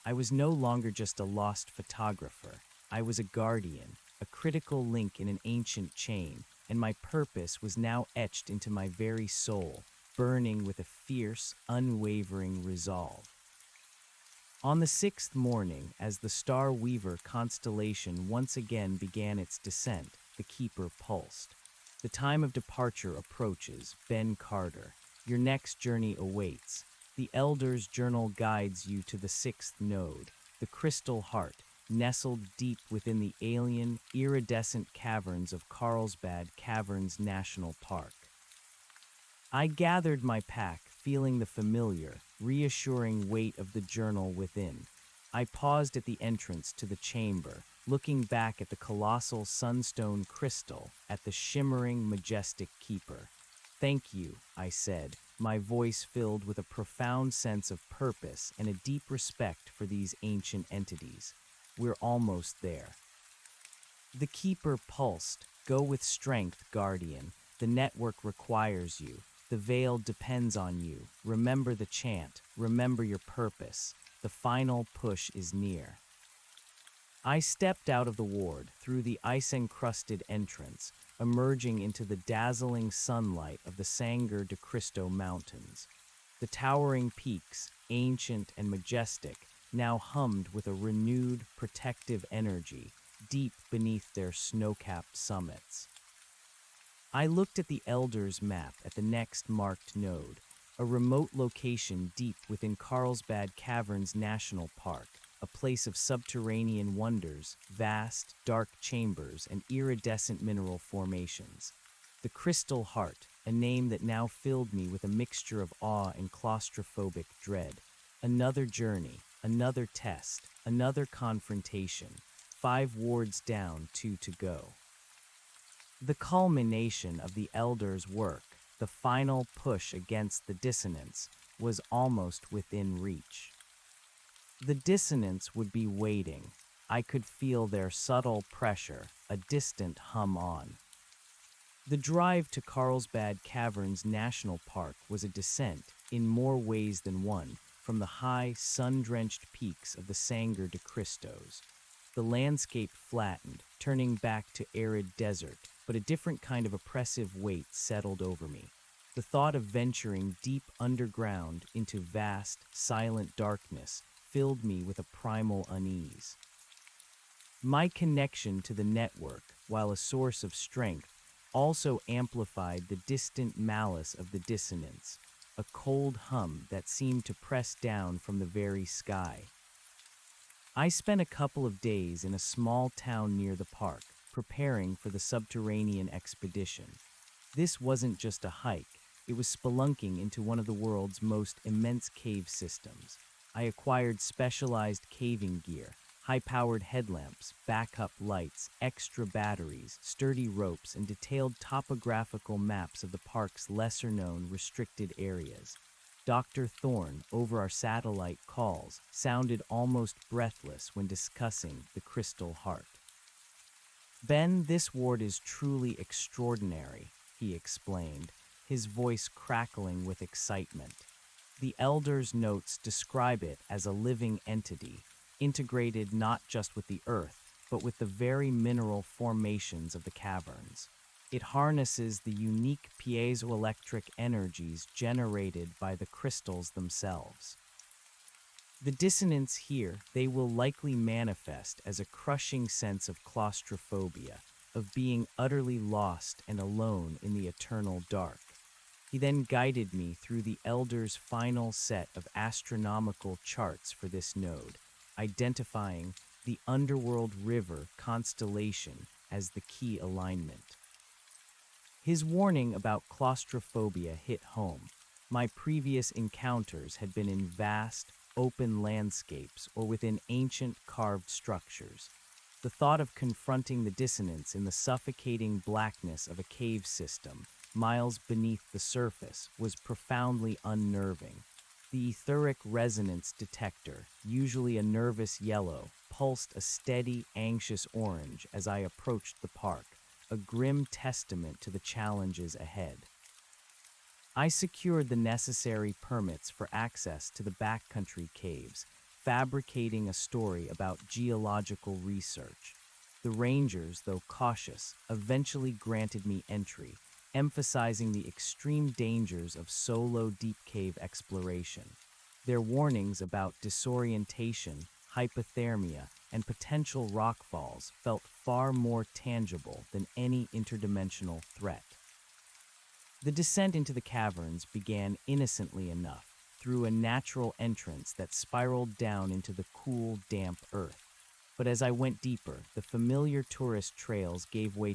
I was no longer just a lost photographer. I was a guardian, a critical link in an ancient chain, and my purpose was now etched into my very soul, burning with a fierce, unwavering resolve. On the 6th morning, as the Star Weaver constellation once again began its descent, the Keeper pulsed. The time of departure approaches, Ben Carter. Your next journey awaits. The Elder's Journal guides you to the 6th node, the Crystal Heart, nestled deep within the alien, iridescent caverns of Carlsbad Caverns National Park. I gathered my pack, feeling the familiar, reassuring weight of the journal within. I paused at the entrance to the chamber, looking back at the colossal sunstone crystal, at the shimmering, majestic keeper. "Thank you," I said, my voice filled with a profound sense of purpose and a deep respect for these ancient entities. "We're almost there." The keeper pulsed. "Go with strength, Guardian. The network requires you. The veil depends on you. Remember the chant. Remember your purpose. The final push is near." I stepped out of the ward, through the ice-encrusted entrance, emerging into the dazzling sunlight of the Sangre de Cristo Mountains. The towering peaks, ancient and majestic, now hummed with a renewed, protective energy, deep beneath their snow-capped summits. I looked at the Elder's map at the next marked node, a remote location deep within Carlsbad Caverns National Park, a place of subterranean wonders, vast, dark chambers, and iridescent mineral formations. The Crystal Heart, a name that now filled me with a mixture of awe and claustrophobic dread. Another journey, another test, another confrontation. 5 wards down, 2 to go. The culmination of the Elder's work, the final push against the dissonance, was almost within reach. The dissonance would be waiting. I could feel their subtle pressure, a distant hum on. The drive to Carlsbad Caverns National Park was a descent, in more ways than one, from the high, sun-drenched peaks of the Sangre de Cristos. The landscape flattened, turning back to arid desert, but a different kind of oppressive weight settled over me. The thought of venturing deep underground into vast, silent darkness filled me with a primal unease. My connection to the network, while a source of strength, also amplified the distant malice of the dissonance, a cold hum that seemed to press down from the very sky. I spent a couple of days in a small town near the park, preparing for the subterranean expedition. This wasn't just a hike, it was spelunking into one of the world's most immense cave systems. I acquired specialized caving gear, high-powered headlamps, backup lights, extra batteries, sturdy ropes, and detailed topographical maps of the park's lesser-known restricted areas. Dr. Thorne, over our satellite calls, sounded almost breathless when discussing the Crystal Heart. "Ben, this ward is truly extraordinary," he explained, his voice crackling with excitement. The Elder's notes describe it as a living entity, integrated not just with the Earth, but with the very mineral formations of the caverns. It harnesses the unique piezoelectric energies generated by the crystals themselves. The dissonance here, they will likely manifest as a crushing sense of claustrophobia, of being utterly lost and alone in the eternal dark. He then guided me through the Elder's final set of astronomical charts for this node, identifying the underworld river constellation as the key alignment. His warning about claustrophobia hit home. My previous encounters had been in vast, open landscapes or within ancient carved structures. The thought of confronting the dissonance in the suffocating blackness of a cave system, miles beneath the surface, was profoundly unnerving. The etheric resonance detector, usually a nervous yellow, pulsed a steady, anxious orange as I approached the park, a grim testament to the challenges ahead. I secured the necessary permits for access to the backcountry caves, fabricating a story about geological research. The rangers, though cautious, eventually granted me entry, emphasizing the extreme dangers of solo deep cave exploration. Their warnings about disorientation, hypothermia, and potential rockfalls felt far more tangible than any interdimensional threat. The descent into the caverns began innocently enough, through a natural entrance that spiraled down into the cool, damp earth. But as I went deeper, the familiar tourist trails gave way